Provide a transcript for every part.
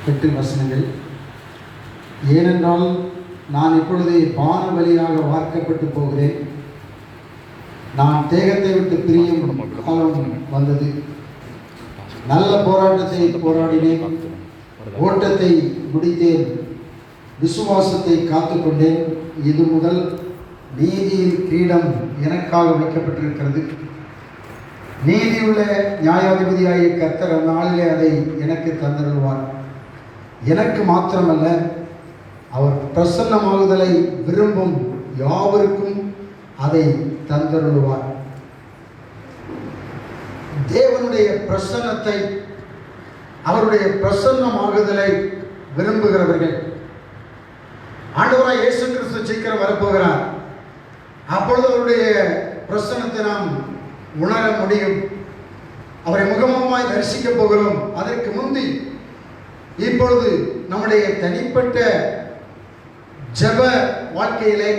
8 வசனங்கள். ஏனென்றால் நான் இப்பொழுது வான வழியாக வார்க்கப்பட்டு போகிறேன். நான் தேகத்தை விட்டு பிரியும் காலம் வந்தது. நல்ல போராட்டத்தை போராடினேன், ஓட்டத்தை முடித்தேன், விசுவாசத்தை காத்துக்கொண்டேன். இது முதல் நீதியின் கிரீடம் எனக்காக வைக்கப்பட்டிருக்கிறது. நீதியுள்ள நியாயாதிபதியாகிய கர்த்தர் அந்நாளிலே அதை எனக்கு தந்தருள்வார். எனக்கு மாத்திரமல்ல, அவர் பிரசன்னமாகுதலை விரும்பும் யாவருக்கும் அதை தந்தருள்வார். தேவனுடைய பிரசன்னத்தை, அவருடைய பிரசன்னமாகுதலை விரும்புகிறவர்கள், ஆண்டவராய் இயேசு கிறிஸ்து சீக்கிரம் வரப்போகிறார். அப்பொழுது அவருடைய பிரசன்னத்தை நாம் உணர முடியும். அவரை முகமுகமாய் தரிசிக்க போகிறோம். அதற்கு முந்தி இப்பொழுது நம்முடைய தனிப்பட்ட ஜெப வாழ்க்கையிலே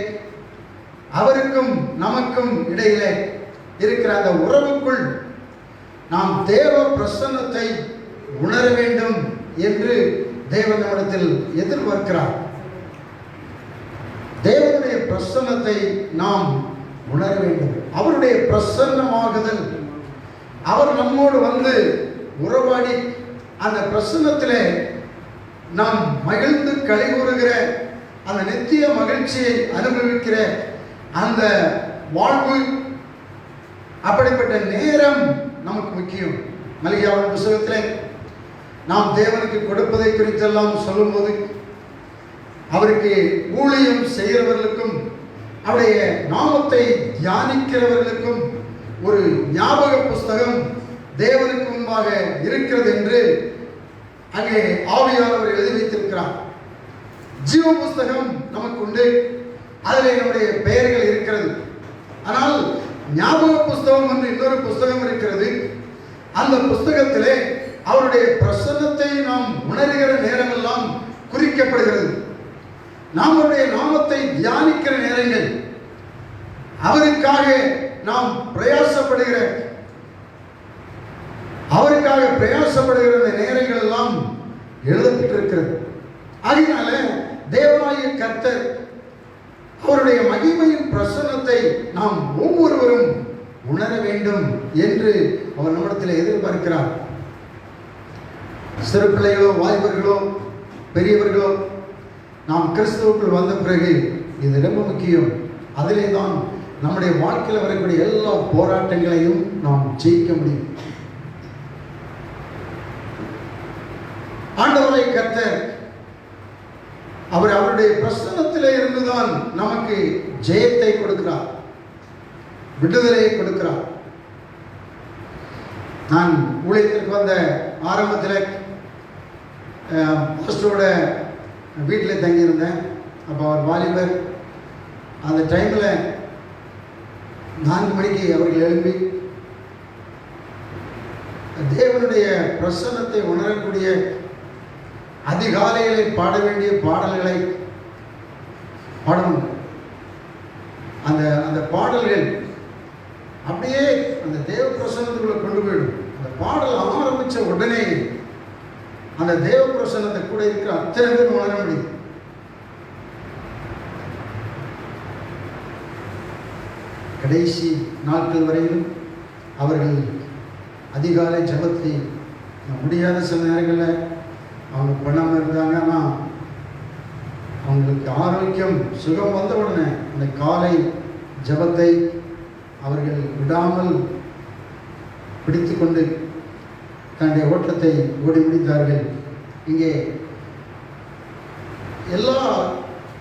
அவருக்கும் நமக்கும் இடையிலே இருக்கிற அந்த உறவுக்குள் நாம் தேவ பிரசன்னத்தை உணர வேண்டும் என்று தேவன் நம்மிடத்தில் எதிர்பார்க்கிறார். தேவனுடைய பிரசன்னத்தை நாம் உணர வேண்டும். அவருடைய பிரசன்னமாகுதல், அவர் நம்மோடு வந்து உறவாடி அந்த பிரசன்னத்திலே நாம் மகிழ்ந்து களிகூறுகிற அந்த நித்திய மகிழ்ச்சியை அனுபவிக்கிற அந்த வாழ்வு, அப்படிப்பட்ட நேரம் நமக்கு முக்கியம். மல்கியாவின் புத்தகத்திலே நாம் தேவனுக்கு கொடுப்பதை குறித்தெல்லாம் சொல்லும்போது, அவருக்கு ஊழியம் செய்கிறவர்களுக்கும் அவருடைய நாமத்தை தியானிக்கிறவர்களுக்கும் ஒரு ஞாபக புஸ்தகம் தேவனுக்கு முன்பாக இருக்கிறது என்று அங்கே ஆவியானவர் எழுதி வைத்திருக்கிறார். ஜீவ புஸ்தகம் நமக்கு உண்டு, அதில் நம்முடைய பெயர்கள் இருக்கிறது. ஆனால் ஞாபக புஸ்தகம் என்று இன்னொரு புஸ்தகம் இருக்கிறது. அந்த புஸ்தகத்திலே அவருடைய பிரசன்னத்தை நாம் உணர்கிற நேரமெல்லாம் குறிக்கப்படுகிறது. நாம் அவருடைய நாமத்தை தியானிக்கிற நேரங்கள், அவருக்காக நாம் பிரயாசப்படுகிற அந்த நேரங்கள் எல்லாம் எழுதப்பட்டிருக்கிறது. அதனால தேவனாகிய கர்த்தர் அவருடைய மகிமையின் பிரசன்னத்தை நாம் ஒவ்வொருவரும் உணர வேண்டும் என்று அவர் நம்மிடத்தில் எதிர்பார்க்கிறார். சிறு பிள்ளைகளோ, வாலிபர்களோ, பெரியவர்களோ, நாம் கிறிஸ்துவுக்குள் வந்த பிறகு இது ரொம்ப முக்கியம். அதிலே தான் நம்முடைய வாழ்க்கையில் வரக்கூடிய எல்லா போராட்டங்களையும் நாம் ஜெயிக்க முடியும். ஆண்டவரை கர்த்தர் அவர் அவருடைய பிரசன்னத்திலே இருந்துதான் நமக்கு ஜெயத்தை கொடுக்கிறார், விடுதலையை கொடுக்கிறார். நான் ஊழியத்திற்கு வந்த ஆரம்பத்தில் பாஸ்டரோட வீட்டில் தங்கியிருந்தேன். அப்போ அவர் வாலிபர். அந்த டைமில் 4 மணிக்கு அவர்கள் எழுப்பி தேவனுடைய பிரசன்னத்தை உணரக்கூடிய அதிகாலையிலே பாட வேண்டிய பாடல்களை பாடணும். அந்த பாடல்கள் அப்படியே அந்த தேவ பிரசன்னத்துக்குள்ள கொண்டு போயிடும். அந்த பாடல் ஆரம்பித்த உடனே அந்த தேவ பிரசன்னத்தை கூட இருக்கிற அத்தனை பேர் உணர முடியும். கடைசி நாட்கள் வரையிலும் அவர்கள் அதிகாலை ஜபத்தை முடியாத சில நேரங்களில் அவங்க பண்ணாமல் இருந்தாங்க. ஆனால் அவங்களுக்கு ஆரோக்கியம் சுகம் வந்த உடனே அந்த காலை ஜபத்தை அவர்கள் விடாமல் பிடித்து கொண்டு தன்னுடைய ஓட்டத்தை ஓடி முடித்தார்கள். இங்கே எல்லா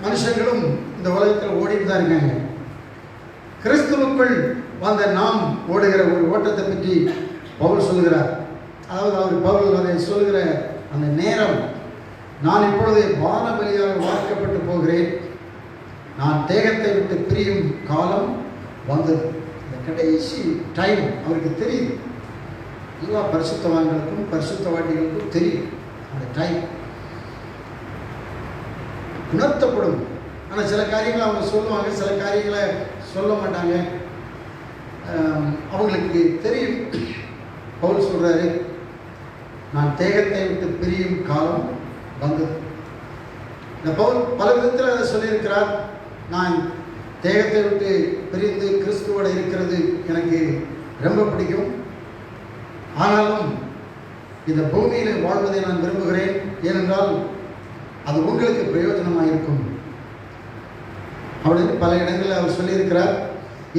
மனுஷங்களும் இந்த உலகத்தில் ஓடிட்டு தான் இருக்காங்க. கிறிஸ்துவுக்குள் வந்த நாம் ஓடுகிற ஒரு ஓட்டத்தை பற்றி பவுல் சொல்கிறார். அதாவது பவுல் அதை சொல்கிற அந்த நேரம், நான் இப்பொழுது வான வழியாக வார்க்கப்பட்டு போகிறேன், நான் தேகத்தை விட்டு பிரியும் காலம் வந்தது. இந்த கடைசி டைம் அவருக்கு தெரியுது. எல்லா பரிசுத்தவான்களுக்கும் பரிசுத்தவாட்டிகளுக்கும் தெரியும். அந்த டைம் உணர்த்தப்படும். ஆனால் சில காரியங்களை அவங்க சொல்லுவாங்க, சில காரியங்களை சொல்ல மாட்டாங்க. அவங்களுக்கு தெரியும். பவுல் சொல்றாரு, நான் தேகத்தை விட்டு பிரியும் காலம் வந்தது. இந்த பவுல் பல விதத்தில் அதை சொல்லியிருக்கிறார். நான் தேகத்தை விட்டு பிரிந்து கிறிஸ்துவோடு இருக்கிறது எனக்கு ரொம்ப பிடிக்கும். ஆனாலும் இந்த பூமியில் வாழ்வதை நான் விரும்புகிறேன். ஏனென்றால் அது உங்களுக்கு பிரயோஜனமாக இருக்கும் அப்படின்னு பல இடங்களில் அவர் சொல்லியிருக்கிறார்.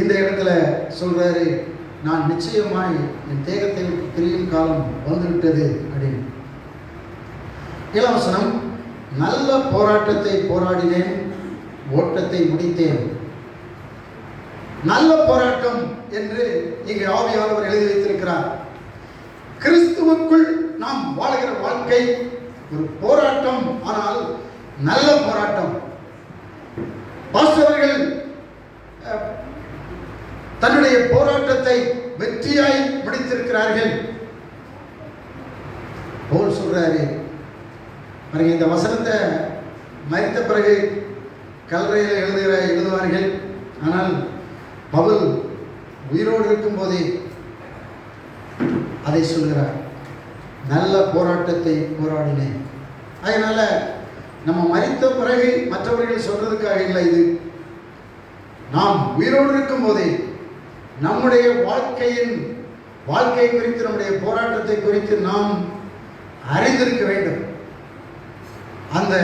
இந்த இடத்துல சொல்றாரு, நான் நிச்சயமாய் என் தேகத்தை விட்டு பிரியும் காலம் வந்துவிட்டது அப்படின்னு. 7ஆம் வசனம், நல்ல போராட்டத்தை போராடினேன், ஓட்டத்தை முடித்தேன். நல்ல போராட்டம் என்று இங்கு ஆவியானவர் எழுதி வைத்திருக்கிறார். கிறிஸ்துவுக்குள் நாம் வாழ்கிற வாழ்க்கை ஒரு போராட்டம், ஆனால் நல்ல போராட்டம். பாஸ்டர்கள் தன்னுடைய போராட்டத்தை வெற்றியாய் முடித்திருக்கிறார்கள். பவுல் சொல்றாரு, இந்த வசனத்தை மரித்த பிறகு கல்லறையில் எழுதுவார்கள். ஆனால் பவுல் உயிரோடு இருக்கும் போதே அதை சொல்கிறார், நல்ல போராட்டத்தை போராடினேன். அதனால நம்ம மரித்த பிறகு மற்றவர்கள் சொல்றதுக்காக இல்லை, இது நாம் உயிரோடு இருக்கும் போதே நம்முடைய வாழ்க்கை குறித்து, நம்முடைய போராட்டத்தை குறித்து நாம் அறிந்திருக்க வேண்டும். அந்த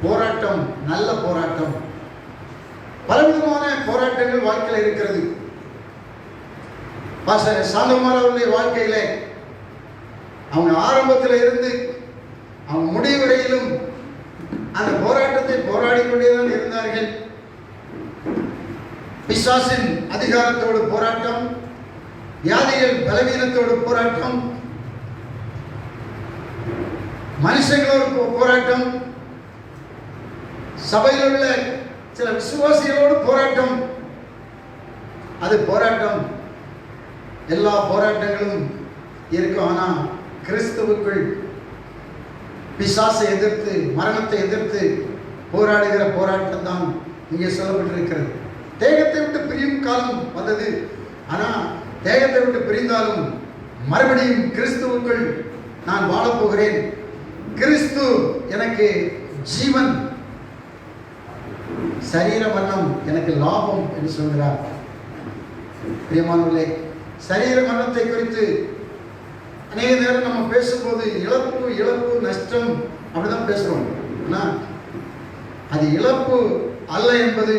போராட்டம் நல்ல போராட்டம். பலவிதமான போராட்டங்கள் வாழ்க்கையில் இருக்கிறது. பாஸ்டர் சாந்தகுமார் அவருடைய வாழ்க்கையில அவங்க ஆரம்பத்தில் இருந்து அவங்க முடிவு வரையிலும் அந்த போராட்டத்தை போராடி கொண்டேதான் இருந்தார்கள். பிசாசின் அதிகாரத்தோடு போராட்டம், வியாதிகள் பலவீனத்தோடு போராட்டம், மனுஷங்களோடு போராட்டம், சபையில் உள்ள சில விசுவாசிகளோடு போராட்டம். அது போராட்டம், எல்லா போராட்டங்களும் இருக்கும். ஆனால் கிறிஸ்துவுக்குள் பிசாசை எதிர்த்து, மரணத்தை எதிர்த்து போராடுகிற போராட்டம் தான் இங்கே சொல்லப்பட்டிருக்கிறது. தேகத்தை விட்டு பிரியும் காலம் வந்தது. ஆனால் தேகத்தை விட்டு பிரிந்தாலும் மறுபடியும் கிறிஸ்துவுக்குள் நான் வாழப்போகிறேன். கிறிஸ்து எனக்கு ஜீவன், சரீர மரணம் எனக்கு லாபம் என்று சொல்கிறார். பிரியமானவர்களே, சரீர மரணத்தை குறித்து அநேக நேரம் நம்ம பேசும்போது இழப்பு நஷ்டம் அப்படிதான் பேசுறோம். ஆனால் அது இழப்பு அல்ல என்பது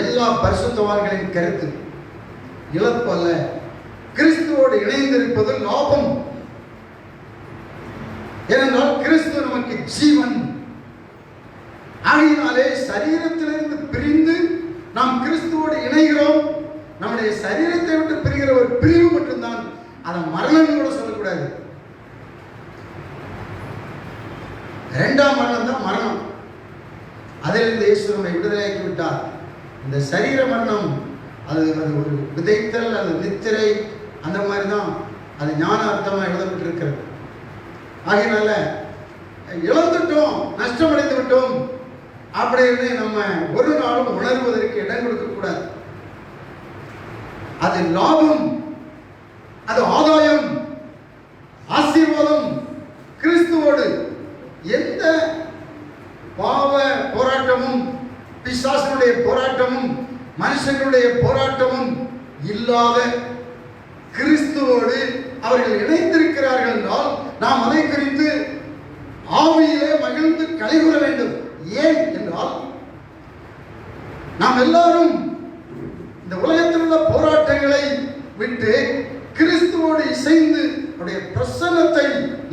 எல்லா பரிசுத்தவான்களின் கருத்து. இழப்பு அல்ல, கிறிஸ்துவோடு இணைந்திருப்பது லாபம். ஏனென்றால் கிறிஸ்து நமக்கு ஜீவன். ஆகையினாலே சரீரத்திலிருந்து பிரிந்து நாம் கிறிஸ்துவோடு இணைகிறோம். நம்முடைய சரீரத்தை விட்டு பிரிகிற ஒரு பிரிவு மட்டும்தான், அதை மரணம் கூட சொல்லக்கூடாது. இரண்டாம் மரணம் தான் மரணம். அதிலிருந்து இயேசு நம்மை விடுதலையாக்கி விட்டார். இந்த சரீர மரணம் அது ஒரு விதைத்தல், அது நித்திரை, அந்த மாதிரி தான் அது ஞான அர்த்தமாக எழுதப்பட்டிருக்கிறது. ஆகையினால இழந்துட்டோம், நஷ்டமடைந்து விட்டோம் அப்படின்னு நம்ம ஒரு நாளும் உணர்வதற்கு இடம் கொடுக்கக்கூடாது. அது லாபம், அது ஆதாயம், ஆசீர்வாதம். கிறிஸ்துவோடு எந்த பாவ போராட்டமும், பிசாசனுடைய போராட்டமும், மனுஷங்களுடைய போராட்டமும் இல்லாத கிறிஸ்துவோடு அவர்கள் இணைந்திருக்கிறார்கள் என்றால் நாம் அதை குறித்து ஆவியிலே மகிழ்ந்து கலைகூற வேண்டும். ஏன் என்றால் நாம் எல்லாரும் இந்த உலகத்தில் உள்ள போராட்டங்களை விட்டு கிறிஸ்துவோடு இசைந்து அவருடைய பிரசன்னத்தை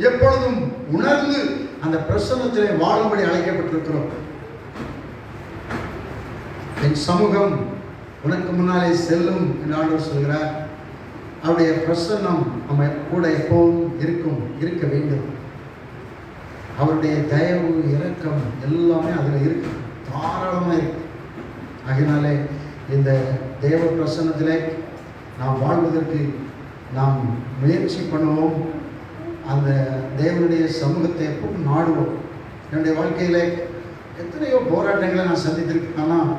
எப்பொழுதும் உணர்ந்து அந்த பிரசன்னத்திலே வாழும்படி அழைக்கப்பட்டிருக்கிறோம். என் சமூகம் உனக்கு முன்னாலே செல்லும் என்று ஆண்டவர் சொல்கிறார். அவருடைய பிரசன்னம் நம்ம கூட எப்போதும் இருக்க வேண்டும். அவருடைய தயவு, இரக்கம் எல்லாமே அதில் இருக்கு, தாராளமாக இருக்கு. ஆகினாலே இந்த தேவ பிரசன்னத்திலே நாம் வாழ்வதற்கு நாம் முயற்சி பண்ணுவோம். அந்த தேவனுடைய சமூகத்தை எப்பவும் நாடுவோம். என்னுடைய வாழ்க்கையில் எத்தனையோ போராட்டங்களை நான் சந்தித்திருக்கேன். ஆனால்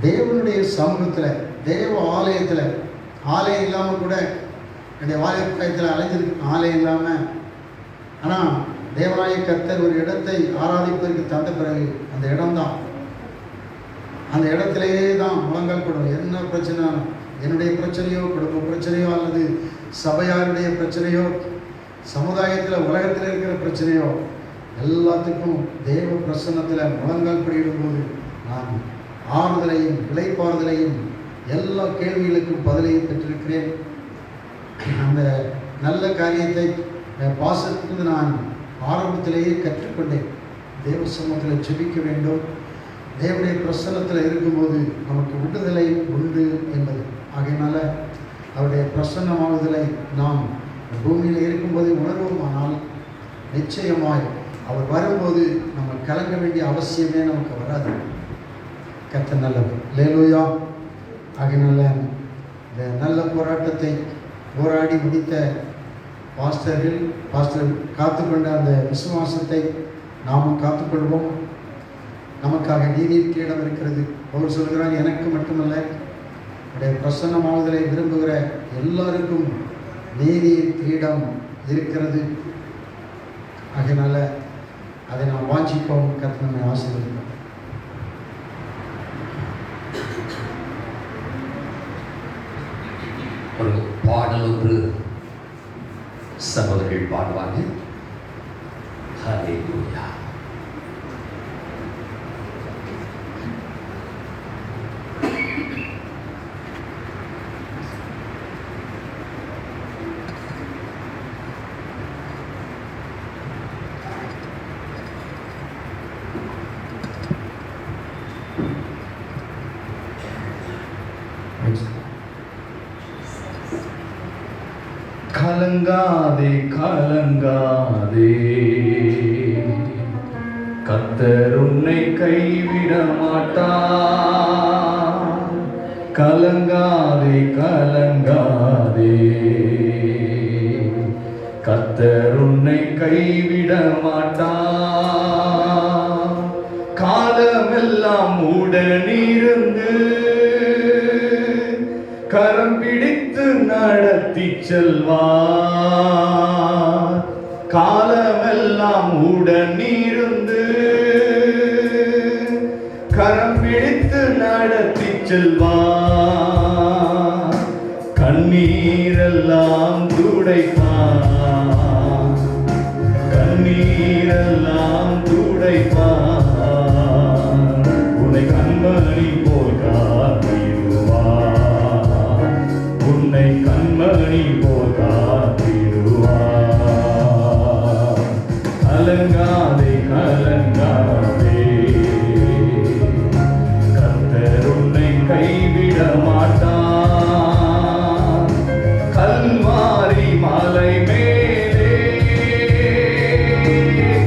தேவனுடைய சமூகத்தில், தேவ ஆலயத்தில், ஆலயம் இல்லாமல் கூட என்னுடைய வாலிபத்தில் அலைஞ்சிருக்கு, ஆலயம் இல்லாமல். ஆனால் தேவனாய கர்த்தர் ஒரு இடத்தை ஆராதிப்பதற்கு தந்த பிறகு அந்த இடம்தான், அந்த இடத்திலேயே தான் முழங்கால் போடும். என்ன பிரச்சனை, என்னுடைய பிரச்சனையோ, குடும்ப பிரச்சனையோ, அல்லது சபையாருடைய பிரச்சனையோ, சமுதாயத்தில் உலகத்தில் இருக்கிற பிரச்சனையோ, எல்லாத்துக்கும் தேவ பிரசன்னத்தில் முழங்கால் படியிடும்போது நான் ஆறுதலையும் இளைப்பாறுதலையும் எல்லா கேள்விகளுக்கும் பதிலையும் பெற்றிருக்கிறேன். அந்த நல்ல காரியத்தை பாசத்திலிருந்து நான் ஆரம்பத்திலேயே கற்றுக்கொண்டேன். தேவ சமூகத்தில் ஜெபிக்க வேண்டும், தேவனுடைய பிரசன்னத்தில் இருக்கும்போது நமக்கு விடுதலை உண்டு என்பது. ஆகையினால அவருடைய பிரசன்னமாகுதலை நாம் பூமியில் இருக்கும்போது உணர்வோமானால் நிச்சயமாய் அவர் வரும்போது நம்ம கலங்க வேண்டிய அவசியமே நமக்கு வராது. கர்த்தர் நல்லது. அல்லேலூயா. ஆகையினால இந்த நல்ல போராட்டத்தை போராடி முடித்த பாஸ்டர் காத்துக்கொண்ட அந்த விசுவாசத்தை நாமும் காத்துக்கொள்வோம். நமக்காக நீதியின் கிரீடம் இருக்கிறது. அவர் சொல்கிறார், எனக்கு மட்டுமல்ல, அவருடைய பிரசன்னமாகுதலை விரும்புகிற எல்லாருக்கும் நீதியின் கிரீடம் இருக்கிறது. ஆகையினால அதை நாம் வாஞ்சிப்போம். கர்த்தர் நம்மை ஆசீர்வதிப்பார். ஒரு பாடல் ஒன்று சகோதரர்கள் பாடுவாங்க. ஹல்லேலூயா. கலங்காதே கலங்காதே, கர்த்தர் உன்னை கைவிட மாட்டார். கலங்காதே கலங்காதே, கர்த்தர் உன்னை கைவிட மாட்டார். காலமெல்லாம் உடனிருந்து கரம் பிடித்து நடத்தி செல்வார். காலமெல்லாம் உடனிருந்து கரம் பிடித்து நடத்தி செல்வார். கண்ணீரெல்லாம் துடைப்பார், கண்ணீரெல்லாம் துடைப்பார். உன்னை கண்மணி போல் காத்திடுவார், உன்னை கண்மணி போல் காத்திடுவார். கலங்காதே கலங்காதே, கர்த்தர் உன்னை கைவிட மாட்டார். கல்வாரி மலை மேலே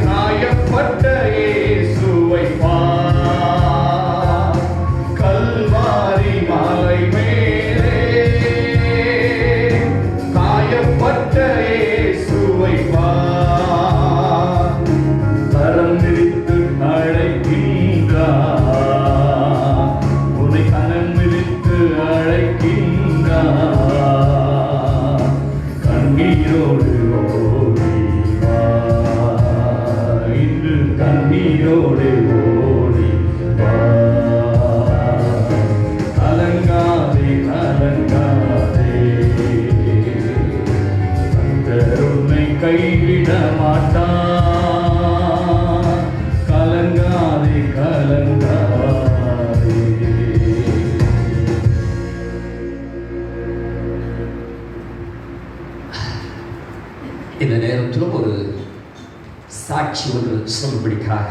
காயப்பட்ட இயேசுவை பார். கல்வாரி மலை மேலே காயப்பட்ட இயேசுவை பார். கரம் விரித்து அழைக்கின்றார், உன்னை கரம் விரித்து அழைக்கின்றார். கண்ணீரோடு ஓடி வா, இன்று கண்ணீரோடு ஓடி வா. கலங்காதே கலங்காதே, கர்த்தர் உன்னை கைவிட மாட்டார். கலங்காதே கலங்காதே. இந்த நேரத்திலும் ஒரு சாட்சி ஒன்று சொல்லும்படிக்காக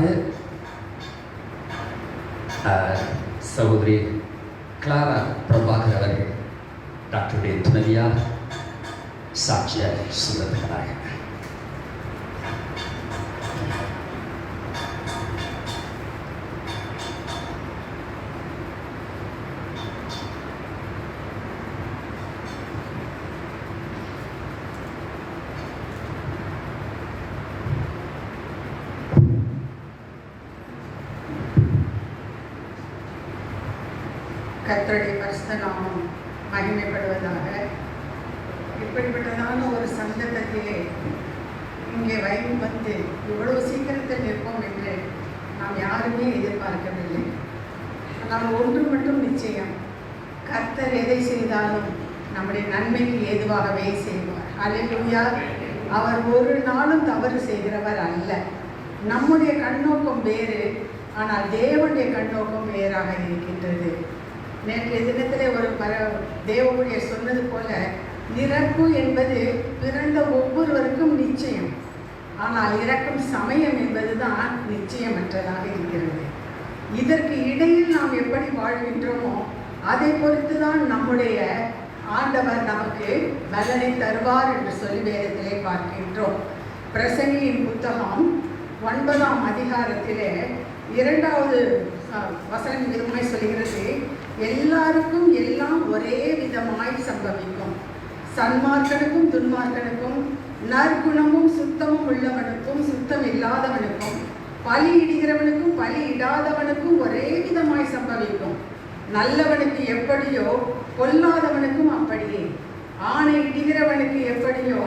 சகோதரி கிளாரா பிரபாகர் அவர்கள் டாக்டருடைய துணைவியார் சாட்சியாக சொல்லுகிறார்கள். கர்த்தருடைய பரிசுத்த நாமம் மகிமைப்படுவதாக. இப்படிப்பட்டதான ஒரு சந்தர்ப்பத்திலே இங்கே வந்து இவ்வளவு சீக்கிரத்தில் நிற்போம் என்று நாம் யாருமே எதிர்பார்க்கவில்லை. ஆனால் ஒன்று மட்டும் நிச்சயம், கர்த்தர் எதை செய்தாலும் நம்முடைய நன்மைக்கு ஏதுவாகவே செய்வார். அல்லேலூயா. அவர் ஒரு நாளும் தவறு செய்கிறவர் அல்ல. நம்முடைய கண்ணோக்கம் வேறு, ஆனால் தேவனுடைய கண்ணோக்கம் வேறாக இருக்கின்றது. நேற்றைய தினத்திலே ஒரு தேவ ஊழியர் சொன்னது போல, நிரப்பு என்பது பிறந்த ஒவ்வொருவருக்கும் நிச்சயம், ஆனால் இறக்கும் சமயம் என்பதுதான் நிச்சயமற்றதாக இருக்கிறது. இதற்கு இடையில் நாம் எப்படி வாழ்கின்றோமோ அதை பொறுத்து தான் நம்முடைய ஆண்டவர் நமக்கு பலனை தருவார் என்று சொல்லி வேதத்திலே பார்க்கின்றோம். பிரசங்கியின் புத்தகம் 9ஆம் அதிகாரத்திலே 2வது வசனம் விதமாய் சொல்கிறது, எல்லாருக்கும் எல்லாம் ஒரே விதமாய் சம்பவிக்கும். சன்மார்க்கனுக்கும் துன்மார்க்கனுக்கும், நற்குணமும் சுத்தமும் உள்ளவனுக்கும் சுத்தம் இல்லாதவனுக்கும், பலி இடுகிறவனுக்கும் பலி இடாதவனுக்கும் ஒரே விதமாய் சம்பவிக்கும். நல்லவனுக்கு எப்படியோ பொல்லாதவனுக்கும் அப்படியே. ஆணை இடுகிறவனுக்கு எப்படியோ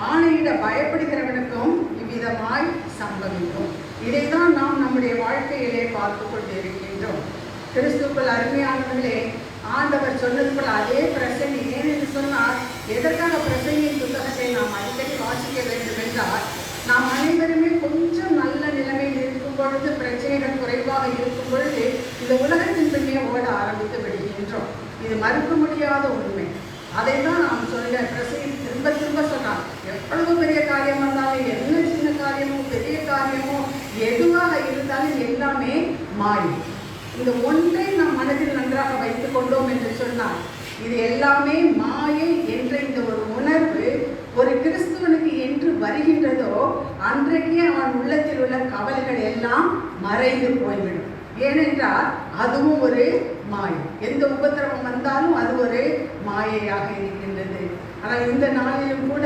ஆணையிட பயப்படுகிறவனுக்கும் இவ்விதமாய் சம்பவிக்கும். இதைதான் நாம் நம்முடைய வாழ்க்கையிலே பார்த்து கொண்டு இருக்கின்றோம். கிறிஸ்துக்குள் அருமையானவர்களே, ஆண்டவர் சொன்னது போல அதே பிரசங்கி, ஏனென்று சொன்னால் எதற்காக பிரசங்கியின் புத்தகத்தை நாம் அடிக்கடி வாசிக்க வேண்டும் என்றால், நாம் அனைவருமே கொஞ்சம் நல்ல நிலைமையில் இருக்கும் பொழுது, பிரச்சனைகள் குறைவாக இருக்கும் பொழுது இந்த உலகத்தின் பின்னே ஓட ஆரம்பித்து விடுகின்றோம். இது மறுக்க முடியாத உண்மை. அதை தான் நாம் சொல்ல பிரசங்கி திரும்ப திரும்ப சொன்னார். எவ்வளவு பெரிய காரியம் வந்தாலும், என்ன சின்ன காரியமோ பெரிய காரியமோ எதுவாக இருந்தாலும் எல்லாமே மாறி. இந்த ஒன்றை நாம் மனதில் நன்றாக வைத்துக் கொண்டோம் என்று சொன்னால், இது எல்லாமே மாயை என்ற இந்த ஒரு உணர்வு ஒரு கிறிஸ்துவனுக்கு என்று வருகின்றதோ அன்றைக்கே அவன் உள்ளத்தில் உள்ள கவலைகள் எல்லாம் மறைந்து போய்விடும். ஏனென்றால் அதுவும் ஒரு மாயை. எந்த உபத்திரவம் வந்தாலும் அது ஒரு மாயையாக இருக்கின்றது. ஆனால் இந்த நாளிலும் கூட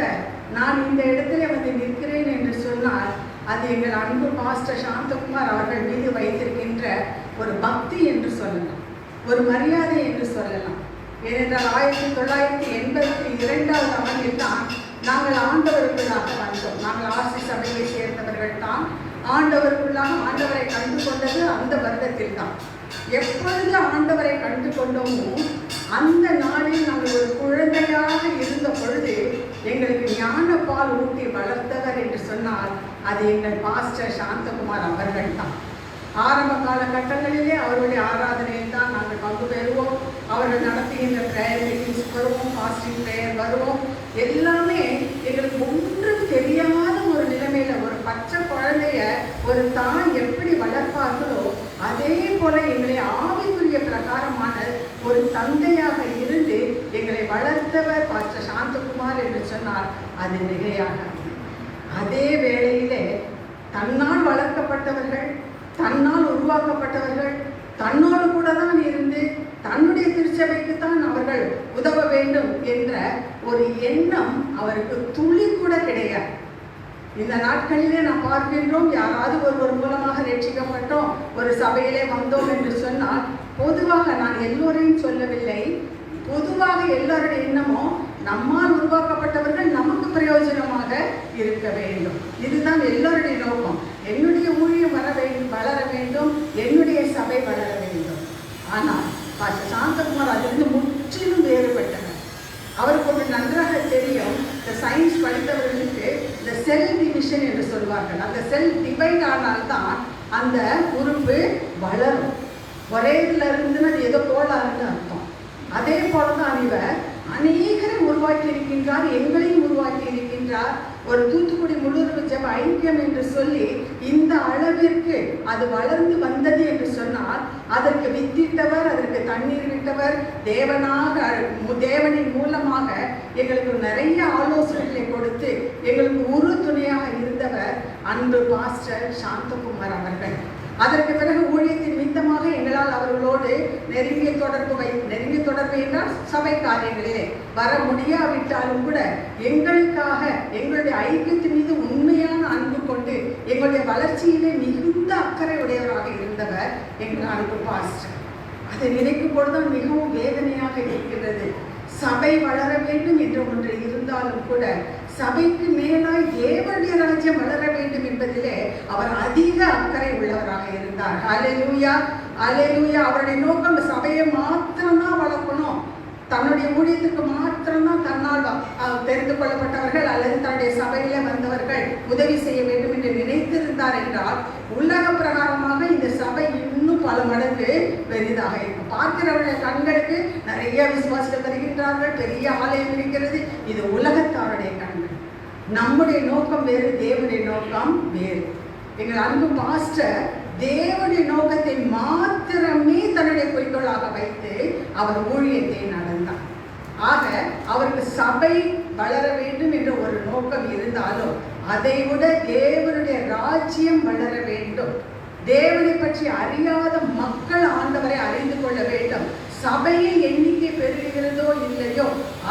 நான் இந்த இடத்துல வந்து நிற்கிறேன் என்று சொன்னால், அது எங்கள் அன்பு பாஸ்டர் சாந்தகுமார் அவர்கள் மீது வைத்திருக்கின்ற ஒரு பக்தி என்று சொல்லலாம், ஒரு மரியாதை என்று சொல்லலாம். ஏனென்றால் 1982ஆம் ஆண்டில் தான் நாங்கள் ஆண்டவருக்குள்ளாக வந்தோம். நாங்கள் ஆசி சபையை சேர்ந்தவர்கள் தான். ஆண்டவரை கண்டு கொண்டது அந்த வருடத்தில் தான். எப்பொழுது ஆண்டவரை கண்டு கொண்டோமோ அந்த நாளில் நாங்கள் ஒரு குழந்தையாக இருந்த பொழுது எங்களுக்கு ஞானப்பால் ஊட்டி வளர்த்தவர் என்று சொன்னால் அது எங்கள் பாஸ்டர் சாந்தகுமார் அவர்கள் தான். ஆரம்ப காலகட்டங்களிலே அவருடைய ஆராதனையில் தான் நாங்கள் பங்கு பெறுவோம். அவர்கள் நடத்துகின்ற ப்ரேயர் மீட்டிங்ஸ் வருவோம், ஃபாஸ்டிங் ப்ரேயர் வருவோம். எல்லாமே எங்களுக்கு ஒன்றும் தெரியாத ஒரு நிலைமையில ஒரு பச்சை குழந்தைய ஒரு தாய் எப்படி வளர்ப்பார்களோ அதே போல எங்களை ஆவிக்குரிய பிரகாரமான ஒரு தந்தையாக இருந்து எங்களை வளர்த்தவர் பாஸ்டர் சாந்தகுமார் என்று சொன்னால் அது மிகையாக. அதே வேளையிலே தன்னால் வளர்க்கப்பட்டவர்கள், தன்னால் உருவாக்கப்பட்டவர்கள், தன்னோடு கூட தான் இருந்து தன்னுடைய திருச்சபைக்கு தான் அவர்கள் உதவ வேண்டும் என்ற ஒரு எண்ணம் அவருக்கு துளி கூட கிடையாது. இந்த நாட்களிலே நாம் பார்க்கின்றோம், யாராவது ஒருவர் மூலமாக ரட்சிக்கப்பட்டோம், ஒரு சபையிலே வந்தோம் என்று சொன்னால் பொதுவாக, நான் எல்லோரையும் சொல்லவில்லை, பொதுவாக எல்லாருடைய எண்ணமும் நம்மால் உருவாக்கப்பட்டவர்கள் நமக்கு பிரயோஜனமாக இருக்க வேண்டும். இதுதான் எல்லோருடைய நோக்கம். என்னுடைய ஊழியம் வளர வேண்டும், என்னுடைய சபை வளர வேண்டும். ஆனால் பாஸ்டர் சாந்தகுமார் அதிலிருந்து முற்றிலும் வேறுபட்டவர். அவருக்கு ஒன்று நன்றாக தெரியும், இந்த சயின்ஸ் படித்தவர்களுக்கு இந்த செல் டிவிஷன் என்று சொல்வார்கள். அந்த செல் டிவைட் ஆனால்தான் அந்த உறுப்பு வளரும். ஒரே இதில் இருந்துன்னு அது ஏதோ கோளாறுன்னு அர்த்தம். அதே போலதான் இவர் அநேகரை உருவாக்கி இருக்கின்றார், எங்களையும் உருவாக்கி இருக்கின்றார். ஒரு தூத்துக்குடி முழுவதும் ஜெப ஐக்கியம் என்று சொல்லி இந்த அளவிற்கு அது வளர்ந்து வந்தது என்று சொன்னால் அதற்கு வித்திட்டவர், அதற்கு தண்ணீர் விட்டவர் தேவனின் மூலமாக எங்களுக்கு நிறைய ஆலோசனைகளை கொடுத்து எங்களுக்கு உரு துணையாக இருந்தவர் அன்பு பாஸ்டர் சாந்தகுமார் அவர்கள். அதற்கு பிறகு ஊழியத்தின் நிமித்தமாக எங்களால் அவர்களோடு நெருங்கிய தொடர்பு என்றால் சபை காரியங்களிலே வர முடியாவிட்டாலும் கூட எங்களுக்காக எங்களுடைய ஐக்கியத்தின் மீது உண்மையான அன்பு கொண்டு எங்களுடைய வளர்ச்சியிலே மிகுந்த அக்கறை உடையவராக இருந்தவர் எங்கள் அன்பு பாஸ்டர். அதை நினைக்கும் பொழுதுதான் மிகவும் வேதனையாக இருக்கிறது. சபை வளர வேண்டும் என்று ஒன்று இருந்தாலும் கூட சபைக்கு மேலாய் தேவனுடைய ராஜ்யம் வளர வேண்டும் என்பதிலே அவர் அதிக அக்கறை உள்ளவராக இருந்தார். ஹல்லேலூயா, ஹல்லேலூயா. அவருடைய நோக்கம் சபையை மாத்திரம்தான் வளர்க்கணும், தன்னுடைய ஊழியத்துக்கு மாத்திரம்தான் தன்னால் தெரிந்து கொள்ளப்பட்டவர்கள் அல்லது தன்னுடைய சபையில வந்தவர்கள் உதவி செய்ய வேண்டும் என்று நினைத்திருந்தார் என்றால் உலக பிரகாரமாக இந்த சபை இன்னும் பல மடங்கு பெரிதாக இருக்கும். பார்க்கிறவர்கள் கண்களுக்கு நிறைய விசுவாசிகள் வருகின்றார்கள், பெரிய ஆலயம் இருக்கிறது. இது உலகத்தாருடைய கண்கள். நம்முடைய நோக்கம் வேறு, தேவனுடைய நோக்கம் வேறு. எங்கள் அன்பு பாஸ்டர் தேவனுடைய நோக்கத்தை மாத்திரமே தன்னுடைய குறிக்கோளாக வைத்து அவர் ஊழியத்தை நடந்தார். ஆக அவருக்கு சபை வளர வேண்டும் என்ற ஒரு நோக்கம் இருந்தாலும் அதை விட தேவனுடைய ராஜ்யம் வளர வேண்டும், தேவனை பற்றி அறியாத மக்கள் ஆண்டவரை அறிந்து கொள்ள வேண்டும். சபையின் எண்ணிக்கை பெருகிறதோ இல்லையோ,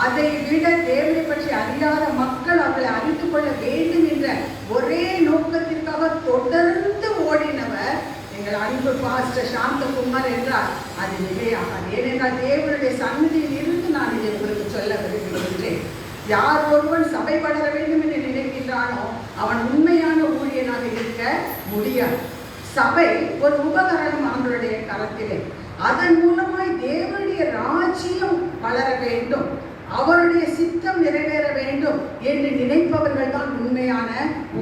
அதை விட தேவனை பற்றி அறியாத மக்கள் அவர்களை அறிந்து கொள்ள வேண்டும் என்ற ஒரே நோக்கத்திற்காக தொடர்ந்து ஓடினவர் எங்கள் அன்பு பாஸ்டர் சாந்தகுமார் என்றால் அது மிகையாகாது. ஏனென்றால் தேவனுடைய சந்நிதியில் இருந்து நான் இதை உங்களுக்கு சொல்ல விரும்புகின்றேன். யார் ஒருவன் சபை வளர வேண்டும் என்று நினைக்கின்றானோ அவன் உண்மையான ஊழியனாக இருக்க முடியாது. சபை ஒரு உபகரணம் அவர்களுடைய கரத்திலே. அதன் மூலமாய் தேவனுடைய ராஜ்யம் வளர வேண்டும், அவருடைய சித்தம் நிறைவேற வேண்டும் என்று நினைப்பவர்கள் தான் உண்மையான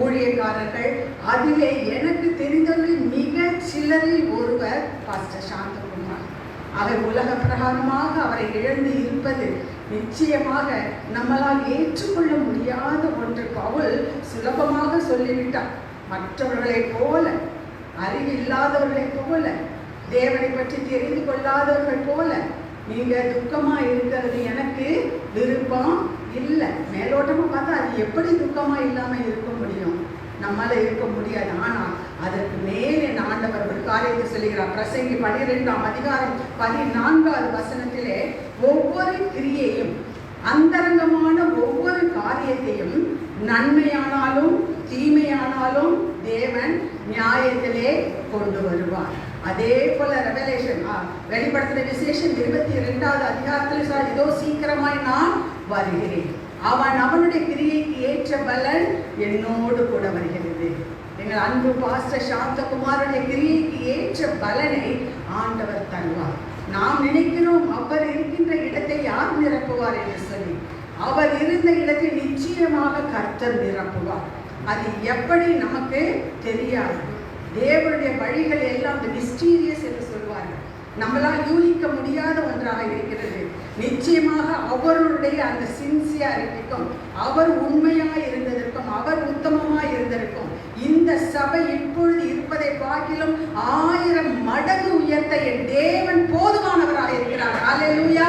ஊழியக்காரர்கள். அதிலே எனக்கு தெரிந்தவர்கள் மிக சிலரில் ஒருவர் பாஸ்டர் சாந்தகுமார். அவர் உலக பிரகாரமாக அவரை இழந்து இருப்பது நிச்சயமாக நம்மளால் ஏற்றுக்கொள்ள முடியாத ஒன்று. பவுல் சுலபமாக சொல்லிவிட்டார். மற்றவர்களைப் போல, அறிவில்லாதவர்களைப் போல, தேவனை பற்றி தெரிந்து கொள்ளாதவர்கள் போல நீங்க துக்கமா இருக்கிறது எனக்கு விருப்பம் இல்லை. மேலோட்டமா பார்த்தா அது எப்படி துக்கமா இல்லாம இருக்க முடியும்? நம்மால இருக்க முடியாது. ஆனால் அதற்கு மேலே ஆண்டவர் ஒரு காரியத்தை சொல்லுகிறார். பிரசங்கி 12ஆம் அதிகாரம் 14வது வசனத்திலே ஒவ்வொரு கிரியையும், அந்தரங்கமான ஒவ்வொரு காரியத்தையும், நன்மையானாலும் தீமையானாலும் தேவன் நியாயத்திலே கொண்டு வருவார். அதே போல ரெவலேஷன் வெளிப்படுத்தின விசேஷம் 22வது அதிகாரத்தில் சார், இதோ சீக்கிரமாய் நான் வருகிறேன், அவனுடைய கிரியைக்கு ஏற்ற பலன் என்னோடு கூட வருகிறது. எங்கள் அன்பு பாஸ்டர் சாந்தகுமாருடைய கிரியைக்கு ஏற்ற பலனை ஆண்டவர் தருவார். நாம் நினைக்கிறோம் அவர் இருக்கின்ற இடத்தை யார் நிரப்புவார் என்று சொல்லி. அவர் இருந்த இடத்தை நிச்சயமாக கர்த்தர் நிரப்புவார். அது எப்படி நமக்கு தெரியாது. தேவனுடைய வழிகள் எல்லாம் மிஸ்டீரியஸ் என்று சொல்வார்கள். நம்மளால் யூகிக்க முடியாத ஒன்றாக இருக்கிறது. நிச்சயமாக அவருடைய அந்த சின்சியாரிட்டிக்கும், அவர் உண்மையாய் இருந்ததற்கும், அவர் உத்தமமாய் இருந்ததற்கும் இந்த சபை இப்பொழுது இருப்பதை பார்க்கிலும் 1000 மடங்கு உயர்த்த என் தேவன் போதுமானவராக இருக்கிறார். அல்லேலூயா,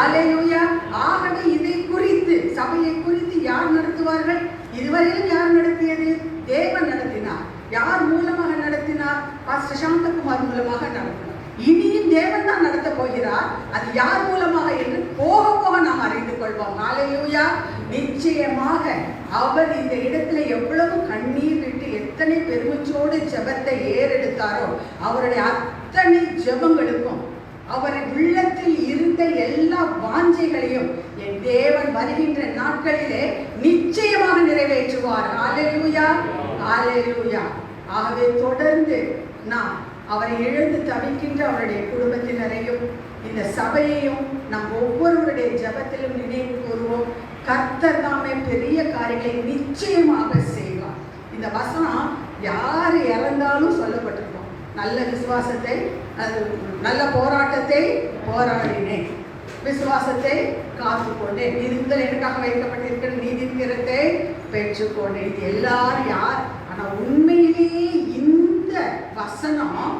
அல்லேலூயா. ஆகவே இதை குறித்து, சபையை குறித்து யார் நடத்துவார்கள்? இதுவரையிலும் யார் நடத்தியது? தேவன் நடத்தினார். யார் மூலமாக நடத்தினார்? பாஸ்டர் சாந்தகுமார் மூலமாக நடத்தினார். இனியும் தேவன் தான் நடத்த போகிறார். அது யார் மூலமாக என்று போக போக நாம் அறிந்து கொள்வோம். ஹல்லேலூயா. நிச்சயமாக அவர் இந்த இடத்துல எவ்வளவு கண்ணீர் விட்டு எத்தனை பெருமிச்சோடு ஜெபத்தை ஏறெடுத்தாரோ, அவருடைய அத்தனை ஜெபங்களுக்கும் அவர் உள்ளத்தில் இருந்த எல்லா வாஞ்சைகளையும் என் தேவன் வருகின்ற நாட்களிலே நிச்சயமாக நிறைவேற்றுவார். ஹல்லேலூயா, ஹல்லேலூயா. ஆகவே தொடர்ந்து நாம் அவரை எழுந்து தவிக்கின்ற அவருடைய குடும்பத்தினரையும் இந்த சபையையும் நம் ஒவ்வொருவருடைய ஜெபத்திலும் நினைவு கூறுவோம். கர்த்தர் தாமே பெரிய காரியங்களை நிச்சயமாக செய்வார். இந்த வசனம் யார் இறந்தாலும் சொல்லப்பட்டிருக்கோம். நல்ல விசுவாசத்தை, நல்ல போராட்டத்தை போராடினேன், விசுவாசத்தை காத்துக்கொண்டேன், இது முதல் எனக்காக வைக்கப்பட்டிருக்கிற நீதிக்கிறதை பெற்றுக்கொண்டேன். இது எல்லாரும் யார்? ஆனால் உண்மையிலேயே இந்த வசனம்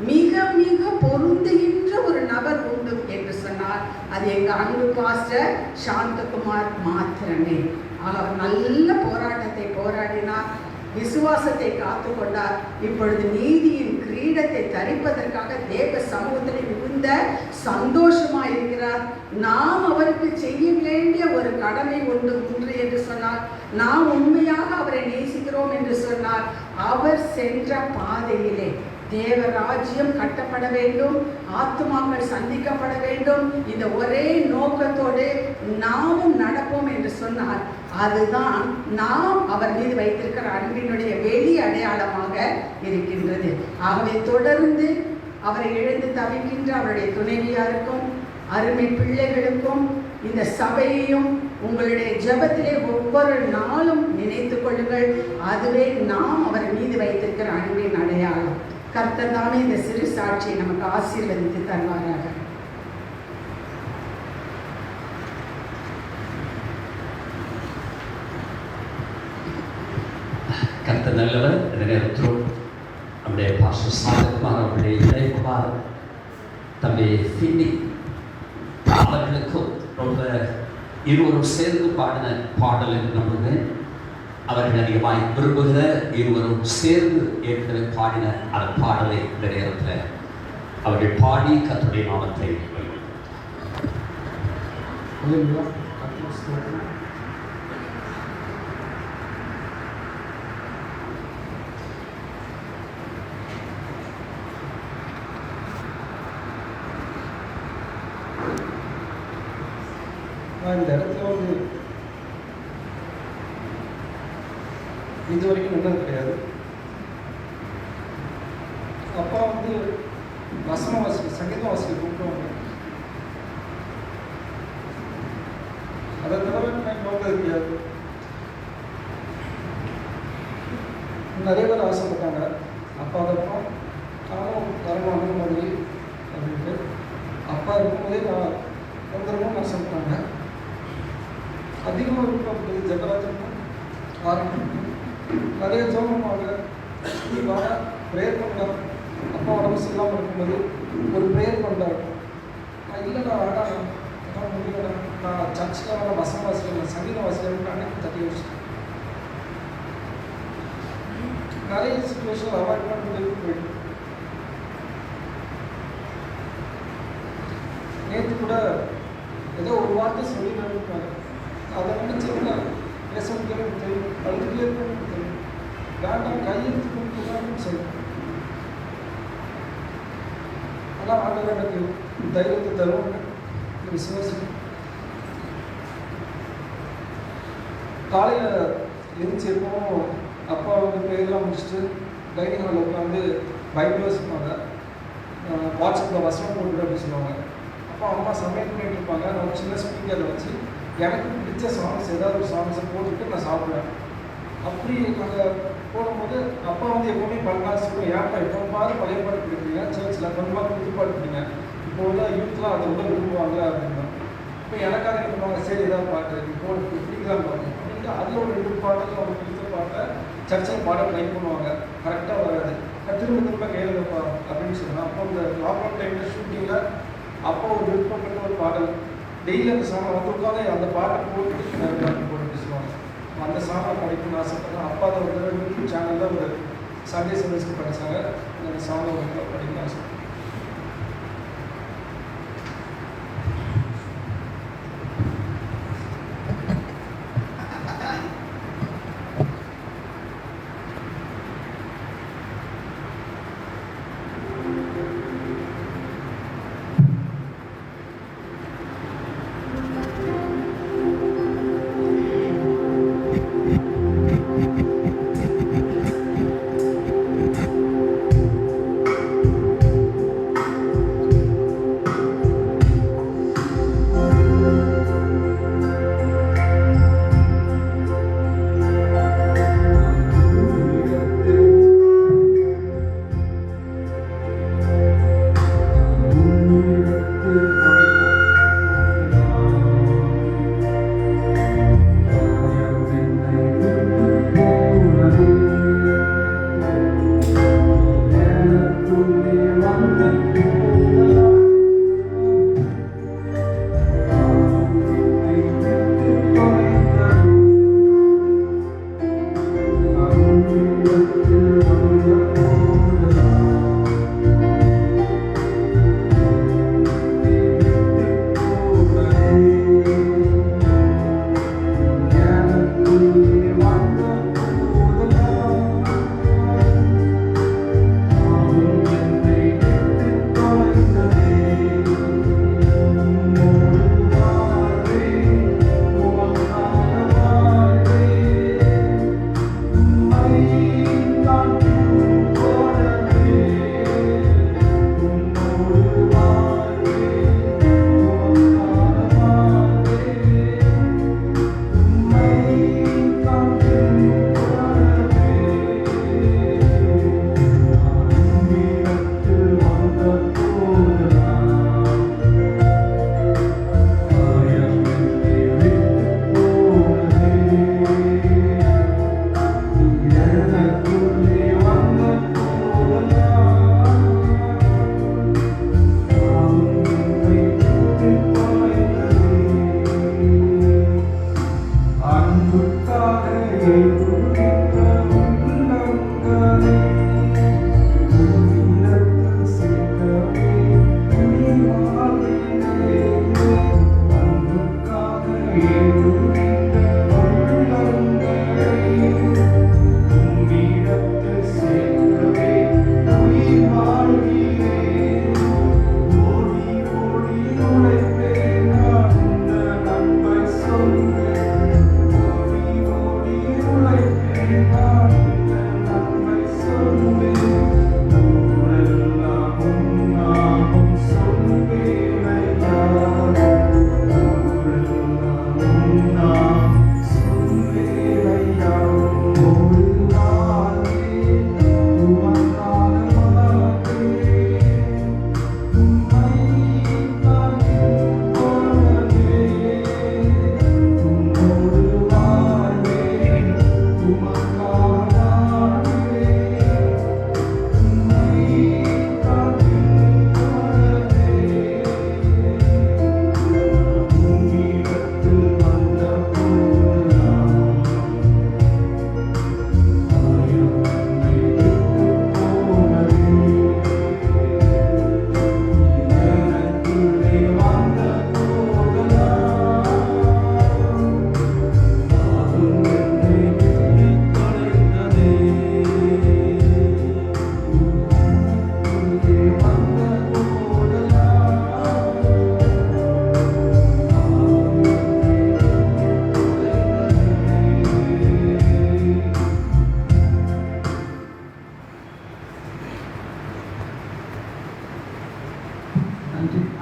மிக மிக பொருந்துகின்ற ஒரு நபர் உண்டு என்று சொன்னார். அது எங்க அன்பு பாஸ்டர் சாந்தகுமார் மாத்திரமே. அவர் நல்ல போராட்டத்தை போராடினார், விசுவாசத்தை காத்துக்கொண்டார். இப்பொழுது நீதியின் கிரீடத்தை தரிப்பதற்காக தேவ சமூகத்தில் மிகுந்த சந்தோஷமா இருக்கிறார். நாம் அவருக்கு செய்ய வேண்டிய ஒரு கடமை உண்டு என்று சொன்னார். நாம் உண்மையாக அவரை நேசிக்கிறோம் என்று சொன்னார். அவர் சென்ற பாதையிலே தேவ ராஜ்யம் கட்டப்பட வேண்டும், ஆத்துமாக்கள் சந்திக்கப்பட வேண்டும். இந்த ஒரே நோக்கத்தோடு நாமும் நடப்போம் என்று சொன்னார். அதுதான் நாம் அவர் மீது வைத்திருக்கிற அன்பினுடைய வெளி அடையாளமாக இருக்கின்றது. ஆகவே தொடர்ந்து அவரை இழந்து தவிக்கின்ற அவருடைய துணைவியாருக்கும் அருமை பிள்ளைகளுக்கும் இந்த சபையையும் உங்களுடைய ஜெபத்திலே ஒவ்வொரு நாளும் நினைத்து கொள்ளுங்கள். அதுவே நாம் அவர் மீது வைத்திருக்கிற அன்பின் அடையாளம். கர்த்தர் தாமே இந்த சிறு சாட்சியை நமக்கு ஆசீர்வதித்து தருவாராக. கர்த்தர் நல்லவர். இந்த நேரத்தில் நம்முடைய பாஸ்டர் சாதகுமார் அவருடைய இளையகுமார் தம்பி ஃபின்னி அவர்களுக்கும் ரொம்ப இருவரும் சேர்ந்து பாடின பாடல் என்று நம்புகிறேன். அவர்கள் அதிகமாய் விரும்புகிற இருவரும் சேர்ந்து ஏற்கனவே பாடின அந்த பாடலை இந்த நேரத்தில் அவர்கள் பாடி கர்த்தருடைய நாமத்தை இந்த இடத்துல வந்து இது வரைக்கும் நின்னது கிடையாது. அப்பா வந்து வசன வாசிக்க சங்கீத வாசிக்க கூப்பிடுவாங்க. அதை தவிர நான் நோந்தது கிடையாது. நிறைய பேர் ஆசைப்பட்டாங்க அப்பா அதற்கும் நானும் தரணும் அந்த மாதிரி அப்படின்ட்டு. அப்பா இருக்கும்போதே நான் வந்துடணும்னு ஆசைப்பட்டாங்க. அதிகமாக விருப்பப்பட்டது ஜெகராஜன் ஆரம்பிக்கும். நிறைய ஜோமமாக நீ வர ப்ரேயர் பண்ணார். அப்பா உடம்பு சரியில்லாமல் இருக்கும்போது ஒரு ப்ரேயர் பண்ணுறாரு. நான் இல்லைடா வேண்டாம் என்னால் முடியல, நான் சர்ச்சில் வர வசன வாசிக்கிறேன் சங்கீத வாசிக்கிறேன் அன்னைக்கு தட்டி வச்சுட்டேன். நிறைய சுச்சுவேஷன் அவாய்ட் பண்ணிட்டு போயிட்டு நேற்று கூட ஏதோ ஒரு வார்த்தை சொல்லிட்டு அதை நினைச்சதுல பேச முடியாது தெரியும், அழுதுகிட்டே இருக்கணும் தெரியும், வேண்டாம் கையெழுத்து கொடுத்துதான் சொல்லுவேன். ஆனால் ஆண்டவர் எனக்கு தைரியத்தை தருவாங்க விசுவாசிக்கும். காலையில் எழுந்திருப்போம் அப்பா வந்து பேரெல்லாம் முடிச்சுட்டு டைனிங் ஹாலில் உட்காந்து பைபிள் வச்சுப்பாங்க. வாட்ஸ்அப்பில் வசனம் போட்டு அப்படின்னு சொல்லுவாங்க. அப்பா அம்மா சமையல் பண்ணிட்டு இருப்பாங்க. நான் ஒரு சின்ன ஸ்பீக்கரில் வச்சு எனக்கு பிடிச்ச சாங்ஸ் ஏதாவது ஒரு சாங்ஸை போட்டுட்டு நான் சாப்பிடுவேன். அப்படி நாங்கள் போடும்போது அப்பா வந்து எப்போவுமே பண்ணலாம் சொல்லுவோம், ஏன்ப்பா எப்போ பாரு பழைய பாட்டு பிடிக்கிறீங்க, சர்ச்சில் கொஞ்சமாக புது பாட்டு பிடிங்க, இப்போ உள்ள யூத்லாம் அதை உள்ள விரும்புவாங்க அப்படின்னா இப்போ எனக்காக என்ன பண்ணுவாங்க, சரி ஏதாவது பாட்டு போட்டு பிடிக்கலாம் பாருங்க அப்படின்ட்டு அதில் ஒரு 2 பாடல் அவங்க பிடிச்ச பாட்டை சர்ச்சில் பாட ட்ரை பண்ணுவாங்க. கரெக்டாக வராது. திரும்ப திரும்ப கேளுங்கப்பா அப்படின்னு சொன்னால் அப்போ இந்த லாக்டவுன் டைமில் ஷூட்டிங்கில் அப்போ ஒரு விருப்பப்பட்ட ஒரு பாடல் டெய்லி அந்த சாங்கை வந்து உட்காந்து அந்த பாட்டை போட்டு சொல்லுவாங்க. அந்த சாங்கை படிக்கணும்னு ஆசைப்பட்டேன். அப்பா தான் ஒரு யூடியூப் சேனலில் ஒரு சண்டே சர்வீஸ்க்கு படித்தாங்க. அந்த சாங்கை வந்து படிக்கணும்னு ஆசைப்பட்டேன்.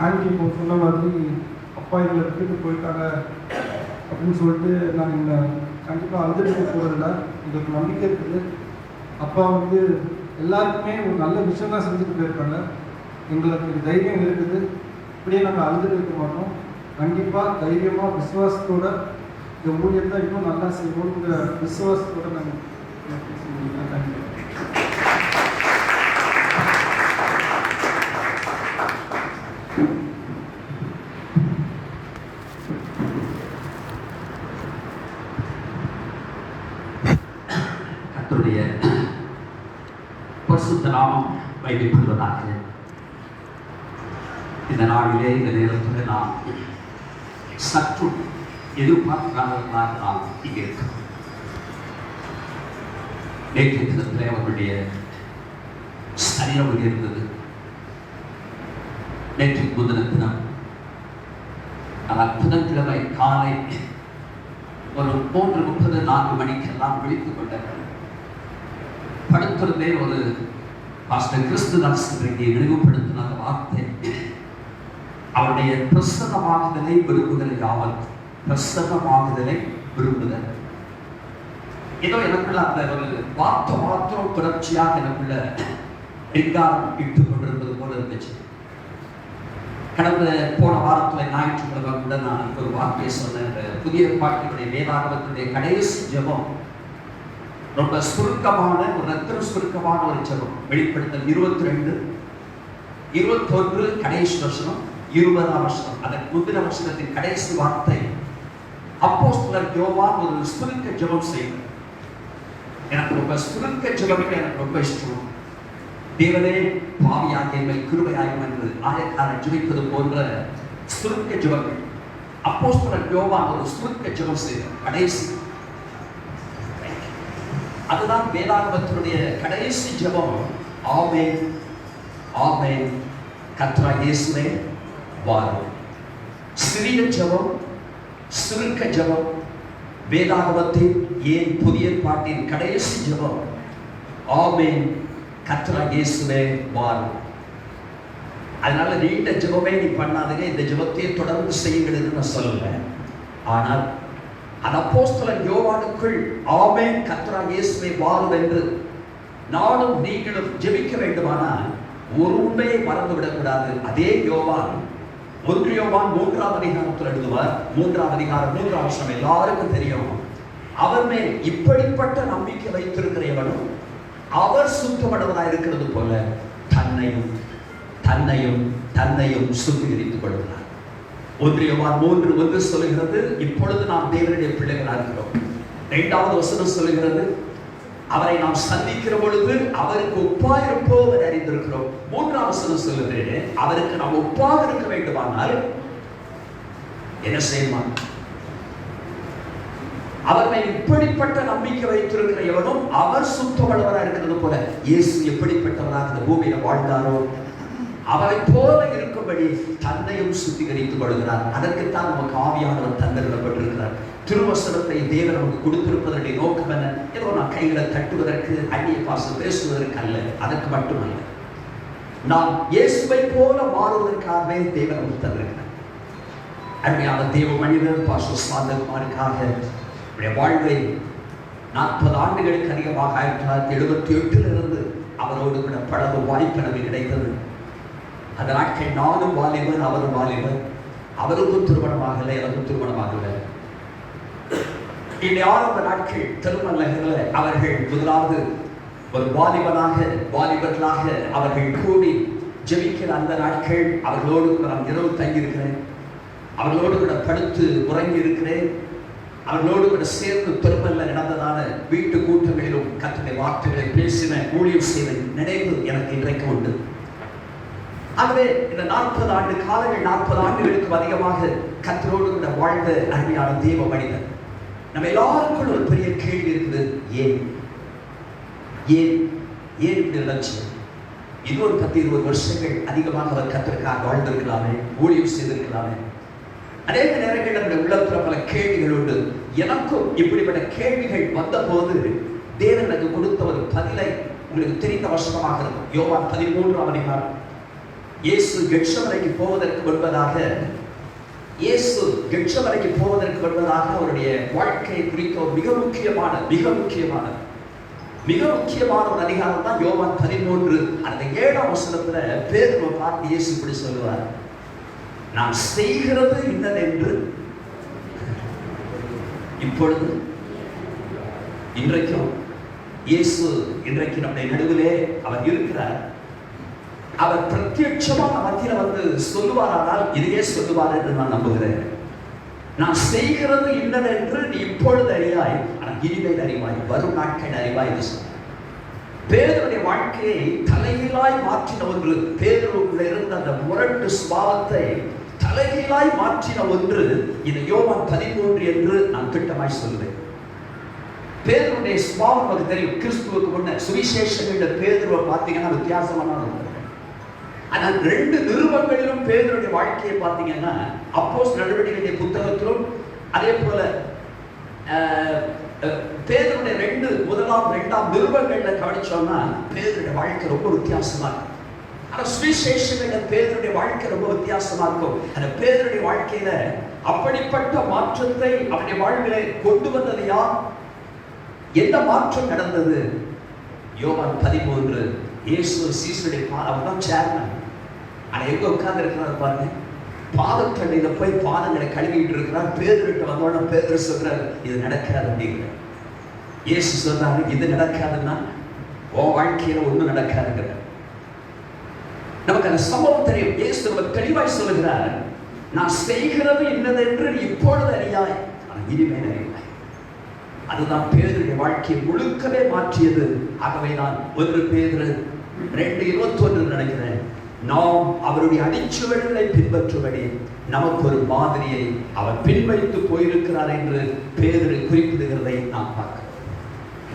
ஆன்டி இப்போ சொன்ன மாதிரி அப்பா எங்களை விட்டுட்டு போயிட்டாங்க அப்படின்னு சொல்லிட்டு நாங்கள் கண்டிப்பாக அழுதுட்டு போகிறதில்ல. எங்களுக்கு நம்பிக்கை இருக்குது. அப்பா வந்து எல்லாருக்குமே ஒரு நல்ல விஷயம் தான் செஞ்சுட்டு போயிருக்காங்க. எங்களுக்கு தைரியம் இருக்குது. இப்படியே நாங்கள் அழுதுட்டு இருக்க மாட்டோம். கண்டிப்பாக தைரியமாக விசுவாசத்தோட இந்த ஊழியத்தை இன்னும் நல்லா செய்வோங்கிற விசுவாசத்தோட நாங்கள் தேங்க்யூ. கர்த்தருடைய பரிசுத்த நாமம் வைக்கப்படுவதாக. இந்த நாளிலே இந்த நேரத்தில் நாம் சற்று எதிர்பார்க்காதவர்களாக நாம் இங்கே இருக்கிறோம். நேற்றைய தினத்தில் அவர்களுடைய சரீரம் இருந்தது. நேற்று முந்தின தினம் ஆனால் புதன்கிழமை காலை ஒரு 3:30 4 மணிக்கெல்லாம் விழித்துக் கொண்டார்கள். படுத்திருந்தே ஒரு பாஸ்டர் கிறிஸ்துதாஸ் இங்கே நினைவுபடுத்தின அந்த வார்த்தை, அவருடைய பிரசன்னமாகுதலை விரும்புதலை யாவர் பிரசன்னமாகுதலை விரும்புதல். ஏதோ எனக்குள்ள அந்த ஒரு வார்த்தை மாத்திரம் புரட்சியாக எனக்குள்ள எங்காரம் இட்டுக் கொண்டிருப்பது போல இருந்துச்சு. கடந்த போன வாரத்தில் ஞாயிற்றுக்கிழமை கூட நான் ஒரு வார்த்தையை சொன்னேன். புதிய பாட்டினுடைய வேதாகமத்தினுடைய கடைசி ஜெபம் ரொம்ப சுருக்கமான ஒரு ரத்தின சுருக்கமான ஒரு ஜெபம். வெளிப்படுத்தல் 22, 21 கடைசி வசனம், 20ஆம் வசனம், அதற்கு முந்தின வசனத்தின் கடைசி வார்த்தை. அப்போஸ்தலர் யோவான் ஒரு சுருக்க ஜெபம் செய்தார். எனக்கு ரொம்ப சுருக்க ஜெபம் எனக்கு ரொம்ப இஷ்டம். தேவனே பாவியாக என்னை கிருபையாயும் என்று ஆயக்காரன் ஜெபிப்பது போன்ற சுருக்க ஜெபங்கள். அப்போஸ்தலர் யோவான் ஒரு சுருக்க ஜெபம் செய்தார் கடைசி. அதுதான் வேதாகமத்தினுடைய கடைசி ஜெபம். ஆமென் ஆமென் கர்த்தராகிய இயேசுவே வாரும். சிறிய ஜெபம், சுருக்க ஜெபம், வேதாகமத்தின் ஏன் புதிய பாட்டின் கடைசி ஜெபம். ஆமென் கர்த்தராகிய இயேசுவே வாரும். அதனால நீண்ட ஜெபமே நீ பண்ணாதீங்க, இந்த ஜெபத்தை தொடர்ந்து செய்யுங்கள் நான் சொல்லல. ஆனால் அந்த அப்போஸ்தலன் யோவானுக்குள் ஆமென் கர்த்தராகிய இயேசுவே வாரும் என்று நானும் நீங்களும் ஜெபிக்க வேண்டுமானால் ஒரு உண்மையை மறந்துவிடக்கூடாது. அதே யோவான் 1 யோவான் 3ஆம் அதிகாரத்தில் எழுதுவார். 3ஆம் அதிகாரம் 3ஆம் வசனம் எல்லாருக்கும் தெரியும். அவர் மேல் இப்படிப்பட்ட நம்பிக்கை வைத்திருக்கிறவனும் அவர் சுத்தமடைவதாக இருக்கிறது போல தன்னையும் தன்னையும் தன்னையும் சுத்திகரித்துக் கொள்கிறார். 1 யோவான் 3:1 சொல்லுகிறது, இப்பொழுது நாம் தேவனுடைய பிள்ளைகளாக இருக்கிறோம். 2வது வசனம் சொல்லுகிறது, அவரை நாம் சந்திக்கிற பொழுது அவருக்கு ஒப்பாக இருப்போம் அறிந்திருக்கிறோம். 3ஆம் வசனம் சொல்லுகிறது, அவருக்கு நாம் ஒப்பாக இருக்க வேண்டுமானால் என்ன செய்யணுமா? அவர் மேல் இப்படிப்பட்ட நம்பிக்கை வைத்திருக்கிற எவனும் அவர் சுத்தமுள்ளவராக இருக்கிறது போல. இயேசு எப்படிப்பட்டவராக இந்த பூமியில வாழ்ந்தாரோ அவரை போல இருக்கும்படி தன்னையும் சுத்திகரித்துக் கொள்கிறார். அதற்குத்தான் நமக்கு ஆவியானவர் தந்திடப்பட்டிருக்கிறார். திருவசனத்தை தேவன் நமக்கு கொடுத்திருப்பதனுடைய நோக்கம் என்ன? ஏதோ நான் கைகளை தட்டுவதற்கு, அந்நிய பாசம் பேசுவதற்கு அல்ல, அதற்கு மட்டுமல்ல. நாம் இயேசுவை போல மாறுவதற்காகவே தேவன் நமக்கு தந்திருக்கிறார். அருமையான தேவ மனிதர் பாஸ்டர் சாந்தகுமாருக்காக வாழ்வை 40 ஆண்டுகளுக்கு அதிகமாக 1978 அவரோடு கூட பழகும் வாய்ப்பு எனக்கு கிடைத்தது. அந்த நாட்கள் நானும் வாலிபர், அவரும் வாலிபர். அவருக்கும் திருமணமாகலை, எனக்கும் திருமணமாகலை. இந்த ஆரம்ப நாட்கள் திருமண அவர்கள் முதலாவது ஒரு வாலிபர்களாக அவர்கள் கூடி ஜெபிக்கிற அந்த நாட்கள் அவர்களோடு நான் இரவு தங்கியிருக்கிறேன். அவர்களோடு கூட படுத்து உறங்கி இருக்கிறேன். அவர்களோடு கூட சேர்ந்து பெருமல்ல நடந்ததான வீட்டு கூட்டங்களிலும் கர்த்தருடைய வார்த்தைகளை பேசின ஊழியம் செய்த நினைவு எனக்கு இன்றைக்கு உண்டு. ஆகவே இந்த 40 ஆண்டு காலங்கள், 40 ஆண்டுகளுக்கு அதிகமாக கர்த்தரோடு கூட வாழ்ந்த அருமையான தேவ மனிதன். நம்ம எல்லாருக்கும் ஒரு பெரிய கேள்வி இருக்குது, ஏன் ஏன் ஏன் இப்படி நினைச்சு? இன்னொரு 10-20 வருஷங்கள் அதிகமாக அவர் கர்த்தருக்காக வாழ்ந்திருக்கலாமே, ஊழியம் செய்திருக்கலாமே. அநேக நேரங்கள் நம்முடைய உள்ளத்துல பல கேள்விகள் உண்டு. எனக்கும் இப்படிப்பட்ட கேள்விகள் வந்த போது தேவன் எனக்கு கொடுத்த ஒரு பதிலை உங்களுக்கு தெரிந்த வசனமாக இருக்கும். யோவான் 13ஆம் அதிகாரம் இயேசு கெத்செமனேக்கு போவதற்கு முன்பதாக அவருடைய வாழ்க்கையை குறித்த ஒரு மிக முக்கியமான ஒரு அதிகாரம் தான் யோவான் 13 அந்த 7ஆம் வசனத்துல பேதுருவை பார்த்து இயேசு இப்படி சொல்லுவார், நான் செய்கிறது இன்னதென்று இப்பொழுது இன்றைக்கும் இயேசு இன்றைக்கு நம்முடைய நடுவிலே அவர் இருக்கிறார். அவர் பிரத்யட்சமாக மத்தியில வந்து சொல்லுவாரானால் இதையே சொல்லுவார் என்று நான் நம்புகிறேன். நான் செய்கிறது இன்னதென்று நீ இப்பொழுது அறியாய், ஆனால் இனிமேல் அறிவாய், வரும் நாட்கள் அறிவாய் என்று சொன்னார். பேதுருடைய வாழ்க்கையை தலைகீழாய் மாற்றின ஒன்று, பேதுருக்குள்ள இருந்த அந்த முரட்டு சுபாவத்தை தலைகீழாய் மாற்றின ஒன்று இந்த யோவான் 13 என்று நான் திட்டமாய் சொல்லுவேன். பேதுருடைய சுபாவம் நமக்கு தெரியும். கிறிஸ்துவுக்கு முன்ன சுவிசேஷங்கள பேதுருவை பார்த்தீங்கன்னா வித்தியாசமான இருக்கும். ஆனால் 2 நிருபங்களிலும் பேதுருடைய வாழ்க்கையை பார்த்தீங்கன்னா அப்போஸ்தலர் நடவடிக்கைகளின் புத்தகத்திலும் அதே போல பேதுருடைய 1ஆம் 2ஆம் நிருபங்கள்ல கவனிச்சோம்னா பேதுருடைய வாழ்க்கை ரொம்ப வித்தியாசமா இருக்கும். ஆனால் சுவிசேஷங்கள பேதுருடைய வாழ்க்கை ரொம்ப வித்தியாசமா இருக்கும். அந்த பேதுருடைய வாழ்க்கையில அப்படிப்பட்ட மாற்றத்தை அவருடைய வாழ்விலே கொண்டு வந்தது யார்? என்ன மாற்றம் நடந்தது? யோவான் 13 இயேசு சீசருடைய அவர் தான் சேர்மன். ஆனால் எங்க உட்கார்ந்து இருக்கிறார் பாருங்க, பாதத்தண்டையில போய் பாதங்களை கழுவிட்டு இருக்கிறார். பேதுருட்ட வந்தோட பேதுரு சொல்றாரு, இது நடக்காது அப்படிங்கிற. இயேசு சொல்றாரு, இது நடக்காதுன்னா உன் வாழ்க்கையில ஒண்ணும் நடக்காதுங்கிற. நமக்கு அந்த சம்பவம் தெரியும். இயேசு நமக்கு தெளிவாய் சொல்லுகிறார், நான் செய்கிறது இன்னதென்று இப்பொழுது அறியாய், இனிமேல் அறிவாய். அதுதான் பேதுருடைய வாழ்க்கையை முழுக்கவே மாற்றியது. ஆகவே நான் 1 பேதுரு 2:21 நினைக்கிறேன், நாம் அவருடைய அடிச்சுவடுகளை பின்பற்றும்படி நமக்கு ஒரு மாதிரியை அவர் பின்வைத்து போயிருக்கிறார் என்று பேதுரு குறிப்பிடுகிறதை நாம் பார்க்கிறோம்.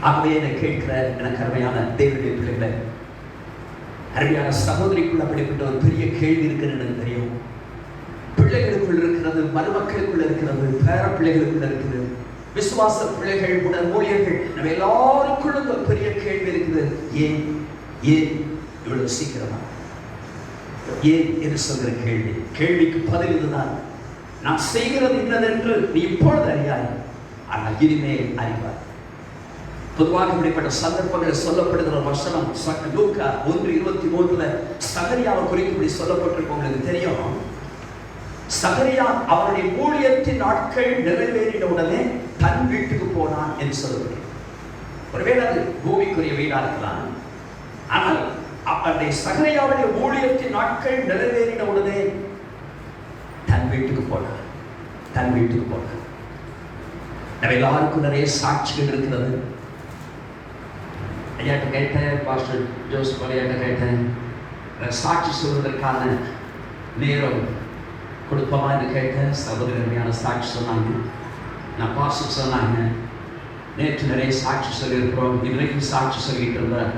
ஆகவே என்னை கேட்கிற எனக்கு அருமையான தேவனுடைய பிள்ளைகளை, அருமையான சகோதரிக்குள் அப்படிப்பட்ட ஒரு பெரிய கேள்வி இருக்குன்னு எனக்கு தெரியும். பிள்ளைகளுக்குள் இருக்கிறது, மருமக்களுக்குள் இருக்கிறது, பேர பிள்ளைகளுக்குள்ள இருக்குது, விசுவாச பிள்ளைகள், உடல் ஊழியர்கள், நம்ம எல்லாருக்குள்ளும் ஒரு பெரிய கேள்வி இருக்குது. ஏன் இவ்வளவு சீக்கிரமா? ஏன் என்று சொல்கிற கேள்விக்கு பதில் இதுதான், நான் செய்கிறது இன்னதென்று நீ இப்பொழுது அறியாய், ஆனால் இனிமேல் அறிவாய். பொதுவாக இப்படிப்பட்ட சந்தர்ப்பங்களில் சொல்லப்படுகிற வசனம் லூக்கா 1:23 சகரியாவை குறித்து இப்படி சொல்லப்பட்டிருக்கும். உங்களுக்கு தெரியும், சகரியா அவருடைய ஊழியத்தின் நாட்கள் நிறைவேறின உடனே தன் வீட்டுக்கு போனான் என்று சொல்லப்படுகிறது. ஒருவேளை அது பூமிக்குரிய வீடா இருக்கலாம். ஆனால் அவருடைய சகரியாவுடைய ஊழியத்தின் நாட்கள் நிறைவேறின உடனே தன் வீட்டுக்கு போனான். நம்ம எல்லாருக்கும் நிறைய சாட்சிகள் இருக்கிறது. ஐயாட்ட கேட்டேன், பாஸ்டர் ஜோஸ் ஐயாட்ட கேட்டேன், சாட்சி சொல்வதற்கான நேரம் கொடுப்போமா என்று கேட்டேன். சகோதரமையான சாட்சி சொன்னாங்க. நான் பாஸ்டர் சொன்னாங்க, நேற்று நிறைய சாட்சி சொல்லியிருக்கிறோம், இன்றைக்கும் சாட்சி சொல்லிட்டு இருந்தார்.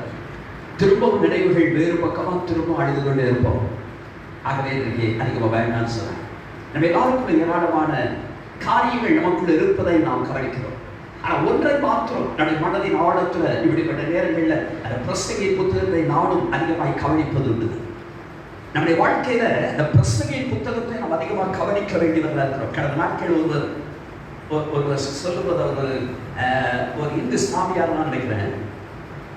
திரும்பவும் நினைவுகள் வேறு பக்கமாக திரும்ப அழுது கொண்டே இருப்போம். ஆகவே இன்றைக்கு அதிகமாக வேண்டாம்னு சொன்னாங்க. நம்ம எல்லாருக்கும் ஏராளமான காரியங்கள் நமக்குள்ள இருப்பதை நாம் கவனிக்கிறோம். ஆனால் ஒன்றை மாத்திரம் நம்முடைய மனதின் ஆழத்துல இப்படிப்பட்ட நேரங்களில் அந்த பிரசங்கியின் புத்தகத்தை நானும் அதிகமாய் கவனிப்பது உண்டு. நம்முடைய வாழ்க்கையில இந்த பிரசங்கியின் புத்தகத்தை நாம் அதிகமாக கவனிக்க வேண்டியவர்களாக இருக்கிறோம். கடந்த நாட்கள் ஒருவர் சொல்லுவது ஒரு இந்து சாமியார் நான் நினைக்கிறேன்.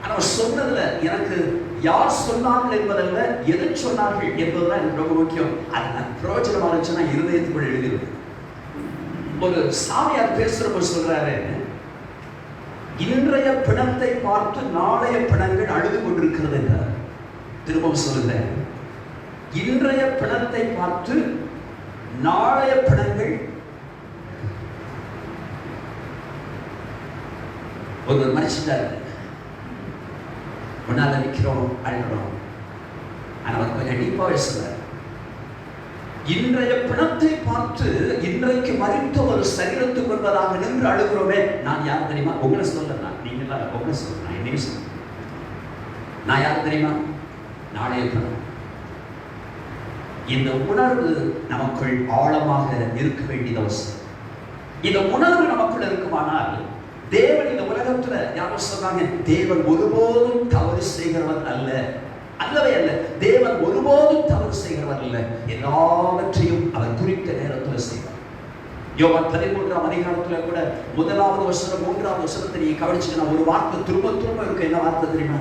ஆனால் சொன்னதுல எனக்கு யார் சொன்னார்கள் என்பதல்ல, எதை சொன்னார்கள் என்பதுதான் எனக்கு ரொம்ப முக்கியம். அது பிரயோஜனமாக இருந்துச்சுன்னா இருதயத்துக்குள் எழுதிடும். ஒரு சாமியார் பேசுறப்ப சொல்றாரு, இன்றைய பிணத்தை பார்த்து நாளைய பிணங்கள் அழுது கொண்டிருக்கிறது என்றார். திரும்பவும் சொல்லுகிறேன், இன்றைய பிணத்தை பார்த்து நாளைய பிணங்கள். ஒரு மனுஷன் முன்னால நிற்கிறோம், அழுகிறோம். ஆனால் கொஞ்சம் டீப்பாக சொல்றார், இன்றைய பிணத்தை பார்த்து இன்றைக்கு மறித்த ஒரு சரீரத்துக்கு வருவதாக நின்று அழுகிறோமே. நான் யார் தெரியுமா? உங்களை சொல்லலாம், நீங்களா உங்களை சொல்லலாம், என்னையும் சொல்ல. நான் யார் தெரியுமா? நாளைய பிணம். இந்த உணர்வு நமக்குள் ஆழமாக இருக்க வேண்டியது அவசியம். இந்த உணர்வு நமக்குள் இருக்குமானால், தேவன் இந்த உலகத்துல யாரும் சொன்னாங்க, தேவன் ஒருபோதும் தவறு செய்கிறவன் அல்ல. அல்லவே அல்ல. தேவன் ஒருபோதும் தவறு செய்கிறவர் அல்ல. எல்லாவற்றையும் அவர் குறித்த நேரத்தில் செய்வார். யோவான் 13ஆம் அதிகாரத்துல கூட 1வது வசனம் 3வது வசனத்தை நீங்க கவனிச்சீங்கன்னா ஒரு வார்த்தை திரும்ப திரும்ப இருக்கு. என்ன வார்த்தை தெரியுமா?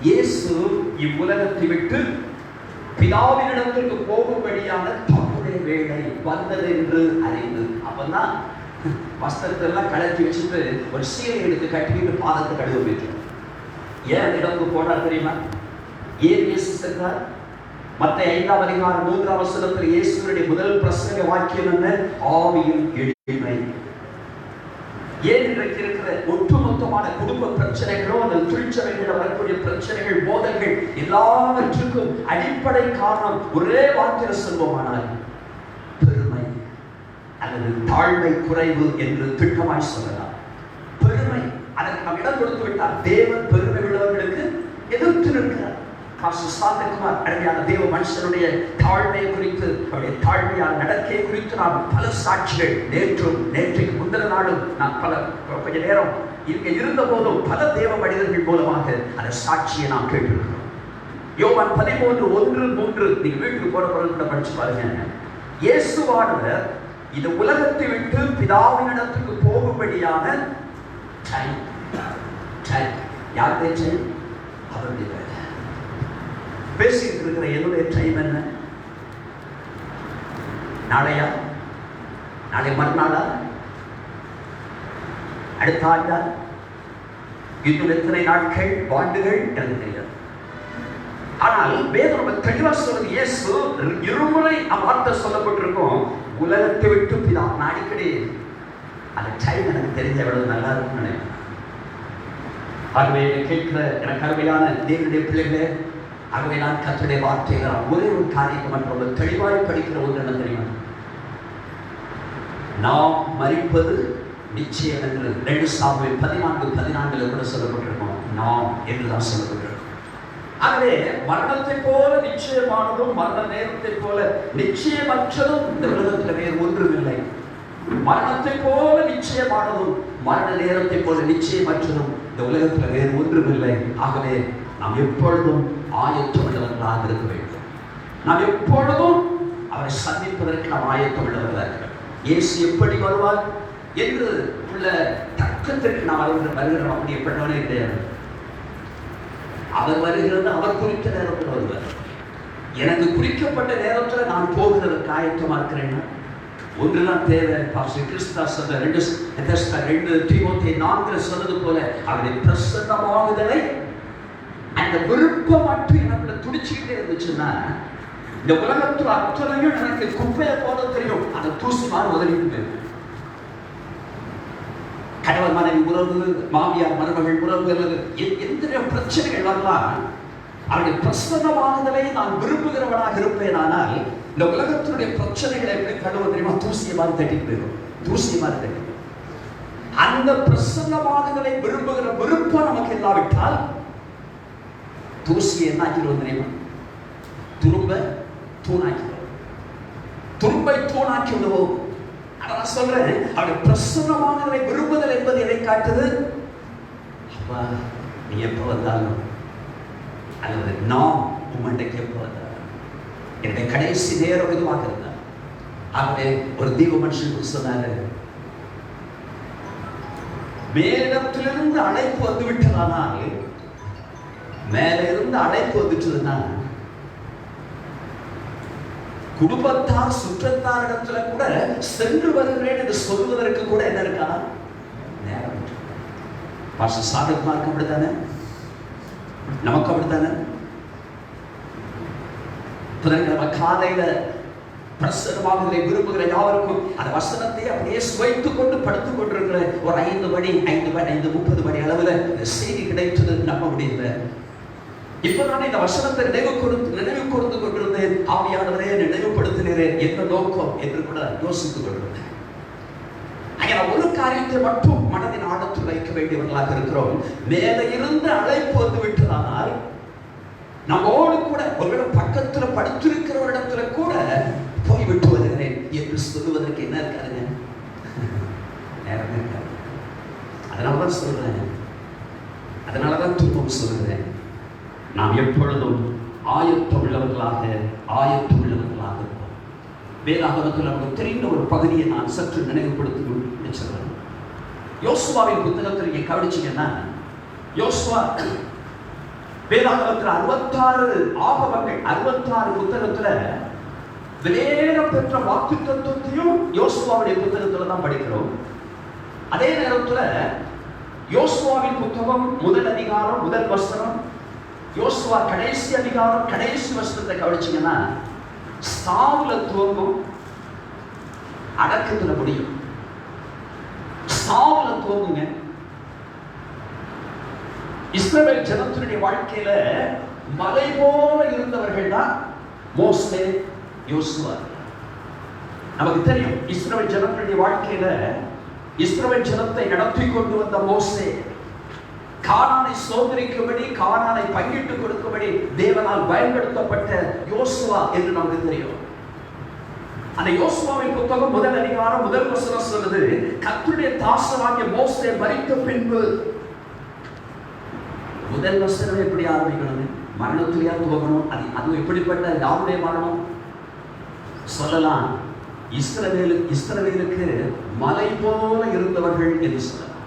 இயேசு இவ்வுலகத்தை விட்டு பிதாவினிடத்திற்கு போகும்படியான தம்முடைய வேளை வந்தது என்று அறிந்து. அப்பதான் வஸ்திரத்தை எல்லாம் கழற்றி வச்சுட்டு ஒரு சீலை எடுத்து கட்டிக்கிட்டு பாதத்தை கழுவ வைக்கிறோம். ஏன் அந்த இடத்துக்கு போனார் தெரியுமா? ஏன் இயேசு சென்றார்? மத்தேயு 5ஆம் அதிகாரம் 3ஆம் வசனத்தில் இயேசுவினுடைய முதல் பிரசங்க வாக்கியம் என்ன? ஆவியின் எளிமை. ஏன் இன்றைக்கு இருக்கிற ஒட்டுமொத்தமான குடும்ப பிரச்சனைகளோ அல்லது திருச்சபைகளில் வரக்கூடிய பிரச்சனைகள், போதல்கள் எல்லாவற்றுக்கும் அடிப்படை காரணம் ஒரே வார்த்தையில் சொல்வோமானால் பெருமை அல்லது தாழ்மை குறைவு என்று திட்டமாய் சொல்லலாம். பெருமை, அதற்கு நாம் இடம் கொடுத்து விட்டால் தேவன் பெருமை உள்ளவர்களுக்கு எதிர்த்து நிற்கிறார். சாந்தகுமார் அருமையான தேவ மனுஷனுடைய தாழ்மையை குறித்து, அவருடைய தாழ்மையான நடக்கையை குறித்து நாம் பல சாட்சிகள் நேற்றைக்கு முந்தின நாளும் நான் கொஞ்ச நேரம் இங்க இருந்த போதும் பல தேவ மனிதர்கள் மூலமாக அந்த சாட்சியை நாம் கேட்டிருக்கிறோம். யோவான் 13:1-3 நீங்க வீட்டுக்கு போற பொருள் கூட படிச்சு பாருங்க. இயேசுவானவர் இந்த உலகத்தை விட்டு பிதாவினிடத்துக்கு போகும்படியான யாருடைய டைம்? அவருடைய. பேசிட்டு இருக்கிற என்னுடைய டைம் என்ன? நாளையா? நாளை மறுநாளா? அடுத்த ஆண்டா? இன்னும் எத்தனை நாட்கள், ஆண்டுகள் எனக்கு தெரியாது. ஆனால் வேதம் நமக்கு தெளிவா சொல்றது, இயேசு இருமுறை வார்த்தை சொல்லப்பட்டிருக்கும், உலகத்தை விட்டு பிதா. நான் அடிக்கடி அந்த டைம் எனக்கு தெரிஞ்ச எவ்வளவு நல்லா இருக்கும்னு நினைக்கிறேன். ஆகவே கேட்கிற எனக்கு அருமையான தேவனுடைய பிள்ளைகளே, ஆகவே நான் கர்த்தருடைய வார்த்தைகள் ஒரே ஒரு காரியத்தை மட்டும் தெளிவாய் படிக்கிற ஒன்று என்ன தெரியுமா? நாம் மரிப்பது நிச்சயம் என்று 2 சாமுவேல் 14:14 கூட சொல்லப்பட்டிருக்கோம். நாம் என்றுதான் சொல்லப்பட்டிருக்கோம். ஆகவே மரணத்தை போல நிச்சயமானதும் மரண நேரத்தை போல நிச்சயமற்றதும் இந்த உலகத்தில் வேறு ஒன்றுமில்லை. மரணத்தை போல நிச்சயமானதும் மரண நேரத்தை போல நிச்சயமற்றதும் இந்த உலகத்தில் வேறு ஒன்றுமில்லை. ஆகவே நாம் எப்பொழுதும் ஆயத்தமுள்ளவர்களாக இருக்க வேண்டும். நாம் எப்பொழுதும் அவரை சந்திப்பதற்கு நாம் ஆயத்தமுள்ளவர்களாக இருக்கிறோம். இயேசு எப்படி வருவார் என்று உள்ள தர்க்கத்திற்கு நாம் வருகிறோம். அப்படி எப்படினே கிடையாது. அவர் வருகிறது அவர் குறித்த நேரத்தில் வருவார். எனக்கு குறிக்கப்பட்ட நேரத்தில் நான் போகிறதற்கு ஆயத்தமாக இருக்கிறேன்னா ஒன்றுதான் தேவை. கிறிஸ்தா சொன்ன 2 தீமோத்தேயு 4 சொன்னது போல அவருடைய பிரசன்னமாகுதலை அந்த விருப்பம் மட்டும் எனக்கு துடிச்சுக்கிட்டே இருந்துச்சுன்னா இந்த உலகத்துல அத்தனையும் எனக்கு குப்பையை போல தெரியும். அந்த தூசி மாதிரி உதவிட்டு கணவர் மனைவி உறவு, மாமியார் மருமகள் உறவு, எத்தனையோ பிரச்சனைகள் வரலாம். அவருடைய பிரசன்னமாகுதலை நான் விரும்புகிறவனாக இருப்பேன். ஆனால் இந்த உலகத்தினுடைய பிரச்சனைகளை எப்படி கழுவ தெரியுமா? தூசியை மாதிரி தட்டிட்டு போயிடும். தூசியை மாதிரி தட்டி அந்த பிரசன்னமாகுதலை விரும்புகிற விருப்பம் நமக்கு இல்லாவிட்டால் தூசியை என்ன ஆக்கிடுவோம் தெரியுமா? துரும்பை தூணாக்கிடுவோம். துரும்பை தூணாக்கி விடுவோம். நான் சொல்றேன், அவருடைய பிரசன்னமானதை விரும்புதல் என்பது எதை காட்டுது? அப்பா நீ எப்ப வந்தாலும் அல்லது நான் உம்மண்டைக்கு எப்ப வந்தாலும் என்னுடைய கடைசி நேரம் இதுவாக இருந்தார். ஆகவே ஒரு தெய்வ மனுஷன் சொன்னாரு, மேலிடத்திலிருந்து அழைப்பு வந்து விட்டதானால், மேல இருந்து அழைப்பு வந்துட்டதுன்னா குடும்பத்தார் சுற்றத்தார் இடத்துல கூட சென்று வருகிறேன் என்று சொல்வதற்கு கூட என்ன இருக்கா? நேரம். பாஸ்டர் சாந்தகுமாருக்கு அப்படித்தானே? நமக்கு அப்படித்தானே? புதன்கிழமை காலையில பிரசன்னமாகுதலை விரும்புகிற யாருக்கும் அந்த வசனத்தை அப்படியே சுவைத்துக் கொண்டு படுத்துக் கொண்டிருக்கிற ஒரு 5:30 மணி அளவுல செய்தி கிடைத்தது நம்ப முடியல. இப்ப நான் இந்த வசனத்தை நினைவு கொடுத்து கொண்டிருந்தேன். ஆவியானவரே நினைவுபடுத்தினேன், என்ன நோக்கம் என்று கூட யோசித்துக் கொண்டிருந்தேன். ஒரு காரியத்தை மட்டும் மனதின் ஆழத்தில் வைக்க வேண்டியவர்களாக இருக்கிறோம். மேல இருந்து அழைப்பு வந்து விட்டதானால் நம்மோடு கூட ஒரு பக்கத்துல படுத்திருக்கிற ஒரு இடத்துல கூட போய்விட்டு வருகிறேன் என்று சொல்லுவதற்கு என்ன இருக்காதுங்க? நேரம் இருக்காது. அதனாலதான் சொல்றேன், அதனாலதான் திரும்பவும் சொல்லுகிறேன், நாம் எப்பொழுதும் ஆயத்தமுள்ளவர்களாக இருப்போம். வேதாகமத்தில் நமக்கு தெரிந்த ஒரு பகுதியை நான் சற்று நினைவுபடுத்தி முடிச்சிருக்கிறேன். யோசுவாவின் புத்தகத்தில் நீங்க கவனிச்சீங்கன்னா, யோசுவா வேதாகமத்தில் 66 ஆகமங்கள், 66 புத்தகத்துல விலையேற பெற்ற வாக்குத்தத்தத்தையும் யோசுவாவுடைய புத்தகத்துல தான் படிக்கிறோம். அதே நேரத்துல யோசுவாவின் புத்தகம் முதல் அதிகாரம் முதல் வசனம், யோசுவா கடைசி அதிகாரம் கடைசி வசனத்தை கவனிச்சீங்கன்னா, சாவுல துவங்கும், அடக்கத்துல முடியும். சாவுல துவங்குங்க. இஸ்ரவேல் ஜனத்தினுடைய வாழ்க்கையில மலை போல இருந்தவர்கள் தான் மோசே, யோசுவா. நமக்கு தெரியும், இஸ்ரவேல் ஜனத்தினுடைய வாழ்க்கையில இஸ்ரவேல் ஜனத்தை நடத்தி கொண்டு வந்த மோசே, கானானை சோதரிக்கும்படி, கானானை பங்கிட்டு கொடுக்கும்படி தேவனால் பயன்படுத்தப்பட்ட யோசுவா என்று நமக்கு தெரியும். அந்த யோசுவாவின் புத்தகம் முதல் அதிகாரம் முதல் வசனம் சொல்லுது, கர்த்தருடைய தாசனாகிய மோசே மரித்த பின்பு. முதல் வசனம் எப்படி ஆரம்பிக்கணும்? மரணத்திலேயா துவங்கணும்? அது எப்படிப்பட்ட யாருடைய மரணம் சொல்லலாம்? இஸ்ரவேலுக்கு மலை போல இருந்தவர்கள் என்று சொல்லலாம்.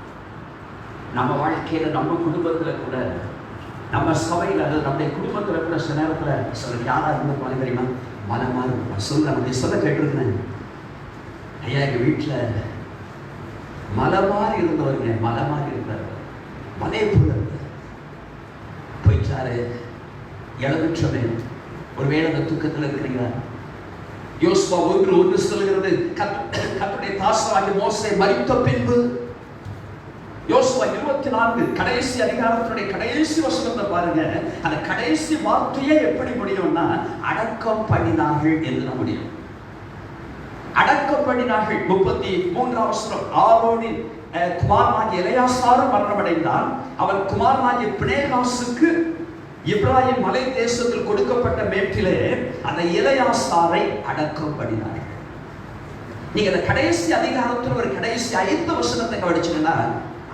நம்ம வாழ்க்கையில, நம்ம குடும்பத்துல கூட, நம்ம சபையில, நம்முடைய குடும்பத்துல கூட சில நேரத்துல சொல்ல யாரா இருந்திருப்பாங்க தெரியுமா? மலை மாதிரி சொல்ல கேட்டிருக்கேன். ஐயா, எங்க வீட்டுல மலை மாதிரி இருந்தவருங்க, மலை மாதிரி இருந்தாரு, மலை போல போயிட்டாரு, இழந்துற்றமே. ஒருவேளை அந்த தூக்கத்துல இருக்கிறீங்களா? யோசுவா 1:1 சொல்கிறது, கர்த்தருடைய தாசனாகிய மோசே மரித்த பின்பு. யோசுவா 24 கடைசி அதிகாரத்தினுடைய கடைசி வசனத்தை பாருங்க. அந்த கடைசி வார்த்தையே எப்படி முடியும்னா, அடக்கம் பண்ணினார்கள் என்று முடியும். அடக்கம் பண்ணினார்கள். 33 வசனம், ஆரோனின் குமாரனாகிய எலெயாசாரு மரணமடைந்தான். அவன் குமாரனாகிய பினேகாசுக்கு இப்ராஹிம் மலை தேசத்தில் கொடுக்கப்பட்ட மேட்டிலே அந்த எலெயாசாரை அடக்கம் பண்ணினார்கள். நீங்க அந்த கடைசி அதிகாரத்தில் ஒரு கடைசி 5 வசனத்தை கவனிச்சீங்கன்னா,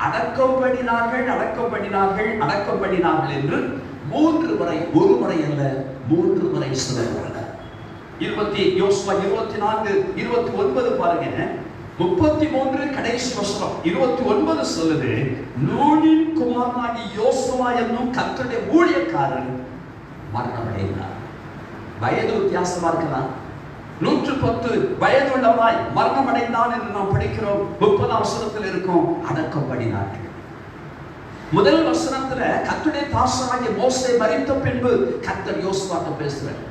அடக்கம் பண்ணினார்கள், அடக்கம் பண்ணினார்கள், அடக்கம் பண்ணினார்கள் என்று 3 முறை, ஒரு முறை அல்ல 3 முறை சொல்லப்படுகிறது. யோசுவா 24 29 பாருங்க. 33 கடைசி வசனம் 29 சொல்லுது, நூனின் குமாரனாகிய யோசுவா என்னும் கர்த்தருடைய ஊழியக்காரன் மரணமடைந்தார். வயது வித்தியாசமா இருக்கலாம். 110 வயது உள்ளவனாய் மரணமடைந்தான் என்று நாம் படிக்கிறோம். 30 வசனத்தில் இருக்கும், அடக்கம் பண்ணினார்கள். முதல் வசனத்துல கர்த்தருடைய தாசனாகிய மோசே மரித்த பின்பு கர்த்தர் யோசுவாட்ட பேசுறார்.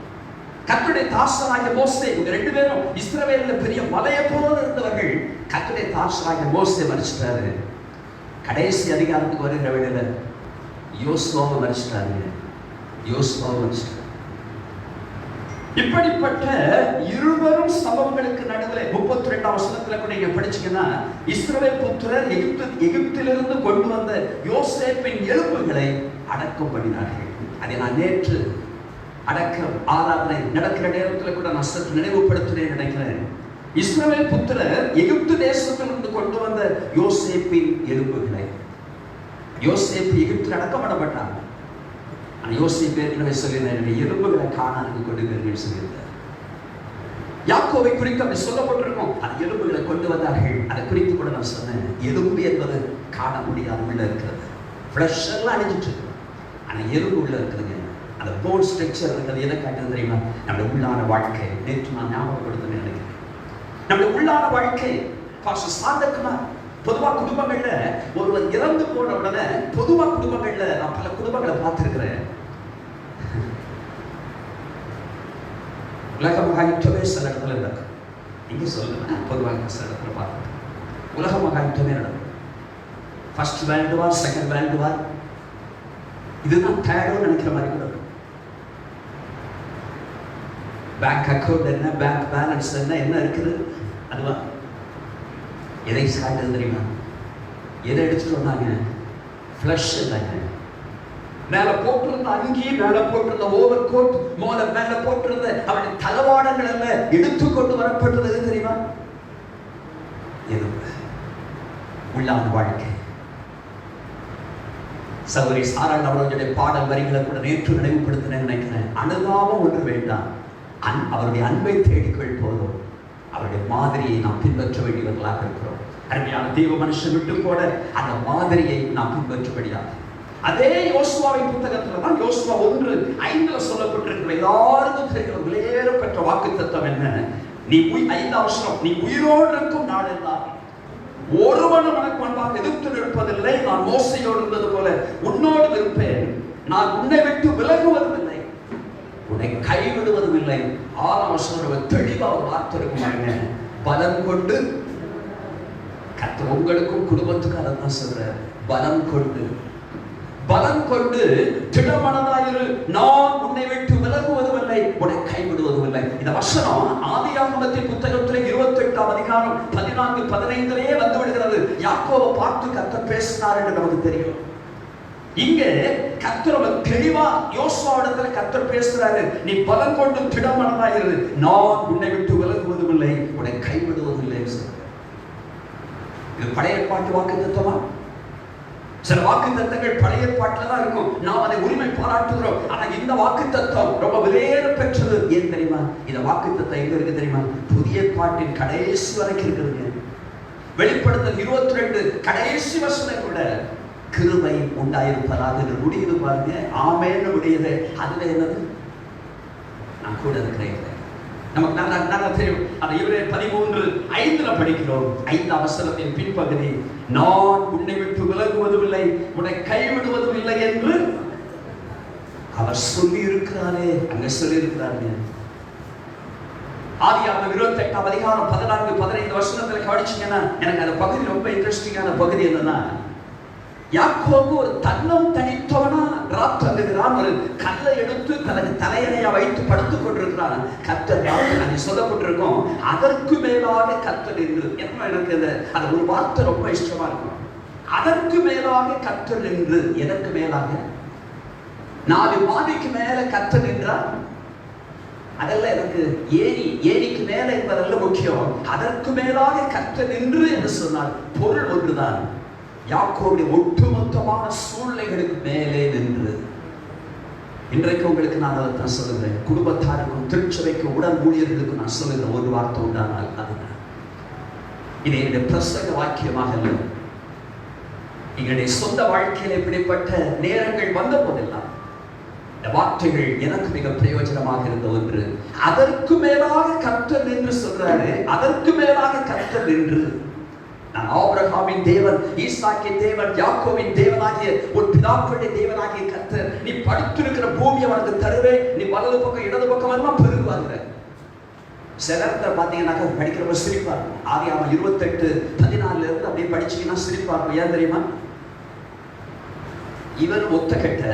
கர்த்தருடைய தாசனாகிய மோசே, இவங்க 2 பேரும் இஸ்ரவேல்ல பெரிய மலையை போல இருந்தவர்கள். கர்த்தருடைய தாசனாகிய மோசே மரிச்சிட்டாரு. கடைசி அதிகாரத்துக்கு வருகிற வேளையில யோசுவாவை மரிச்சிட்டாரு. இப்படிப்பட்ட இருவரும் சம்பவங்களுக்கு நடுவில் 32 வசனத்துல கூட நீங்க படிச்சீங்கன்னா, இஸ்ரவேல் புத்திரர் எகிப்திலிருந்து கொண்டு வந்த யோசேப்பின் எலும்புகளை அடக்கம் பண்ணினார்கள். அதை நான் நேற்று அடக்கம் ஆராதனை நடக்கிற நேரத்தில் கூட நான் சற்று நினைவுபடுத்தினேன் நினைக்கிறேன். இஸ்ரவேல் புத்திரர் எகிப்து தேசத்திலிருந்து கொண்டு வந்த யோசேப்பின் எலும்புகளை, யோசேப்பு எகிப்தில் அடக்கம் பண்ணப்பட்டாங்க. ஆனால் யோசேப்பு ஏற்கனவே சொல்லியிருந்தேன், எலும்புகளை கானானுக்கு கொடுக்கிறீர்கள் சொல்லியிருந்தார். யாக்கோவை குறித்து அப்படி சொல்லப்பட்டிருக்கும், அந்த எலும்புகளை கொண்டு வந்தார்கள். அதை குறித்து கூட நான் சொன்னேன், எலும்பு என்பது காண முடியாத உள்ள இருக்கிறது. ஃப்ளஷ் எல்லாம் அழிஞ்சிட்டு இருக்கு, ஆனால் எலும்பு உள்ள இருக்குதுங்க. அந்த போன் ஸ்ட்ரக்சர் இருக்கிறது எதை காட்டுறது தெரியுமா? நம்முடைய உள்ளான வாழ்க்கை. நேற்று நான் ஞாபகப்படுத்த நினைக்கிறேன், நம்முடைய உள்ளான வாழ்க்கை. பாஸ்டர் சாந்தகுமார், பொதுவாக குடும்பங்கள்ல ஒருவர் இறந்து போன உடனே, பொதுவாக குடும்பங்கள்ல நான் பல குடும்பங்களை பார்த்திருக்கிறேன். உலக மகா யுத்தமே சில இடத்துல நடக்கும். இங்கே சொல்லுவேன், பொதுவாக சில இடத்துல பார்த்து உலக மகா யுத்தமே நடக்கும். First world war, second world war, இதுதான் தேர்டோன்னு நினைக்கிற மாதிரி கூட இருக்கும். பேங்க் அக்கௌண்ட் என்ன, பேங்க் பேலன்ஸ் என்ன இருக்குது, அதுவா எதை காட்டுது தெரியுமா? எதை எடுத்துட்டு வந்தாங்க? ஃப்ளஷ் இல்லைங்க. மேல போட்டிருந்த அங்கி, மேல போட்டிருந்த ஓவர் கோட், மேல போட்டிருந்த அவருடைய தளவாடங்கள் எல்லாம் எடுத்துக்கொண்டு வரப்பட்டது எது தெரியுமா? எலும்பு. உள்ளான வாழ்க்கை. சகோதரி சாராள் அவர்களுடைய பாடல் வரிகளை கூட நேற்று நினைவுபடுத்தினேன் நினைக்கிறேன். அணுகாம ஒன்று வேண்டாம், அவருடைய அன்பை தேடிக்கொள் போதும். அவருடைய மாதிரியை நாம் பின்பற்ற வேண்டியவர்களாக இருக்கிறோம். அருமையான தெய்வ மனுஷன் விட்டு போட அந்த மாதிரியை நாம் பின்பற்றும்படியாக அதே யோசுவாவின் புத்தகத்துல தான் யோசுவா 1:5 சொல்லப்பட்டிருக்கிற எல்லாருக்கும் தெரிகிற விலையேற பெற்ற வாக்குத்தத்தம் என்ன? நீ 5ஆம் வசனம், நீ உயிரோடு இருக்கும் நாளெல்லாம் ஒருவனும் உனக்கு முன்பாக எதிர்த்து நிற்பதில்லை. நான் மோசையோடு இருந்தது போல உன்னோடு இருப்பேன். நான் உன்னை விட்டு விலகுவதும் இல்லை, உன்னை கைவிடுவதும் இல்லை. 6ஆம் வசனம் தெளிவா ஒரு வார்த்தை இருக்குமாங்க, பலம் கொண்டு. கர்த்தர் உங்களுக்கும் குடும்பத்துக்கும் அதை தான் சொல்றார், பலம் கொண்டு. பலம் கொண்டு திடமனதாயிரு, நான் உன்னை விட்டு விலகுவதும் இல்லை, உன்னை கைவிடுவதும் இல்லை. இந்த வசனம் ஆதியாகமத்தின் புத்தகத்திலே 28ஆம் அதிகாரம் 14-15 வந்து விடுகிறது. யாக்கோபை பார்த்து கர்த்தர் பேசினார் என்று நமக்கு தெரியும். இங்கே கர்த்தர் தெளிவா யோசுவாவிடத்துல கர்த்தர் பேசுறாரு, நீ பலம் கொண்டு திடமனதாயிரு, நான் உன்னை விட்டு விலகுவதும் இல்லை, உன்னை கைவிடுவதும் இல்லை. இது பழைய பாட்டு வாக்குத்தத்தமா? சில வாக்குத்தத்தங்கள் பழைய பாட்டுல தான் இருக்கும், நாம் அதை உரிமை பாராட்டுகிறோம். ஆனா இந்த வாக்குத்தத்தம் ரொம்ப விலையேற பெற்றது. ஏன் தெரியுமா? இந்த வாக்குத்தத்தம் எங்க இருக்கு தெரியுமா? புதிய பாட்டின் கடைசி வரைக்கும் இருக்குதுங்க. வெளிப்படுத்தல் 22 கடைசி வசனம் கூட கிருபை உண்டாயிருப்பதாக என்று முடியுது பாருங்க. ஆமேன்னு முடியுது. அதுல என்னது? நான் கூட இருக்கிறேன். நமக்கு நல்லா தெரியும். அந்த எபிரேயர் 13:5 படிக்கிறோம். 5ஆம் வசனத்தின் பின்பகுதி, நான் உன்னை விட்டு விலகுவதும் இல்லை, உன்னை கைவிடுவதும் இல்லை என்று அவர் சொல்லி இருக்கிறாரே. அங்க சொல்லி இருக்கிறாரு. ஆதியாகமம் 28ஆம் அதிகாரம் 14-15 வசனத்துல கவனிச்சீங்கன்னா எனக்கு அந்த பகுதி ரொம்ப இன்ட்ரெஸ்டிங்கான பகுதி. என்னன்னா, யாக்கோபு ஒரு தன்னம் தனித்தவனா ராத்தங்குகிறான். ஒரு கல்லை எடுத்து தனக்கு தலையணையா வைத்து படுத்துக் கொண்டிருக்கிறான். கர்த்தர் அங்கே சொல்லப்பட்டிருக்கும், அதற்கு மேலாக கர்த்தர் என்று. என்ன எனக்கு அந்த ஒரு வார்த்தை ரொம்ப இஷ்டமா இருக்கும். அதற்கு மேலாக கர்த்தர் என்று. எதற்கு மேலாக? 4 மாடிக்கு மேல கர்த்தர் என்றார். அதெல்லாம் எனக்கு ஏணிக்கு மேல என்பதல்ல முக்கியம். அதற்கு மேலாக கர்த்தர் என்று சொன்னார். பொருள் ஒன்றுதான், யாக்கோபுடைய ஒட்டுமொத்தமான சூழ்நிலைகளுக்கு மேலே நின்று. இன்றைக்கு உங்களுக்கு நான் அதை தான் சொல்லுகிறேன். குடும்பத்தாருக்கும் திருச்சபைக்கும் உடன் ஊழியர்களுக்கும் நான் சொல்லுகிற ஒரு வார்த்தை உண்டானால் அதுதான். இது என்னுடைய பிரசங்க வாக்கியமாக இல்லை. எங்களுடைய சொந்த வாழ்க்கையில் இப்படிப்பட்ட நேரங்கள் வந்த போதெல்லாம் இந்த வார்த்தைகள் எனக்கு மிக பிரயோஜனமாக இருந்த ஒன்று. அதற்கு மேலாக கர்த்தர் என்று சொல்றாரு. அதற்கு மேலாக கர்த்தர் என்று. நான் ஆபிரகாமின் தேவன், ஈசாக்கின் தேவன், யாக்கோபின் தேவனாகிய உன் பிதாக்களுடைய தேவனாகிய கர்த்தர், நீ படுத்திருக்கிற பூமியை உனக்கு தருவேன், நீ வலது பக்கம் இடது பக்கம் எல்லாம் பெருகுவாங்க. சிலர் பார்த்தீங்கன்னாக்கா படிக்கிறப்ப சிரிப்பா இருக்கும். ஆதியாகமம் 28:14 இருந்து அப்படியே படிச்சீங்கன்னா சிரிப்பா இருக்கும். ஏன் தெரியுமா? இவன் ஒத்த கெட்ட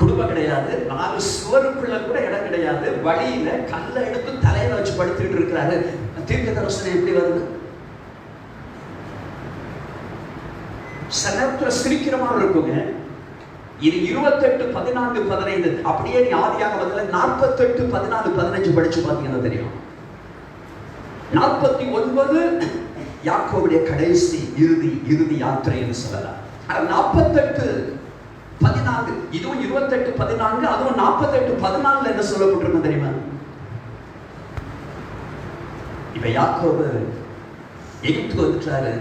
குடும்பம் கிடையாது, 4 சுவருக்குள்ள கூட இடம் கிடையாது, வழியில கல்லை எடுத்து தலையில வச்சு படுத்துட்டு இருக்கிறாரு. தீர்க்க தரிசனம் எப்படி வருது? சில சிரிக்கிற மாதிரி இருக்குங்க. இது 28:14-15 அப்படியே நீ ஆதியாகமத்துல 48:14-15 படிச்சு பார்த்தீங்கன்னா தெரியும். 49 யாக்கோபுடைய கடைசி இறுதி யாத்திரை என்று சொல்லலாம். 48:14 இதுவும் 28:14, அதுவும் 48:14 என்ன சொல்லப்பட்டிருக்கும் தெரியுமா? இப்ப யாக்கோபு எகிப்துக்கு வந்துட்டாரு.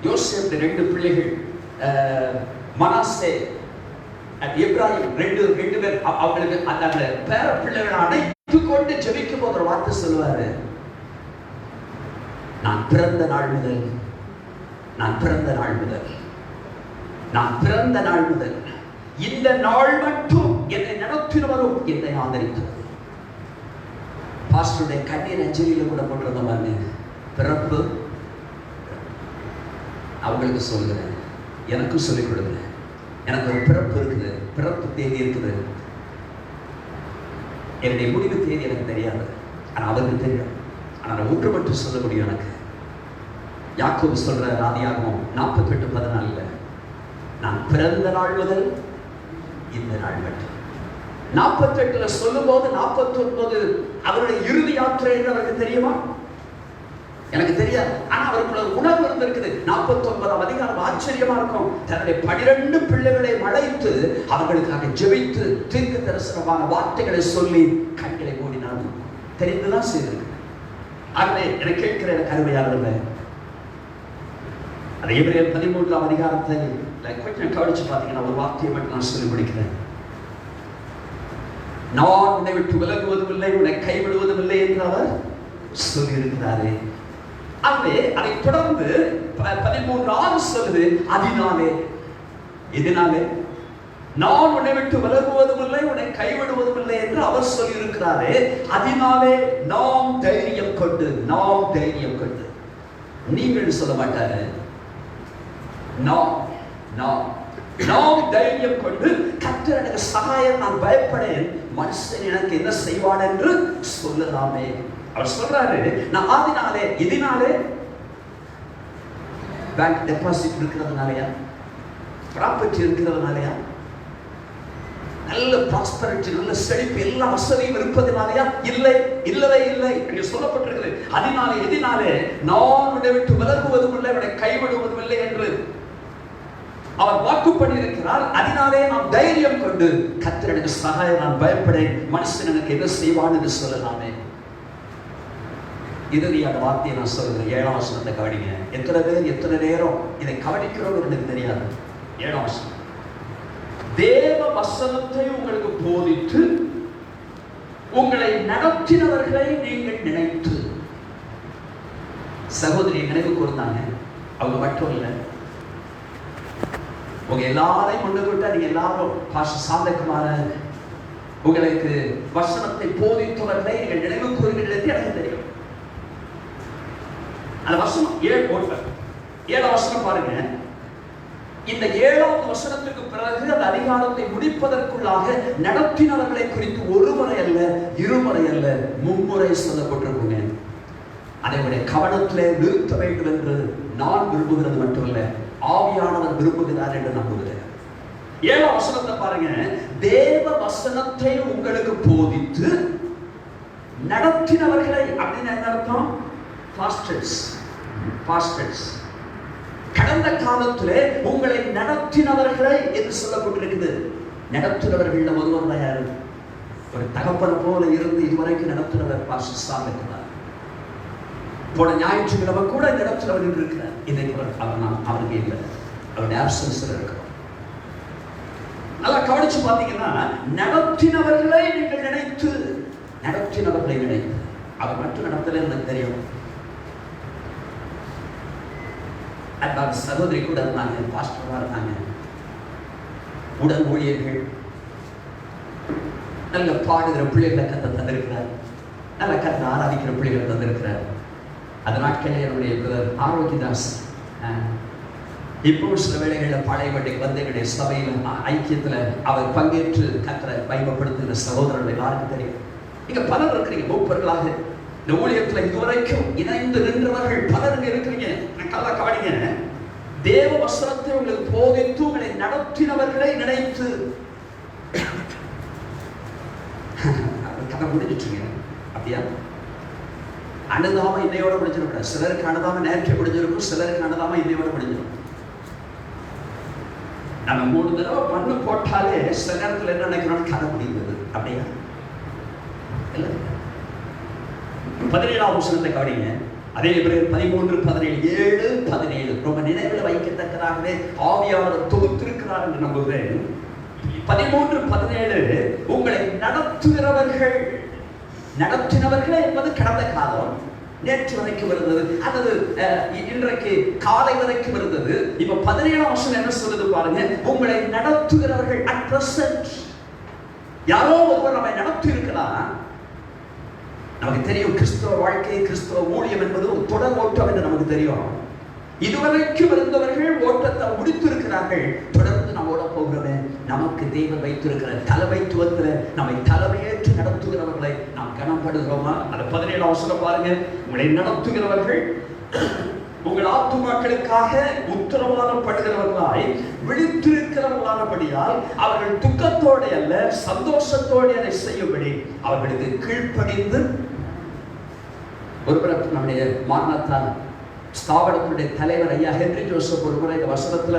யோசேப்பு 2 பிள்ளைகள், மனாசே எப்ராஹிம் 2 பேர், அவங்களுக்கு அந்த பேர பிள்ளைகளை அணைத்து கொண்டு ஜெபிக்கும் போது ஒரு வார்த்தை சொல்லுவாரு, நான் பிறந்த நாள் முதல் இந்த நாள் மட்டும் என்னை நடத்தினவரும் என்னை ஆதரித்தது. பாஸ்டருடைய கண்ணீர் அஞ்சலியில கூட போட்டிருந்த மாதிரி பிறப்பு அவங்களுக்கு சொல்லுகிறேன், எனக்கும் சொல்லிக் கொடுங்க. எனக்கு ஒரு பிறப்பு இருக்குது, பிறப்பு தேதி இருக்குது. என்னுடைய முடிவு தேதி எனக்கு தெரியாது, ஆனால் அவருக்கு தெரியும். ஆனால் நான் ஒன்று மட்டும் சொல்ல முடியும். எனக்கு யாக்கோபு சொல்ற ஆதியாகமம் 48:14 நான் பிறந்த நாள் முதல் இந்த நாள் மட்டும். 48 சொல்லும் போது 49 அவருடைய இறுதி யாத்திரை என்று அவருக்கு தெரியுமா? எனக்கு தெரியாது. ஆனா அவருக்குள்ள உணர்வு இருந்திருக்குது. 49ஆம் அதிகாரம் ஆச்சரியமா இருக்கும். தன்னுடைய 12 பிள்ளைகளை அழைத்து அவர்களுக்காக ஜெபித்து தீர்க்க தரிசனமான வார்த்தைகளை சொல்லி கண்களை மூடினார். தெரிந்துதான் செய்திருக்கு. ஆகவே எனக்கு கேட்கிற எனக்கு அருமையானவர்களே, அது எபிரேயர் 13ஆம் அதிகாரத்தை கொஞ்சம் கவனிச்சு பார்த்தீங்கன்னா ஒரு வார்த்தையை மட்டும் நான் சொல்லி முடிக்கிறேன். நான் உன்னை விட்டு விலகுவதும் இல்லை, உன்னை கைவிடுவதும் இல்லை என்று அவர் சொல்லியிருக்கிறாரே. ஆகவே அதை தொடர்ந்து 13:6 சொல்லுது, அதனாலே எதனாலே நான் உன்னை விட்டு விலகுவதும் இல்லை, உன்னை கைவிடுவதும் இல்லை என்று அவர் சொல்லியிருக்கிறாரே. அதனாலே நாம் தைரியம் கொண்டு, நாம் தைரியம் கொண்டு. நீங்கள் சொல்ல மாட்டாரு, நாம் தைரியம் கொண்டு கர்த்தர் எனக்கு சகாயம், நான் பயப்படேன், மனுஷன் எனக்கு என்ன செய்வான் என்று சொல்லலாமே. அவர் சொல்றாரு, நான் ஆதினாலே இதனாலே பேங்க் டெபாசிட் இருக்கிறதுனாலயா, ப்ராப்பர்ட்டி இருக்கிறதுனாலயா, நல்ல ப்ராஸ்பரிட்டி, நல்ல செழிப்பு, எல்லா வசதியும் இருப்பதனாலயா? இல்லை, இல்லவே இல்லை என்று சொல்லப்பட்டிருக்கிறது. அதனாலே எதினாலே நான் உன்னை விட்டு விலகுவதும் இல்லை, உன்னை கைவிடுவதும் இல்லை என்று அவர் வாக்கு பண்ணியிருக்கிறார். அதனாலே நாம் தைரியம் கொண்டு கர்த்தர் எனக்கு சகாயம், நான் பயப்படேன், மனுஷன் எனக்கு என்ன செய்வான் என்று சொல்லலாமே. இறுதியான வார்த்தையை நான் சொல்லுகிறேன். 7ஆம் வசனத்தை கவனிங்க. எத்தனை பேர் எத்தனை நேரம் இதை கவனிக்கிறோம் எனக்கு தெரியாது. 7ஆம் வசனம், தேவ வசனத்தை உங்களுக்கு போதித்து உங்களை நடத்தினவர்களை நீங்கள் நினைத்து. சகோதரியை நினைவு கூர்ந்தாங்க. அவங்க மட்டும் இல்லை, உங்க எல்லாரையும் கொண்டு விட்டா நீங்க எல்லாரும் பாஸ்டர் சாந்தகுமார உங்களுக்கு வசனத்தை போதித்தவர்களை நீங்கள் நினைவு கூறுகிறீர்கள் எனக்கு தெரியும். அந்த வசனம் 7ஆம் வசனம் பாருங்க. இந்த 7ஆவது வசனத்துக்கு பிறகு அந்த அதிகாரத்தை முடிப்பதற்குள்ளாக நடத்தினவர்களை குறித்து ஒரு முறை அல்ல, இருமுறை அல்ல, மும்முறை சொல்லப்பட்டிருக்குங்க. அதை கவனத்திலே நிறுத்த வேண்டும் என்று நான் விரும்புகிறது மட்டுமல்ல, ஆவியானவர் விரும்புகிறார் என்று நம்புகிறேன். 7ஆம் வசனத்தை பாருங்க. தேவ வசனத்தை உங்களுக்கு போதித்து நடத்தினவர்களை அப்படின்னு என்ன அர்த்தம்? பாஸ்டர்ஸ். கடந்த காலத்திலே உங்களை நடத்தினவர்களை என்று சொல்லப்பட்டிருக்குது. நடத்தினவர்கள் ஒருவர் தான் யாரு? ஒரு தகப்பனை போல இருந்து இதுவரைக்கும் நடத்தினவர் பாஸ்டர் சாந்தகுமார். போன ஞாயிற்றுக்கிழமை கூட நடத்தினவர் இருக்கிறார். இன்றைக்கு அவருக்கு இல்லை, அவருடைய ஆப்சன்ஸ்ல இருக்கிறோம். நல்லா கவனிச்சு பார்த்தீங்கன்னா, நடத்தினவர்களை நீங்கள் நினைத்து, நடத்தினவர்களை நினைத்து. அவர் மட்டும் நடத்தல எனக்கு தெரியும். அந்த சகோதரி கூட இருந்தாங்க, பாஸ்டரா இருந்தாங்க, உடல் ஊழியர்கள், நல்ல பாடுகிற பிள்ளைகளை கத்த தந்திருக்கிறார், நல்ல கத்த ஆராதிக்கிற பிள்ளைகளை தந்திருக்கிறார். அந்த நாட்களில் என்னுடைய பிரதர் ஆரோக்கியதாஸ் இப்போ சில வேளைகளில் பழையபடிக்கு வந்து என்னுடைய சபையில் ஐக்கியத்தில் அவர் பங்கேற்று கத்தரை பயன்படுத்துகிற சகோதரர்கள் எல்லாருக்கும் தெரியும். நீங்க பலர் இருக்கிறீங்க, மூப்பர்களாக இந்த ஊழியத்தில் இதுவரைக்கும் இணைந்து நின்றவர்கள் பலருங்க இருக்கிறீங்க. நல்லா கவனிங்க. தேவ வசனத்தை உங்களுக்கு போதித்து உங்களை நடத்தினவர்களை நினைத்து. கதை முடிஞ்சிட்டுங்க அப்படியா? அனுதாம இன்னையோட முடிஞ்சிருக்க. சிலருக்கு அனுதாம நேற்று முடிஞ்சிருக்கும், சிலருக்கு அனுதாம இன்னையோட முடிஞ்சிடும். நம்ம 3 தடவை பண்ணு போட்டாலே சில நேரத்தில் என்ன நினைக்கிறோம், கதை முடிந்தது அப்படியா? இல்லை. 17ஆம் வசனத்தை கவனிங்க. அதே எபிரேயர் 13:17 7:17 ரொம்ப நினைவில் வைக்கத்தக்கதாகவே ஆவியானவர் தொகுத்திருக்கிறார் என்று நம்புகிறேன். 13:17 உங்களை நடத்துகிறவர்கள். நடத்தினவர்களே என்பது கடந்த காலம், நேற்று வரைக்கும் இருந்தது, அல்லது இன்றைக்கு காலை வரைக்கும் இருந்தது. இப்ப 17ஆம் வசனம் என்ன சொல்லுது பாருங்க. உங்களை நடத்துகிறவர்கள் at present. யாரோ ஒருவர் நம்மை நடத்தி இருக்கலாம். நமக்கு தெரியும் கிறிஸ்தவ வாழ்க்கை, கிறிஸ்தவ ஊழியம் என்பது ஒரு தொடர் ஓட்டம் என்று நமக்கு தெரியும். இதுவரைக்கும் இருந்தவர்கள் ஓட்டத்தை முடித்திருக்கிறார்கள். தொடர்ந்து நம்மோட போகிறவன் நமக்கு தேவன் வைத்திருக்கிற தலைமைத்துவத்தில் நம்மை தலைமையேற்று நடத்துகிறவர்களை நாம் கனப்படுகிறோமா? அந்த 17ஆம் வசனம் பாருங்க. உங்களை நடத்துகிறவர்கள் உங்கள் ஆத்துமாக்களுக்காக உத்தரவாதம் படுகிறவர்களாய் விழித்திருக்கிறவர்களானபடியால் அவர்கள் துக்கத்தோடு அல்ல சந்தோஷத்தோடு அதை செய்யும்படி அவர்களுக்கு கீழ்ப்படிந்து ஒருமுறை நம்முடைய மார்நாத்தா ஸ்தாபனத்துடைய தலைவர் ஐயா ஹென்றி ஜோசப் ஒருமுறை இந்த வசனத்துல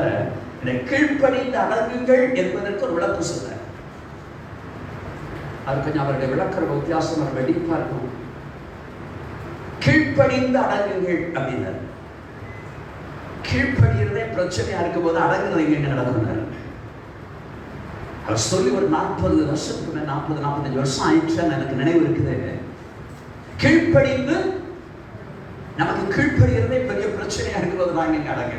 இந்த கீழ்ப்படிந்து அடங்குங்கள் என்பதற்கு ஒரு விளக்கம் சொன்னார். அது கொஞ்சம் அவருடைய விளக்கிற வித்தியாசம் நம்ம வெடிப்பா இருக்கும். கீழ்ப்படிந்து அடங்குங்கள் அப்படின்னாரு. கீழ்ப்படிகிறதே பிரச்சனையா இருக்கும் போது அடங்குறது எங்க நடக்குறாரு. அவர் சொல்லி ஒரு 40 வருஷத்துக்கு 45 வருஷம் ஆயிடுச்சுன்னு எனக்கு நினைவு இருக்குது. கீழ்ப்படிந்து நமக்கு கீழ்ப்படுகிறதே பெரிய பிரச்சனையா இருக்கும்போது நாங்க இங்க அடங்க.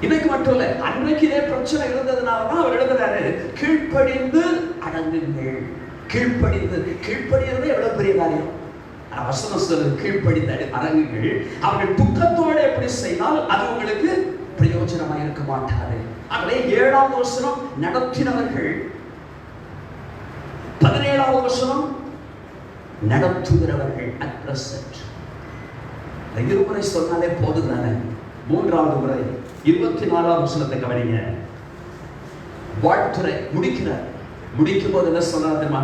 இன்னைக்கு மட்டும் இல்ல, அன்றைக்கு இதே பிரச்சனை இருந்ததுனாலதான் அவர் எழுதுறாரு கீழ்ப்படிந்து அடங்குங்கள். கீழ்ப்படிகிறதே எவ்வளவு பெரிய காரியம். வசனம் சொல்லுது கீழ்ப்படிந்து அடங்குங்கள். அவர்கள் துக்கத்தோடு எப்படி செய்தால் அது உங்களுக்கு பிரயோஜனமா இருக்க மாட்டாரு. ஆகவே 7வது வசனம் நடத்தினவர்கள், 17வது வசனம் நடத்துகிறவர்கள். அட் பிரசன்ட் இருமுறை சொன்னாலே போதுதானே. 3வது முறை 24வது வசனத்தை கவனிங்க. வாழ்த்துறை முடிக்கிறார். முடிக்கும் போது என்ன சொல்றாரு தெரியுமா?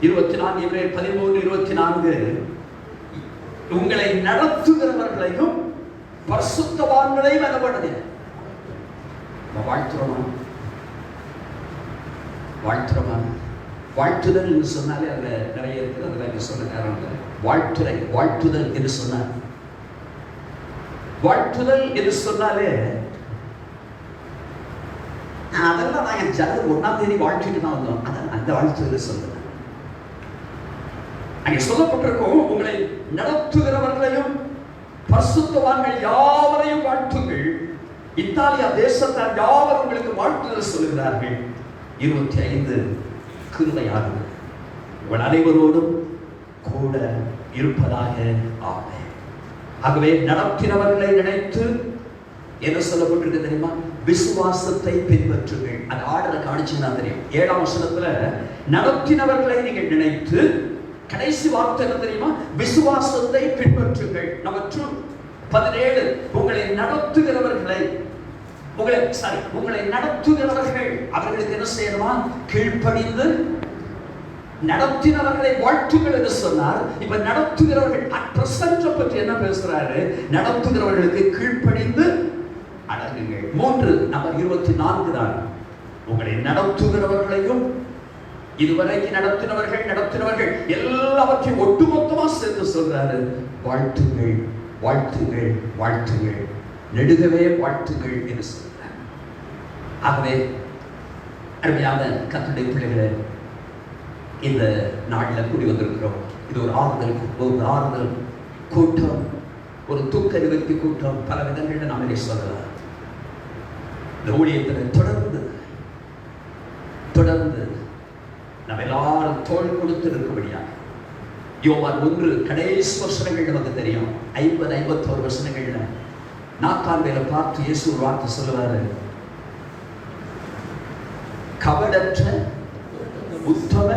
24 Ebraiயர் 13:24 உங்களை நடத்துகிறவர்களையும் பரிசுத்தவான்களையும் என்ன பண்ணுது? வாழ்த்துறோமா? வாழ்த்துதல் என்று சொன்னாலே அதுல நிறைய இருக்குது. அதுல இங்க சொல்ல நேரம் இல்லை. வாழ்த்துதல் என்று சொன்னார். வாழ்த்துதல் என்று சொன்னாலே அதெல்லாம் நாங்கள் ஜனவரி 1ஆம் தேதி வாழ்த்துட்டு தான் வந்தோம். அதான் அந்த வாழ்த்துதல் சொல்லுங்க. அங்கே சொல்லப்பட்டிருக்கும் உங்களை நடத்துகிறவர்களையும் பரிசுத்தவான்கள் யாவரையும் வாழ்த்துங்கள். இத்தாலியா தேசத்தார் யாவரும் உங்களுக்கு வாழ்த்துதல் சொல்லுகிறார்கள். 25 கிருபையானது உங்கள் அனைவரோடும் கூட இருப்பதாக. ஆமென். ஆகவே நடத்தினவர்களை நினைத்து என்ன சொல்லப்பட்டிருக்கு தெரியுமா? விசுவாசத்தை பின்பற்றுங்கள். அந்த ஆர்டரை காணிச்சுன்னா தெரியும். 7ஆம் வசனத்துல நடத்தினவர்களை நீங்கள் நினைத்து, கடைசி வார்த்தை என்ன தெரியுமா? விசுவாசத்தை பின்பற்றுங்கள். நம்பர் 2 17 உங்களை நடத்துகிறவர்களை அவர்களுக்கு என்ன செய்யணுமா? கீழ்ப்படிந்து நடத்தினவர்களை வாழ்த்துங்கள் என்று சொன்னார். இப்ப நடத்துகிறவர்கள் பிரசன்ட் பற்றி என்ன பேசுறாரு? நடத்துகிறவர்களுக்கு கீழ்ப்படிந்து அடங்குங்கள். 3 நம்பர் 24 தான். உங்களை நடத்துகிறவர்களையும் இதுவரைக்கும் நடத்தினவர்கள் எல்லாவற்றையும் ஒட்டுமொத்தமா சேர்த்து சொல்றாரு. வாழ்த்துங்கள், வாழ்த்துங்கள், வாழ்த்துங்கள், நெடுகவே வாழ்த்துங்கள் என்று சொல்றார். ஆகவே அருமையான கர்த்தருடைய பிள்ளைகளே, இந்த நாளில் கூடி வந்திருக்கிறோம். இது ஒரு ஆறுதல் கூட்டம், ஒரு தூக்க நிவர்த்தி கூட்டம். பல விதங்களில் நாம் இதை சொல்லலாம். இந்த ஊழியத்தில் தொடர்ந்து நம்ம எல்லாரும் தோள் கொடுத்து இருக்கும்படியாக யோவான் 1 கடைசி வசனங்கள் நமக்கு தெரியும். 50-51 வசனங்கள்ல நாத்தான்வேல பார்த்து இயேசு ஒரு வார்த்தை சொல்லுவாரு. கபடற்ற உத்தம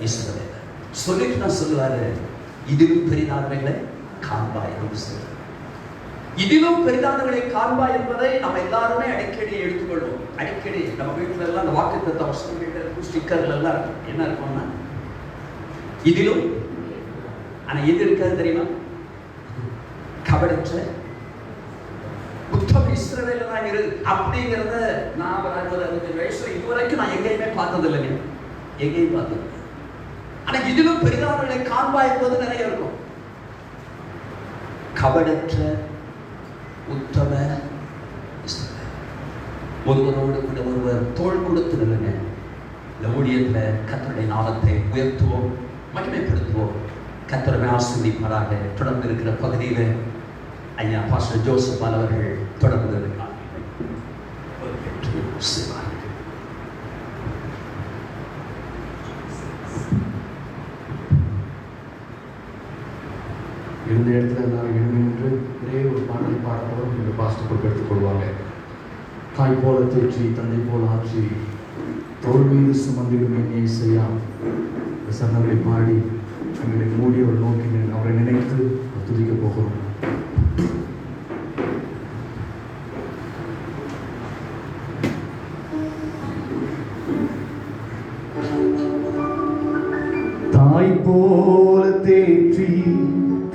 இஸ்ரவேலர் சொல்லிட்டு நான் சொல்லுவாரு, இதிலும் பெரிதானவைகளை காண்பாய் என்று சொல்றாரு. இதிலும் பெரிதானவைகளை காண்பாய் என்பதை நம்ம எல்லாருமே அடிக்கடி எடுத்துக்கொள்வோம். அடிக்கடி நம்ம வீட்டுல எல்லாம் அந்த வாக்குத்தத்த வசனங்கள் இருக்கும், ஸ்டிக்கர்ல எல்லாம் என்ன இருக்கும்னா இதிலும். ஆனா எது இருக்காது தெரியுமா? கபடற்ற உத்தம இஸ்ரவேலர் தான் இரு அப்படிங்கிறத நான் 60-65 வயசுல இதுவரைக்கும் நான் எங்கேயுமே பார்த்தது இல்லைங்க. எங்கேயும் பார்த்தது. ஆனா இதிலும் பெரிதானவைகளை காண்பாய் என்பது நிறைய இருக்கும். கபடற்ற உத்தம ஒருவரோடு கூட ஒருவர் தோள் கொடுத்து நில்லுங்க. இந்த ஊழியத்தில் கர்த்தருடைய நாமத்தை உயர்த்துவோம், மகிமைப்படுத்துவோம். கர்த்தரை ஆசீர்வதிப்பாராக. தொடர்ந்து இருக்கிற பகுதியில் ஐயா பாஸ்டர் ஜோசப் அவர்கள் தொடர்ந்து இருக்கிறார்கள். இருந்த இடத்துல எல்லாரும் எழுந்து நின்று ஒரே ஒரு பாடல் பாடப்போம். இந்த பாஸ்டர் பொறுப்பெடுத்துக் கொள்வாங்க. தாய் போல தேற்றி தந்தை போல ஆற்றி தோல் மீது சுமந்திடும் என்னை செய்யா இந்த சன்னங்களை பாடி எங்களை மூடி ஒரு நோக்கி அவரை நினைத்து துதிக்க போகிறோம். தாய் போல தேற்றி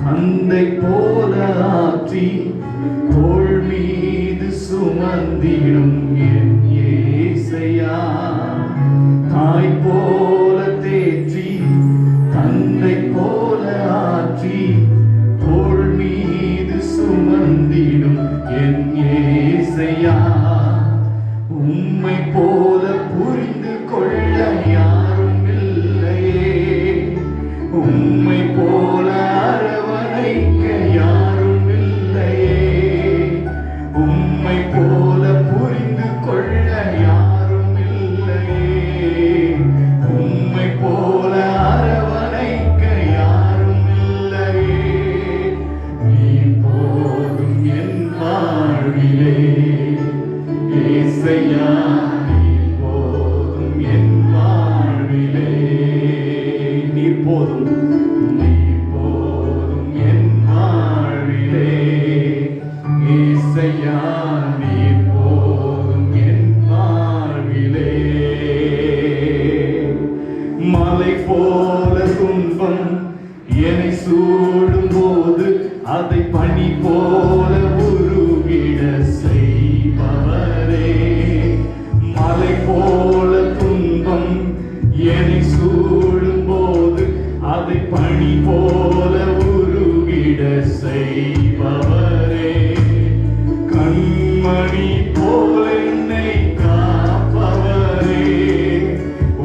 தந்தை போல ஆற்றி தோள் மீது சுமந்திடும் என் இயேசையா. தாய் போல தேற்றி தந்தை போல ஆற்றி தோள் மீது சுமந்திடும் என் இயேசையா. உம்மை போல புரிந்து கொள்ள யாரும் இல்லையே, உம்மை போல அரவணைக்க யாரும் இல்லையே, உம்மை போல புரிந்து கொள்ள யாரும் இல்லையே, உம்மை போல அரவணைக்க யாரும் இல்லையே. நீ போதும் என் வாழ்விலே ஏசையா, நீ போதும் என் வாழ்விலே. நீ போதும், நீ போதும் என் வாழ்விலே ஏசையா, நீ போதும் என் வாழ்விலே. மலை போல துன்பம் என்னை சூடும் போது அதை பனி போல உருகிட செய்பவரே. மலை போல துன்பம் என்னை சூடும் போது அதை பனி போல உருகிட செய்பவரே. கண்மணி போல என்னை காப்பவரே,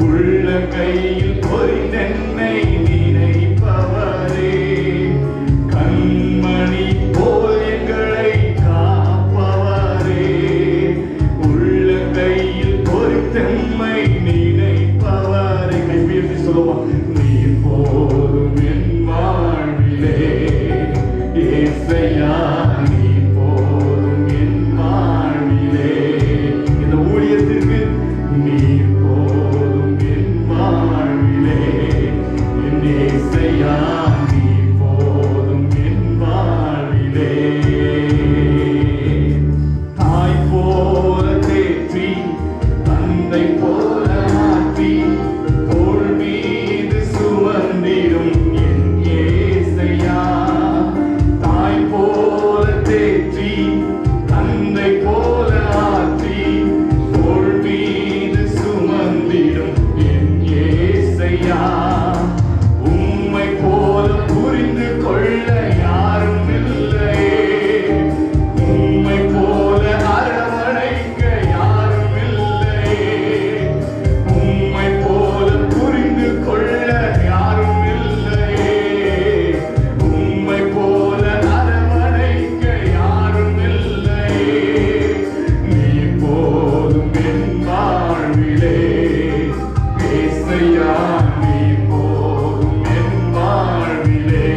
உள்ள கையில் பொறிந்தென்னை நினைப்பவரே. கண்மணி போல் எங்களை காப்பவரே, உள்ள கையில் பொறித்தெம்மை நினைப்பவரே. கைப்பீர்த்தி சொல்லுவோம். நீ போதும் என் வாழ்விலே ஏசையா, நீ போதும் என் வாழ்விலே. இந்த ஊழியத்திற்கு நீ போதும் என் வாழ்விலே என் ஏசையா, நீ போதும் என் வாழ்விலே. தாய் போல தேற்றி தந்தை போல ஆற்றி தோள் மீது சுமந்திடும் என் ஏசையா. தாய் போல தேற்றி தந்தை போல ஆற்றி தோள் மீது சுமந்திடும் என் ஏசையா. உம்மை போல புரிந்து கொள்ள யாரும் இல்லையே, உம்மை போல அரவணைக்க யாரும் இல்லையே, உம்மை போல புரிந்து கொள்ள யாரும் இல்லையே, உம்மை போல அரவணைக்க யாரும் இல்லையே. நீ போதும் என் வாழ்விலே ஏசையா, நீ போதும் என் வாழ்விலே.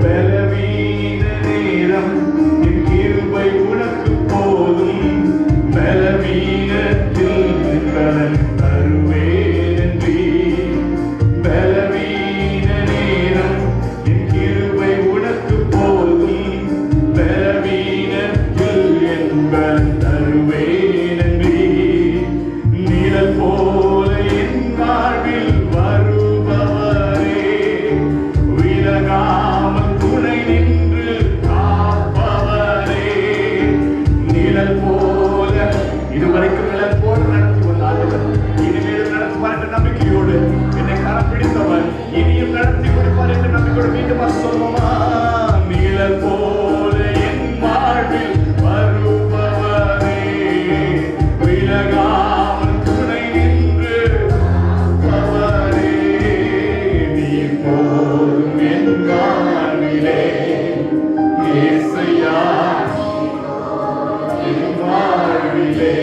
பலவீன நேரம் என் கிருபை உனக்கு போதும், பலவீனத்தில் பலன் தருவேன் என்றீர். பலவீன நேரம் என் கிருபை உனக்கு போதும், பலவீனத்தில் என் பலன் தருவேன் என்றீர். நிழல் போல என் வாழ்வில் வருபவரே, விலகாமல் துணை நின்று காப்பவரே. நிழல் போல இதுவரைக்கும் நிழல் போல நடத்தி வந்த ஆண்டவர் இனிமேல் நடத்துவார் என்ற நம்பிக்கையோடு என்னை கரம் பிடித்தவர் இனியும் நடத்தி கொடுப்பார் என்ற நம்பிக்கையோடு மீண்டும் சொல்லுமா. நிழல் போல என் வாழ்வில் வருபவரே, விலகாமல் துணை நின்று காப்பவரே. நீ போதும் என் வாழ்விலே ஏசையா, என் வாழ்விலே.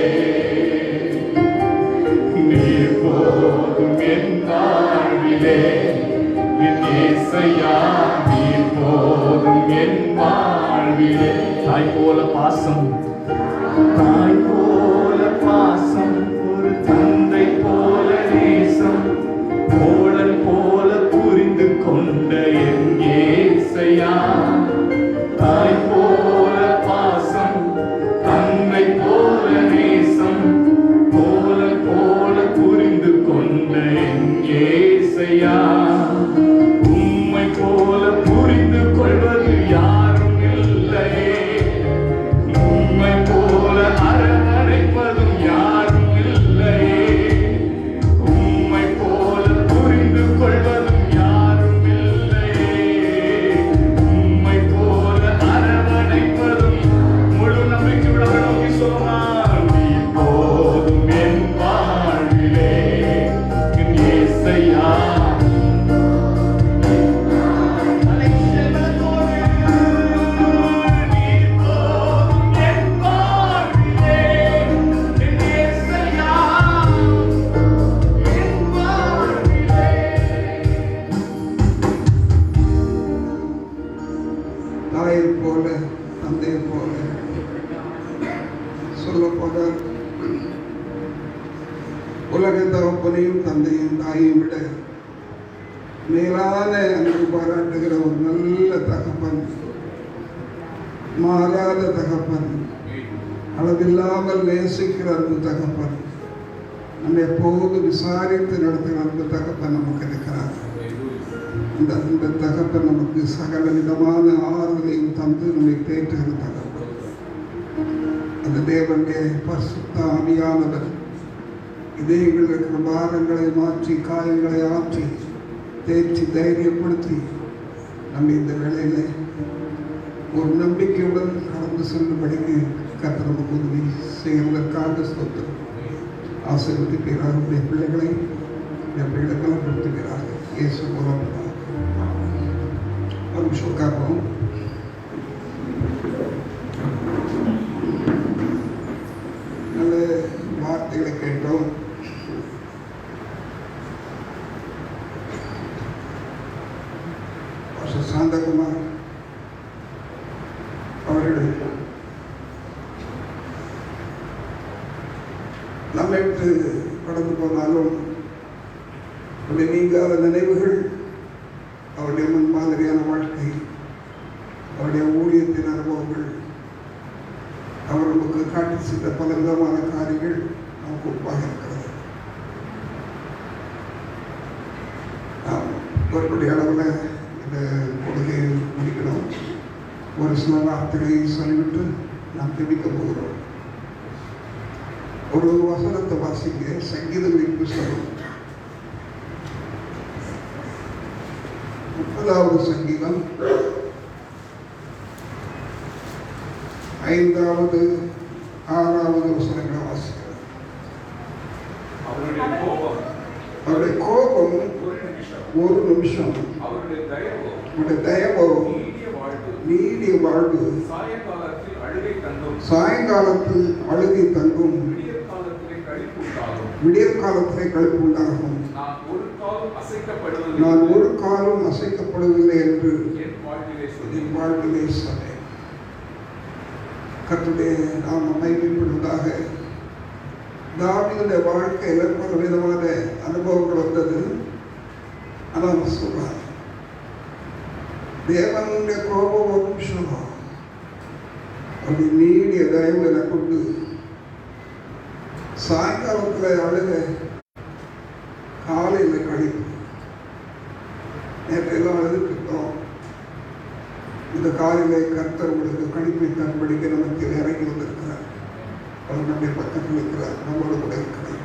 நீ போதும் என் வாழ்விலே என் ஏசையா, நீ போதும் என் வாழ்விலே. தாய் போல பாசம், தாய் போல பாசம், ஒரு தந்தை போல நேசம், தோழன் போல புரிந்து கொண்ட என் ஏசையா. தாய் போல பாசம், தந்தை போல நேசம், தோழன் போல புரிந்து கொண்ட என் ஏசையா. உம்மை உலக தகப்பனையும் தந்தையும் தாயையும் விட மேலான அன்பு பாராட்டுகிற ஒரு நல்ல தகப்பன், மாறாத தகப்பன், அளவில்லாமல் நேசிக்கிற அன்பு தகப்பன், நம்ம எப்போது விசாரித்து நடத்துகிற அன்பு தகப்பன் நமக்கு இருக்கிறார். இந்த தகப்பன் நமக்கு சகல விதமான ஆறுதலையும் தந்து நம்மை தேற்றுகிற தகப்பன். அந்த தேவனுடைய பரிசுத்த ஆவியானவர் இதயங்கள் இருக்கிற பாரங்களை மாற்றி, காயங்களை ஆற்றி, தேற்றி தைரியப்படுத்தி நம்ம இந்த வேளையில் ஒரு நம்பிக்கையுடன் கடந்து செல்லும்படிக்கு கர்த்தர் நமக்கு உதவி செய்வதற்காக ஸ்தோத்திரம். ஆசீர்வதிக்கிறார். நம்முடைய பிள்ளைகளை பிள்ளைகளுக்கெல்லாம் கொடுத்துக்கிறார்கள். இயேசு மூலம் ஒரு நிமிஷம் காப்போம். நல்ல வார்த்தைகளை கேட்டோம். சாந்தகுமார் அவர்கள் நம்மை விட்டு கடந்து போனாலும் அவருடைய நீங்காத நினைவுகள், அவருடைய முன்மாதிரியான வாழ்க்கை, அவருடைய ஊழியத்தின் அனுபவங்கள், அவர் நமக்கு காட்டி சென்ற பல விதமான காரியங்கள் நமக்கு ஒப்பாக இருக்கிறது. அவர்களுடைய அளவில் இந்த கொள்கையை முடிக்கணும். ஒரு சில வார்த்தைகளை சொல்லிவிட்டு நாம் தெரிவிக்க போகிறோம். ஒரு வசனத்தை வாசிங்க. சங்கீதங்களின் புஸ்தகம் 30வது சங்கீதம் 5வது 6வது வசனங்களை வாசிக்கிறார். அவருடைய கோபம் ஒரு நிமிஷம், அவருடைய தயவோ நீடிய வாழ்வு, சாயங்காலத்தில் அழுகை தங்கும், விடியற் காலத்திலே களிப்பு உண்டாகும். நான் ஒரு காலம் அசைக்கப்படுவதில்லை என்று என் வாழ்விலே சொன்னேன். கர்த்தருடைய நாம் மகிமைப்படுவதாக. தாவீதுடைய வாழ்க்கையில் பல விதமான அனுபவங்கள் வந்தது. ஆனால் சொல்றார், தேவனுடைய கோபம் ஒரு நிமிஷம், அப்படி நீடிய தயவு என கொண்டு சாயங்காலத்தில் அழுக, காலையில் கழிப்பு. நேற்றையெல்லாம் அழுதுட்டோம். இந்த காலையிலே கர்த்தர் உங்களுக்கு கழிப்பை தன்படிக்க நமக்கு இறங்கி வந்திருக்கிறார். அவர் நம்முடைய பக்கத்தில் இருக்கிறார், நம்மளோட கூட இருக்கிறார்.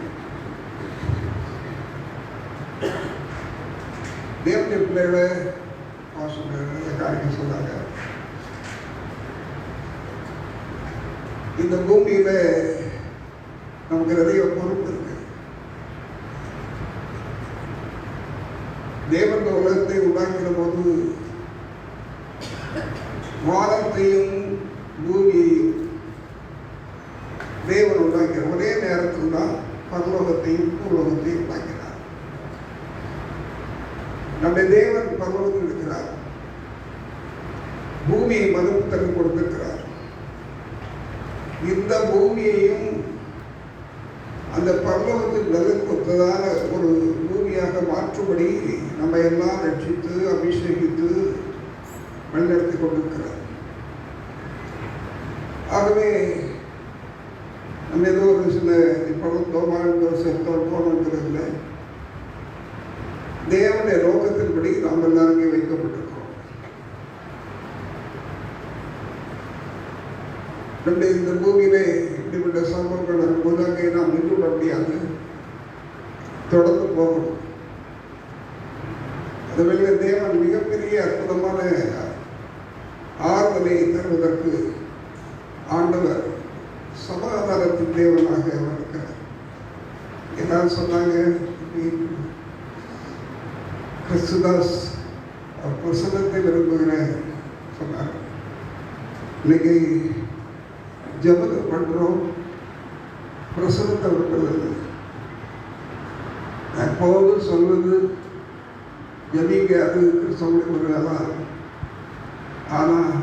தேவனுடைய பிள்ளைகளை காரியம் சொன்னாங்க. இந்த பூமியில நமக்கு நிறைய பொறுப்பு இருக்கு. தேவன் உலகத்தை உண்டாக்கிற போது வானத்தையும் பூமியையும் தேவன் உண்டாக்கிற ஒரே நேரத்தில் தான் பரலோகத்தையும் பூலோகத்தையும் உண்டாக்கிறார். நம்முடைய தேவன் பரலோகத்தில் இருக்கிறார், பூமியை மறுபுத்தல் கொடுத்திருக்கிறார். இந்த பூமியையும் அந்த பரலோகத்தில் நிலைப்பொத்ததான ஒரு பூமியாக மாற்றும்படி நம்ம எல்லாம் ரட்சித்து அபிஷேகித்து வழிநடத்தி கொண்டிருக்கிறார். ஆகவே நம்ம ஏதோ ஒரு சில பழத்தோமானோ செத்தோம் போனோங்கிறதுல தேவனுடைய நோக்கத்தின்படி நாம் எல்லாருமே வைக்கப்பட்டிருக்கிறோம். நம்முடைய இந்த பூமியிலே இப்படிப்பட்ட சம்பவங்கள் வரும்போது அங்கே நாம் நின்று விட முடியாது, தொடர்ந்து போகணும். அதுவேளை தேவன் மிகப்பெரிய அற்புதமான ஆறுதலை தருவதற்கு ஆண்டவர் சமாதானத்தின் தேவனாக இருக்கிறார். எல்லாரும் சொன்னாங்க, கிறிஸ்துதாஸ் பிரசன்னத்தை விரும்புகிற சொன்னார். இன்னைக்கு ஜபத்தை பண்ணுறோம், பிரசன்னத்தை விரும்புகிறது. எப்போது சொல்வது ஜபிங்க, அது கிறிஸ்தவனுடைய ஒரு வேலை. ஆனால்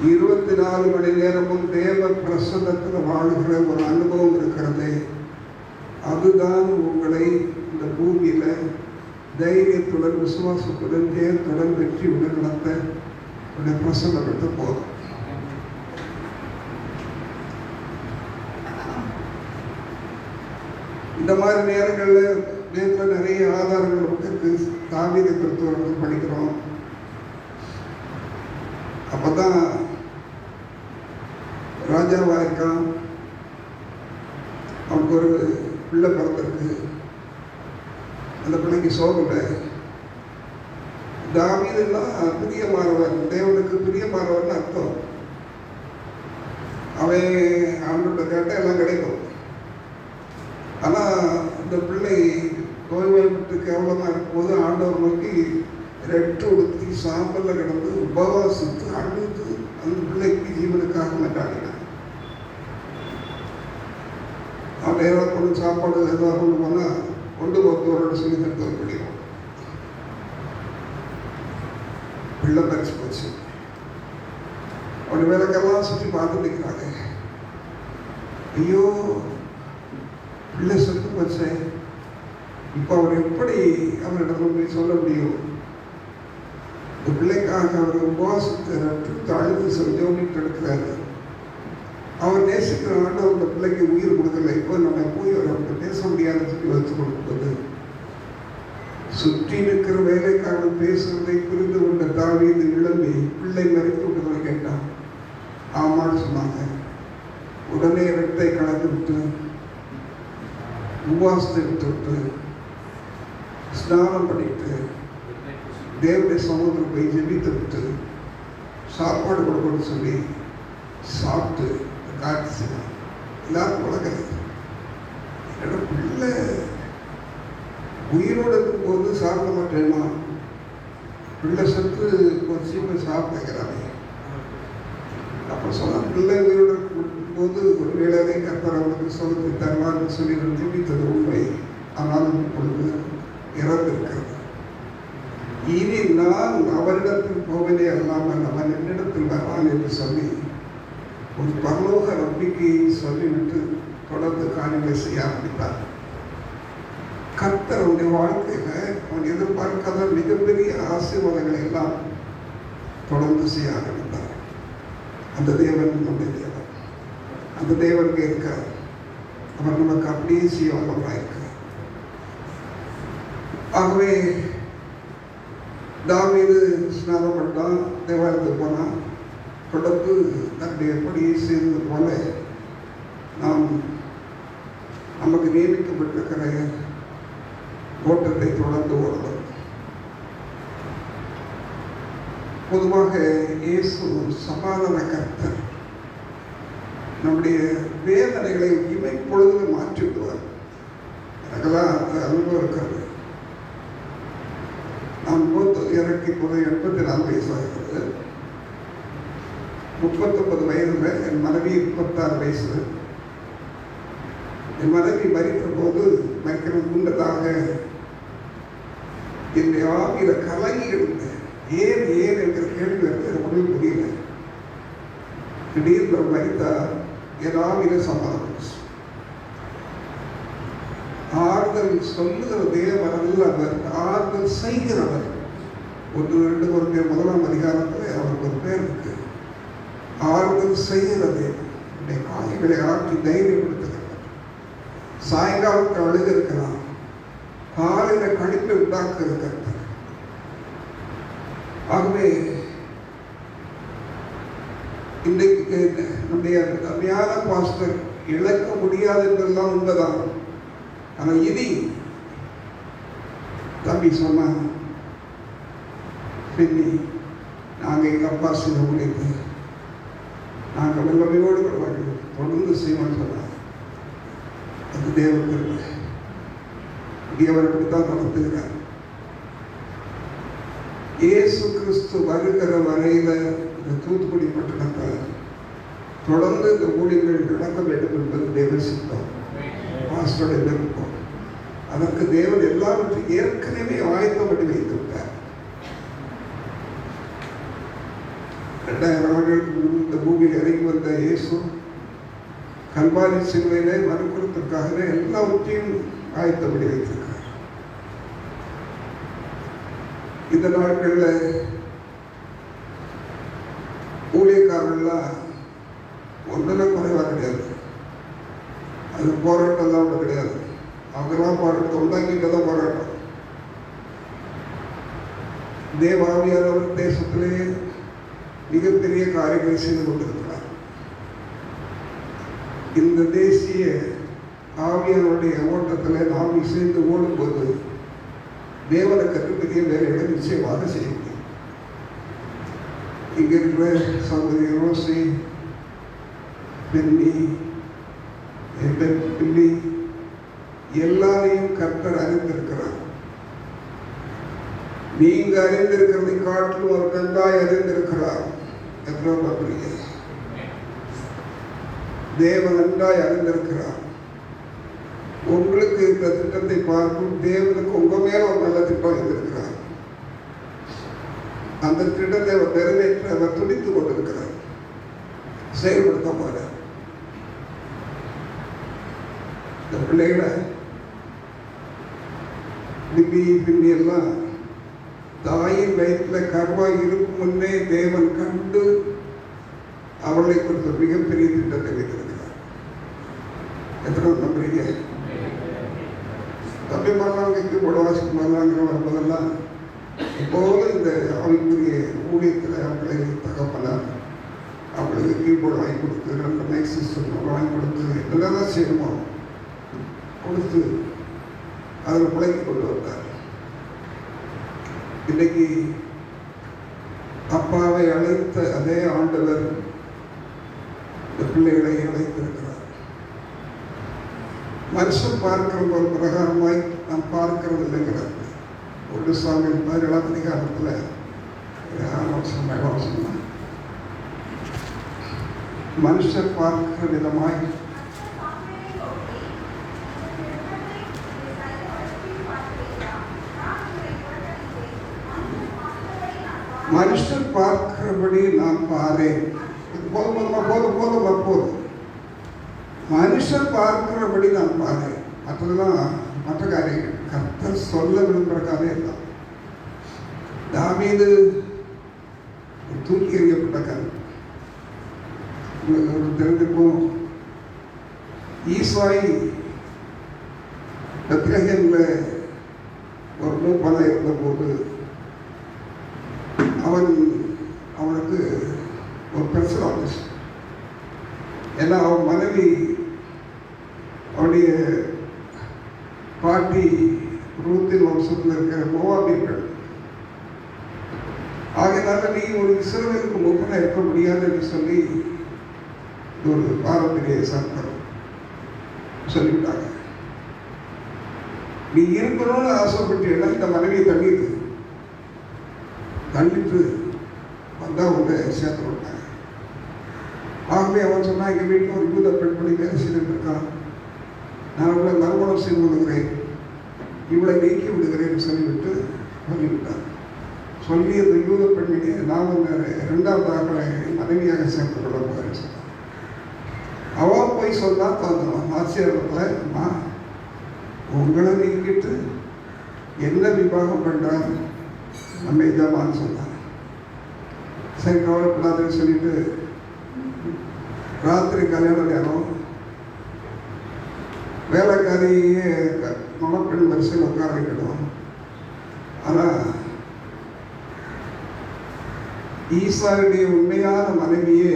24 மணி நேரமும் தேவ பிரசன்னத்தில் வாழ்கிற ஒரு அனுபவம் இருக்கிறது. அதுதான் உங்களை இந்த பூமியில தைரியத்துடன், விசுவாசத்துடன், ஜெயத்துடன், வெற்றியுடன் நடத்த உடைய பிரசன்னப்பட்டு போதும். இந்த மாதிரி நேரங்களில் நேரத்தில் நிறைய ஆதாரங்கள் இருக்கு. தாவீதை குறித்து படிக்கிறோம். அப்பதான் ராஜாவா இருக்கான். அவனுக்கு ஒரு பிள்ளை பிறந்திருக்கு. அந்த பிள்ளைக்கு சோகலை. தாவீதுன்னா பிரியமானவன், தேவனுக்கு பிரியமானவன் அர்த்தம். அவன் அவனோட கேட்ட எல்லாம் கிடைக்கும். ஆனால் இந்த பிள்ளை நோய்வாய்ப்பட்டு கேவலமாக இருக்கும்போது ஆண்டவர் நோக்கி ரெட்டு உடுத்தி சாம்பலில் கிடந்து உபவாசித்து அழுது அந்த பிள்ளைக்கு ஜீவனுக்காக மாட்டாடினான். அவன் ஏதாவது கொண்டு சாப்பாடு ஏதாவது கொண்டு போனால் கொண்டு போகிறவரோட சொல்லி தடுத்து முடியும். பிள்ளை பறிச்சு போச்சு. அவன் வேலைக்கெல்லாம் சுற்றி பார்த்து நிற்கிறாங்க. ஐயோ, பிள்ளை செத்து போச்சு. இப்போ அவர் எப்படி அவரிடம் போய் சொல்ல முடியும்? இந்த பிள்ளைக்காக அவர் உபவாசத்தை அழுது ஜோமிட்டு எடுக்கிறாரு. அவர் நேசிக்கிற ஆண்டவர் அந்த பிள்ளைக்கு உயிர் கொடுக்கல. இப்போ நம்ம போய் அவர்கிட்ட பேச முடியாத சொல்லி வச்சு கொடுக்கும்போது சுற்றி நிற்கிற வேலைக்காரன் பேசுவதை புரிந்து கொண்ட தாவீது இளம்பி பிள்ளை மறித்து விட்டதை கேட்டான். ஆமான்னு சொன்னாங்க. உடனே இரட்டை கலந்து விட்டு உபவாசத்தை விட்டு ஸ்நானம் பண்ணிட்டு தேவனுடைய சமூகத்தில் போய் ஜெபித்து விட்டு சாப்பாடு கொடுக்கணும்னு சொல்லி சாப்பிட்டு காட்சி செய்யலாம். எல்லாருக்கும் வளர்க்குறது. என்னோட பிள்ளை உயிரோடு இருக்கும்போது சாப்பிட மாட்டேன்னா பிள்ளை செத்து வச்சு போய் சாப்பிடுங்கிறாங்க. அப்போ சொன்ன பிள்ளை உயிரோடு இருக்கும்போது ஒரு வேளையை கர்த்தர் அவனுக்கு சோகத்தை தருவான்னு சொல்லி ஜெபித்தது உண்மை. ஆனாலும் இப்பொழுது இறந்திருக்கிறது. இனி நான் அவரிடத்தில் போவதே அல்லாமல் அவன் என்னிடத்தில் வருவான் என்று சொல்லி ஒரு பரலோக நம்பிக்கையை சொல்லிவிட்டு தொடர்ந்து காரியங்களை செய்ய ஆரம்பித்தார். கர்த்தர் அவனுடைய வாழ்க்கையில அவன் எதிர்பார்க்காத மிகப்பெரிய ஆசீர்வாதங்களை எல்லாம் தொடர்ந்து செய்ய ஆரம்பித்தார். அந்த தேவன் நம்முடைய தேவன். அந்த தேவனுக்கு இருக்கார். அவர் நமக்கு அப்படியே செய்ய வல்லவராக இருக்கிறார். ஆகவே தாவீது ஸ்நானம் பண்ணான், தேவாலயத்துக்கு போனான். தொடர்ந்து தன்னுடைய படியை செய்தது போல நாம் நமக்கு நியமிக்கப்பட்டிருக்கிற ஓட்டத்தை தொடர்ந்து ஓடலாம். பொதுவாக இயேசு சமாதான கர்த்தர். நம்முடைய வேதனைகளை இமைப்பொழுது மாற்றி விடுவார். எனக்கெல்லாம் அந்த அனுபவம் இருக்கிறது. நான் எனக்கு இப்போது 84 வயசாகிறது. 39 வயதில் என் மனைவி 36 வயசு. என் மனைவி மறித்த போது மறிக்கிறது முன்னதாக என்னுடைய ஆவியில கலங்கி இருந்தேன். ஏன் என்கிற கேள்வி எனக்கு ஒன்றும் புரியல. திடீர்னு மறித்தா என் ஆவியில சமாதானம். ஆறுதல் சொல்லுகிற தேவன் அல்ல, அவர் ஆறுதல் செய்கிறவர். 1-2 Corinthians 1ஆம் அதிகாரத்தில் அவருக்கு ஒரு பேர் இருக்கு. ஆறுதல் செய்கிற தேவன். காயங்களை ஆற்றி தைரியப்படுத்துகிறவர். சாயங்காலத்தில் அழுக இருக்கலாம், காலையில கழிப்பை உண்டாக்க இருக்கிறார். ஆகவே இன்றைக்கு நம்முடைய அருமையான பாஸ்டர் இழக்க முடியாது என்றெல்லாம் உண்மைதான். ஆனால் இனி தம்பி சொன்னான், பின்னி நாங்கள் எங்கள் அப்பா செய்ய முடியுது, நாங்கள் வல்லமையோடு தொடர்ந்து செய்வோம்னு சொன்னாங்க. அது தேவன் தேவன் அப்படித்தான் நடத்துகிறார். இயேசு கிறிஸ்து வருகிற வரையில இந்த தூத்துக்குடி பட்டணத்தில் தொடர்ந்து இந்த ஊழியர்கள் நடக்க வேண்டும் என்பது தேவ சித்தம், பாஸ்டருடைய விருப்பம். அதற்கு தேவன் எல்லாவற்றையும் ஏற்கனவே ஆயத்தம் பண்ணி வைத்து விட்டார். 2000 ஆண்டுகளுக்கு முன் இந்த பூமியில் இறங்கி வந்த இயேசு கல்வாரி சிலுவையிலே மறுக்கிறதுக்காக எல்லாவற்றையும் ஆயத்தப்படி வைத்திருக்கிறார். இந்த நாட்களில் ஊழியக்காரர்கள்லாம் ஒன்றும் குறைவாக கிடையாது. அது போராட்டம் தான் ஒன்று கிடையாது. அவங்கெல்லாம் போராட்டம் உண்டாக்கிட்டு தான் போராட்டம். தேவாவியானவர் தேசத்திலே மிகப்பெரிய காரியங்களை செய்து கொண்டிருக்கிறார். இந்த தேசிய ஆவியானுடைய ஓட்டத்தில் நாம் இசைந்து ஓடும்போது தேவனை கற்றுப்பெரிய வேலைகளை நிச்சயமாக செய்ய முடியும். இங்கே இருக்கிற சகோதரி ரோசி, பெண்ணி, பிள்ளி எல்லாரையும் கர்த்தர் அறிந்திருக்கிறார். நீங்க அறிந்திருக்கிறதை காட்டிலும் ஒரு நன்றாய் அறிந்திருக்கிறார். எத்தனை நம்புறீங்க? தேவன் நன்றாய் அறிந்திருக்கிறார். உங்களுக்கு இந்த திட்டத்தை பார்க்கும் தேவனுக்கு உங்க மேல ஒரு நல்ல திட்டம் இருந்திருக்கிறார். அந்த திட்டத்தை அவர் நிறைவேற்ற அவர் துடித்துக் கொண்டிருக்கிறார். செயல்படுத்த போறார். இந்த பிள்ளைகளை பின்னி எல்லாம் தாயின் வயிற்றில் கர்வாய் இருக்கும் முன்னே தேவன் கண்டு அவளை குறித்த மிகப்பெரிய திட்டத்தை வைத்திருக்கிறார். எத்தனை நம்புறீங்க? தம்பி மரணம் கீழ்போட வாசிக்கு மரணங்கிற வரும்போதெல்லாம் இப்போது இந்த ஆவிக்குரிய ஊழியத்தில் அவங்களை தகப்பனார் அவங்களுக்கு கீழ்போர்டு வாங்கி கொடுத்து 2 மைக் சிஸ்டம் வாங்கி கொடுத்து என்னெல்லாம் செய்யணுமோ கொடுத்து அதில் பிழைக்கு கொண்டு வந்தார். இன்னைக்கு அப்பாவை அழைத்த அதே ஆண்டவர் இந்த பிள்ளைகளை அழைத்திருக்கிறார். மனுஷன் பார்க்கிற ஒரு பிரகாரமாய் நாம் பார்க்கிறது இல்லைங்கிறார். 1 சாமுவேல் 17ஆம் அதிகாரத்தில் மனுஷர் பார்க்கிற விதமாய் மனுஷர் பார்க்கிறபடி நான் பாரேன். போதும். மனுஷர் பார்க்கிறபடி நான் பாரேன். மற்றதெல்லாம் மற்ற காரியங்கள் கர்த்தர் சொல்ல விரும்புகிற காரியம் தான். தாவீது தூக்கி எறியப்பட்ட காரியம் உங்களுக்கு தெரிஞ்சிருக்கும். ஈசாய் பெத்லகேமில் ஒரு மூப்பனாக இருந்தபோது அவனுக்கு ஒரு பிரச்சனை வந்துச்சு. ஏன்னா அவன் மனைவி அவனுடைய பாட்டி ரூத்தின் வம்சத்தில் இருக்கிற மோவாபியர்கள். ஆகையினால நீ ஒரு இஸ்ரவேலுக்கு மூப்பனா இருக்க முடியாது என்று சொல்லி ஒரு பாரம்பரிய சட்டம் சொல்லிவிட்டாங்க. நீ இருக்கணும்னு ஆசைப்பட்டீங்கன்னா இந்த மனைவியை தள்ளிட்டு வந்தா உங்க சேர்த்து விட்டாங்க. ஆகவே அவன் சொன்னா எங்க வீட்டில் ஒரு யூத பெண்மணி வேலை செய்துட்டு இருக்கான், நான் இவளை மறுமணம் செய்து விடுகிறேன், இவளை நீக்கி விடுகிறேன்னு சொல்லிவிட்டான். சொல்லி அந்த யூத பெண்மணியை நான் 2வது மனைவியாக சேர்த்து விட போகிறேன்னு சொன்னான். அவன் போய் சொன்னா தோன்றுவான் ஆசிரியத்தில், அம்மா உங்களை நீக்கிட்டு என்ன விவாகம் பண்றார் நம்ம இதமான்னு சொன்னாங்க. சரி கவலைப்படாதுன்னு சொல்லிட்டு ராத்திரி கல்யாண நேரம் வேலைக்காரியே மணப்பெண் வரிசையில் உட்கார வைக்கணும். ஆனால் ஈசாவுடைய உண்மையான மனைவியே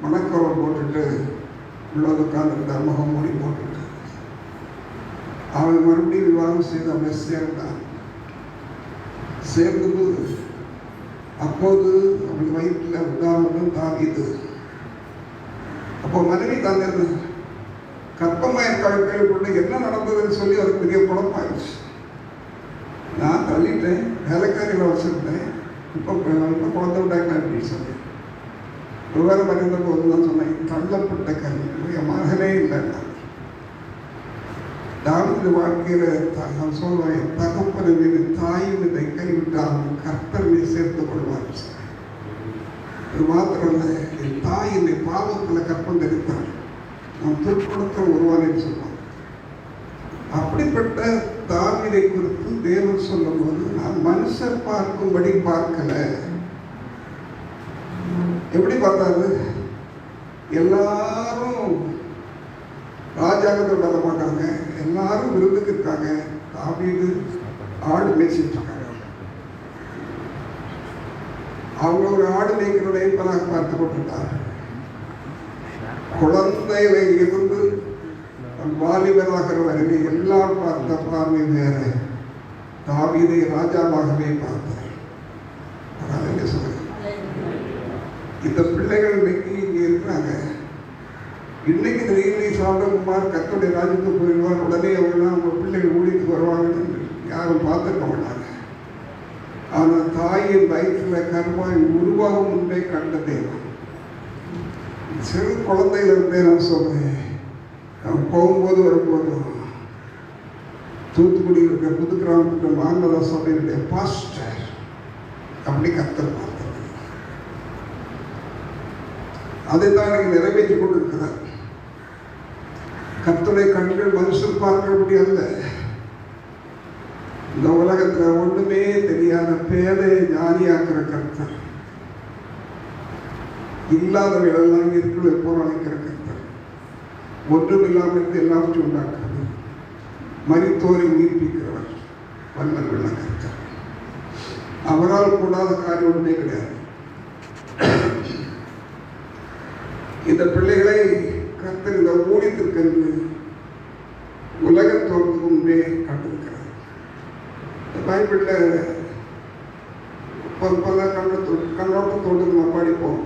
மணக்கோலம் போட்டுட்டு உள்ளது உட்கார்ந்து முகம் மூடி போட்டுட்டு அவன் மறுபடியும் விவாகம் செய்து அவனை சேர்ந்தான். சேர்ந்தபோது அப்போது அவள் வயிற்றில் உதாரணம் தாவிது. அப்போ மனைவி தாங்க கற்பமாயிருக்காள் கேள்விப்பட்டு என்ன நடந்ததுன்னு சொல்லி அவருக்கு பெரிய குழப்பாயிடுச்சு. நான் தள்ளிட்டேன், வேலைக்காரியில் வச்சுருந்தேன், இப்போ குழந்தை விட்டாங்க அப்படின்னு சொன்னேன். விவரம் அறிந்த போது தான் சொன்னேன், தள்ளப்பட்ட கல்வி என் மகனே இல்லைன்னா தாவீது வாழ்க்கையில் நான் சொல்வேன், தகப்பனை மீது தாயும் இதை கைவிட்டால் கர்த்தரை சேர்த்துக் கொள்வார். இது மாத்திரம் இல்லை, என் தாய் என்னை பாவத்தில் கற்பம் தெரிவித்தாள், நான் துர்க்குணத்தில் ஒருவனேன்னு சொல்லுவான். அப்படிப்பட்ட தாவீதை குறித்து தேவன் சொல்லும்போது, நான் மனுஷர் பார்க்கும்படி பார்க்கல. எப்படி பார்த்தாரு? எல்லாரும் ராஜாங்கத்தை வர மாட்டாங்க, எல்லாரும் விருந்துக்கு இருக்காங்க. தாவீது ஆடு மேய்ச்சிட்டு இருக்காங்க. அவங்க ஒரு ஆடு மேய்க்கிறதை இப்ப பார்த்து கொண்டிருந்தார். குழந்தையில இருந்து வாலிபராகிற வரைக்கும் எல்லாரும் பார்த்த பார்வை வேற. தாவீதை ராஜாவாகவே பார்த்தார். இந்த பிள்ளைகள் இன்னைக்கு இங்கே இருக்கிறாங்க. இன்னைக்கு திடீர்னு சாந்தகுமார் கர்த்தருடைய ராஜ்யத்துக்கு போயிடுவார், உடனே அவங்களாம் அவங்க பிள்ளைகள் ஊழியத்துக்கு வருவாங்கன்னு யாரும் பார்த்துருக்க மாட்டாங்க. ஆனால் தாயின் வயிற்றில் கருவாய் உருவாகும் முன்பே கண்ட தெய்வம். சிறு குழந்தையில இருந்தே நான் சொல்றேன், நான் போகும்போது வரும்போது தூத்துக்குடி இருக்கிற புது கிராமத்துக்கு மாநகர சபையுடைய பாஸ்டர் அப்படி கர்த்தர் பார்த்தது. அதை தான் எனக்கு நிறைவேற்றி கொண்டிருக்கிறார். கர்த்தருடைய கண்கள் மனுஷன் பார்க்கிறபடி அல்ல. இந்த உலகத்துல ஒண்ணுமே தெரியாத பேரை ஞானியாக்குற கர்த்தர், இல்லாதவர்கள் எல்லாம் இருக்கிற போராளிக்கிற கர்த்தர், ஒன்றும் இல்லாமல் இருந்து எல்லாவற்றையும் உண்டாக்குறது, மரித்தோரை உயிர்ப்பிக்கிறவர், வல்லவர்கள கர்த்தர். அவரால் கூடாத காரியம் ஒன்றுமே கிடையாது. இந்த பிள்ளைகளை கர்த்தர் இந்த ஊழியத்திற்கென்று உலகத்தோருக்கு முன்பே கண்டிருக்கிறார். பைபிளில் பல கண்ணோட்டத்தோடு நம்ம படிப்போம்.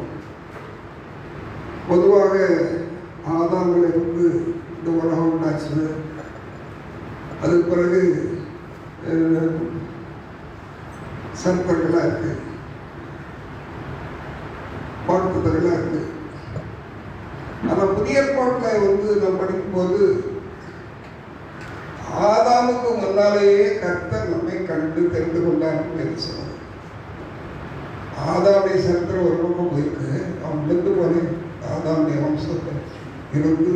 பொதுவாக ஆதாமில் இருந்து இந்த உலகம் உண்டாச்சு. அதுக்கு பிறகு சரித்திரங்களாக இருக்கு, பாட்டுத்தங்களாக இருக்கு. ஆனால் புதிய பாட்டில் நம்ம படிக்கும்போது ஆதாமுக்கு முன்னாலேயே கர்த்தர் நம்மை கண்டு தெரிந்து கொண்டார் என்று சொன்னார். ஆதாமுடைய சரித்திரம் ஒரு பக்கம் போயிருக்கு. அவன் விழுந்து போனே ஆதாமுடைய வம்சத்தில் இருந்து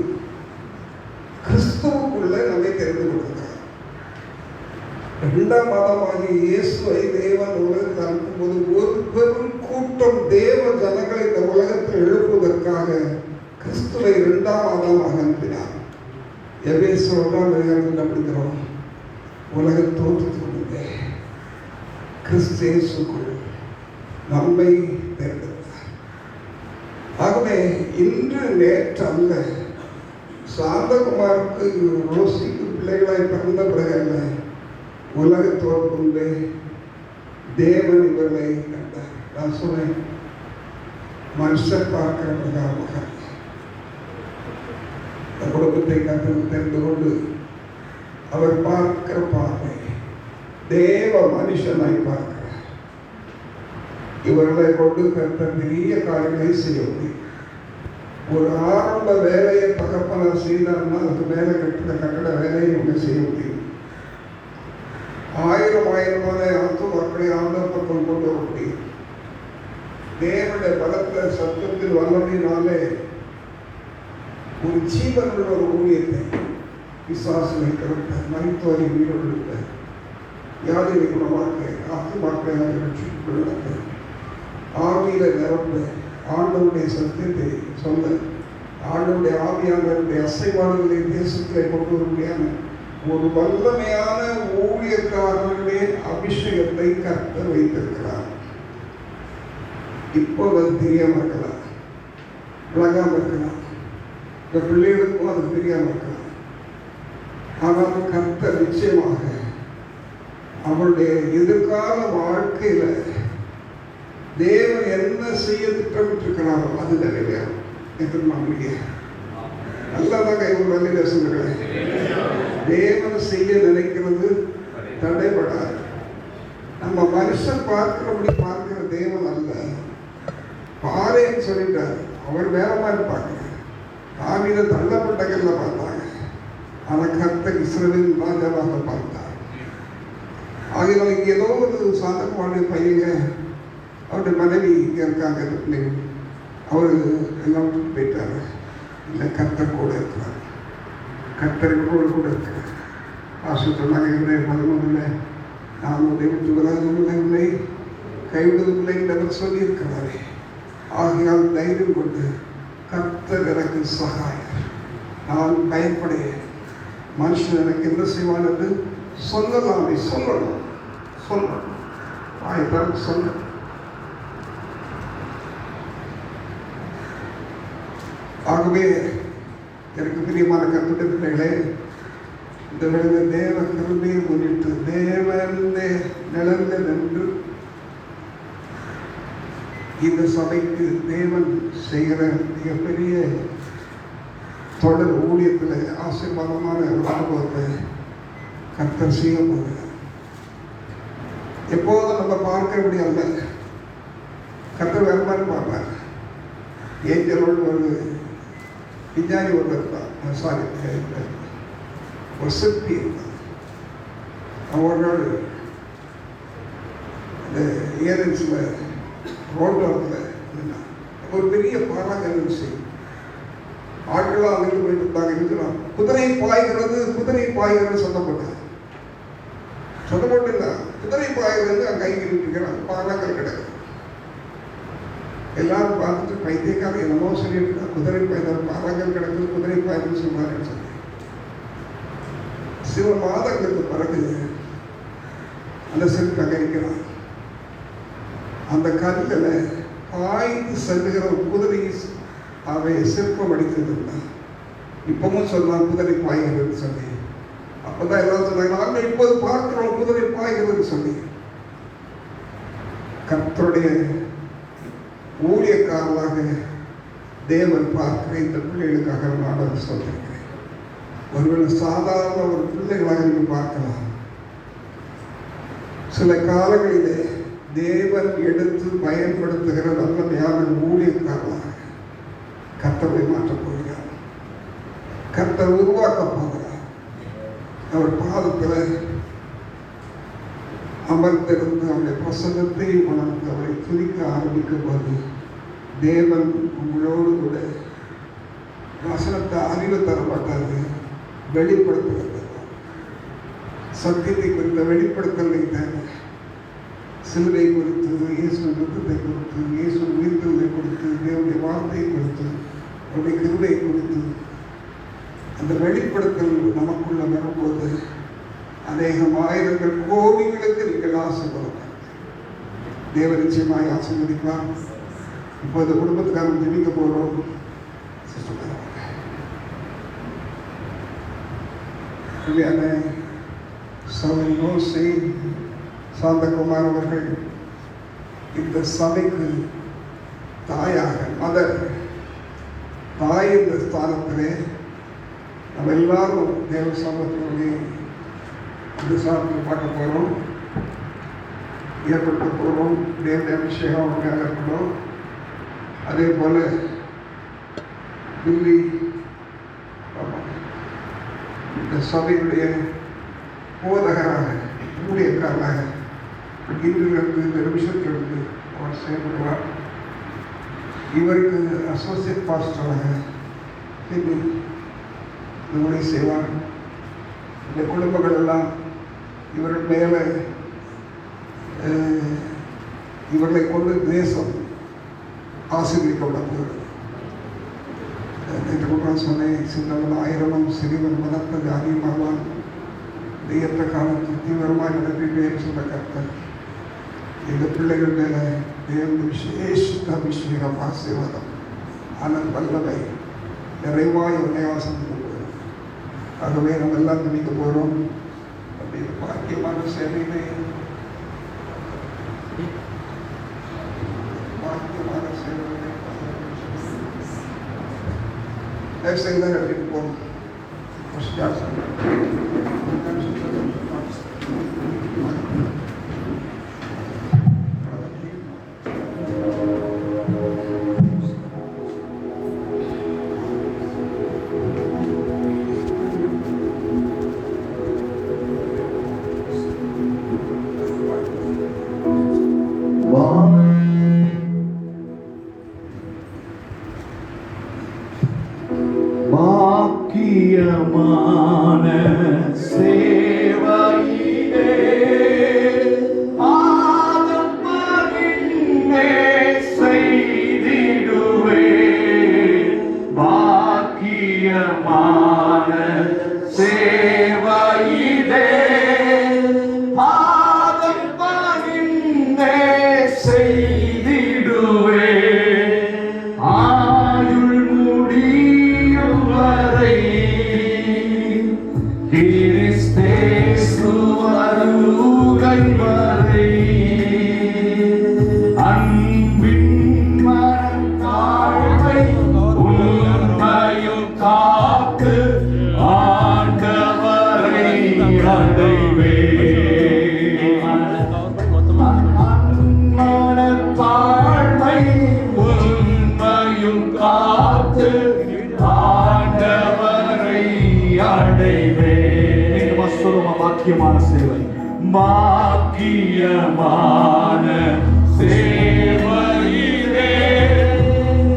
கிறிஸ்துவுக்குள்ள நம்மை தெரிந்து கொண்டிருக்கிறார். 2ஆம் மாதமாகிய இயேசுவை தேவன் உலகத்தில் அனுப்பும்போது ஒரு பெரும் கூட்டம் தேவ ஜனங்களை இந்த உலகத்தில் எழுப்புவதற்காக கிறிஸ்துவை 2ஆம் மாதமாக அனுப்பினார். எபேசியர் அப்படிங்கிறோம். உலக தோற்றத்திலிருந்தே கிறிஸ்து இயேசுக்குள் நம்மை தேர்ந்தெடுத்தார். ஆகவே இன்று நேற்று அல்ல, சாந்தகுமாருக்கு ரோசிக்கு பிள்ளைகளாய் பிறந்த பிறகு அல்ல, உலக தோற்றத்திலே தேவன் இவர்களை கண்டார். நான் சொன்னேன், மனுஷர் பார்க்கிற பிரகாரமாக குடும்பத்தை கர்த்தர் தெரிந்து கொண்டு அவர் பார்க்கிற பார்வை தேவ மனுஷனாய் பார்க்கிறார். இவர்களை கொண்டு கர்த்தர் பெரிய காரியங்களை செய்ய முடியும். ஒரு ஆரம்ப வேலையை தகப்பனர் செய்தார்னா அதுக்கு மேலே கட்டட வேலையை இவங்க செய்ய முடியும். ஆயிரமான ஆத்துமாக்களை ஆண்டவர் பக்கம் கொண்டு வர முடியும். தேவனுடைய பலத்த சத்தத்தில் வல்லமையினாலே ஒரு ஜீவனுள்ள ஒரு ஊழியத்தை விசுவாசனை திறந்த மருத்துவரை உயிரோடு யாரையை குணமாக்க ஆத்துமாக்களை ரட்சிக்க ஆவியில நிரப்ப ஆண்டவருடைய சத்தியத்தை சொல்ல ஆண்டவருடைய ஆவியானவருடைய அசைவாடுகளை தேசத்திலே கொண்டு வர முடியாம ஒரு வல்லமையான ஊழியக்காரர்களுடைய அபிஷேகத்தை கர்த்தர் வைத்திருக்கிறார். இப்போ அது தெரியாம இருக்கலாம், விளங்காம இருக்கலாம், இந்த பிள்ளைகளுக்கும் அது தெரியாம இருக்கலாம். ஆனால் கர்த்தர் நிச்சயமாக அவருடைய எதிர்கால வாழ்க்கையில தேவன் என்ன செய்ய திட்டமிட்டிருக்கிறாரோ அது நிறைவேறும் என்று நம்பிக்கை. நல்லாதான் கைவிட சொல்லுகிறேன். தேவன் செய்ய நினைக்கிறது தடைபடாது. நம்ம மனுஷன் பார்க்கிறபடி பார்க்கிற தேவன் அல்ல. பாறைன்னு சொல்லிட்டாரு, அவர் வேற மாதிரி பார்க்கிறார். தாவீதை தள்ளப்பட்ட கல்ல பார்த்தாங்க, ஆனால் கர்த்தர் இஸ்ரவேல் ராஜாவாக பார்த்தார். ஆகிய இங்கே ஏதோ ஒரு சாந்தகுமாருடைய பையங்க, அவருடைய மனைவி இங்கே இருக்காங்க, அவர் எல்லாம் போயிட்டாரு. இல்லை, கர்த்தர் கூட இருக்கிறார். கர்த்தர் கூட இருக்கிறார். ஆசிரியமாக இல்லை 11 நான் உன்னை விட்டு விலகுவதில்லை, கைவிடுவதில்லை என்று சொல்லியிருக்கிறாரே. ஆகையால் தைரியம் கொண்டு கர்த்தர் எனக்கு சகாயர், நான் பயப்படையேன். மனுஷன் எனக்கு என்ன செய்வான் என்று சொல்லலாமே. சொல்லணும் ஆயிரம் சொல்ல. ஆகவே எனக்கு பிரியமான கர்த்தருடைய பிள்ளைகளே, இந்த வேளையில் தேவ கிருபையை முன்னிட்டு தேவன் நிழல்ல நின்று இந்த சபைக்கு தேவன் செய்கிற மிகப்பெரிய தொடர் ஊழியத்தில் ஆசீர்வாதமான ஒரு அனுபவத்தை கர்த்தர் செய்ய போகிறார். எப்போதும் நம்ம பார்க்க முடியாத கர்த்தர் வேறு மாதிரி பார்ப்பார். ஏஞ்சலோடு ஒரு விஞ்ஞானி ஒருவர் இருந்தார், சாரி ஒரு சிற்பி இருந்தார். அவர்கள் இந்த ஏரன்ஸில் ரோட்டோரத்தில் இருந்தார். ஒரு பெரிய பாராங்கல் செய்யும் ஆட்களாக அங்கிட்டு போயிட்டு இருந்தாங்க. இருக்கிறோம் குதிரை பாய்கிறது சொந்தப்பட்டது இல்லை, குதிரை பாய்கிறது அங்கே கைகிட்டு இருக்கிறான். பாராங்கல் கிடக்கு. எல்லாரும் பார்த்துட்டு பைத்தியக்காரன் என்னமோ சொல்லிட்டு குதிரை பாய்ந்தார், பாராங்கல் கிடக்குது, குதிரை பாய்ந்து சொல்றாருன்னு சொல்லி சில மாதங்களுக்கு பிறகு அந்த சிற்பி அங்கே இருக்கிறான். அந்த கல்லில் பாய்ந்து செல்லுகிற ஒரு குதிரை அவை சிற்பம் அடித்திருந்தான். இப்பவும் சொல்லலாம் குதிரை பாய்கிறதுன்னு சொல்லி. அப்பதான் எல்லாரும் சொன்னாங்க, நாங்கள் இப்போது பார்க்கிறோம் குதிரை பாய்கிறதுன்னு சொல்லி. கர்த்தருடைய ஊழியக்காரராக தேவன் பார்க்கிற இந்த பிள்ளைகளுக்காக நான் சொல்லியிருக்கிறேன். ஒருவேளை சாதாரண ஒரு பிள்ளைகளாக நீங்கள் பார்க்கலாம். சில காலங்களிலே தேவன் எடுத்து பயன்படுத்துகிற நல்லமையான ஊழியக்காரர்களாக கர்த்தரை மாற்றப் போகிறார். கர்த்தர் உருவாக்க போகிறார். அவர் பாதத்தில் அமர்ந்திருந்து அவருடைய பிரசன்னத்தை உணர்ந்து அவரை துதிக்க ஆரம்பிக்கும் போது தேவன் உங்களோடு கூட வசனத்தை அறிவு தரப்பட்டாரு, வெளிப்படுத்துகிறது. சத்தியத்தை குறித்த வெளிப்படுத்தலை தேவை. சிலுவை குறித்து, இயேசு நிறுத்தத்தை குறித்து, இயேசு உயிர்த்தலை குறித்து, தேவனுடைய வார்த்தையை குறித்து, அவருடைய கிருபை குறித்து அந்த வெளிப்படுத்தல் நமக்குள்ள வரும்போது அநேகம் ஆயிரங்கள் கோடிகளுக்கு நீங்கள் ஆசீர்வாதம் தேவ நிச்சயமாய் ஆசீர்வதிப்பார். இப்போ இந்த குடும்பத்துக்காக ஜெபிக்க போகிறோம். சாந்தகுமார் அவர்கள் இந்த சபைக்கு தாயாக தாய் இந்த ஸ்தானத்திலே நம்ம எல்லாரும் தேவ சமூகத்தினுடைய இந்த சாதத்தில் பார்க்க போகிறோம், ஏற்படுத்த போகிறோம். தேவ அபிஷேகம் அவருக்காக இருக்கணும். அதே போல் தில்லி இந்த சபையுடைய போதகராக ஊழியக்காரராக இன்றிலிருந்து இந்த நிமிஷத்திலிருந்து அவர் செயல்படுவார். இவருக்கு அசோசியேட் பாஸ்டராக உதவி செய்வார். இந்த குடும்பங்கள் எல்லாம் இவர்கள் மேலே இவர்களை கொண்டு தேசம் ஆசீர்வதிக்கப்பட போகிறது. நேற்று கூட சொன்னேன், சின்னவன் 1000 சிறிவன் மதத்தது அதிகமாவான், ஏற்ற காலத்தில் தீவிரமாக நடப்பேன் சொன்ன கர்த்தர் இந்த பிள்ளைகள் மேலே தேவன் விசேஷித்த அபிஷேகம், ஆசீர்வாதம், ஆனந்த் வல்லமை நிறைவாய் உன்னைவாசம் போகிறது. ஆகவே நம்ம எல்லாம் நினைக்க போகிறோம். அப்படி பாக்கியமான சேவையிலே தயவுசெய்து எடுப்போம். சேவையிலே ஆதம் மகிழ்ந்தே செய்திடுவே பாக்கியமான சேவையிலே ஆதம் மகிழ்ந்தே செய்திடுவே ஆயுள் முடியும் வரை கிறிஸ்தேசு வருகை வரை அன்பின் மனத்தாழ்மை உண்மையும் காத்து ஆண்டவரை அடைவே மனத்தாழ்மை உண்மையும் காத்து ஆண்டவரை அடைவே பாக்கியமான சேவை பாக்கியமான சேவையிலே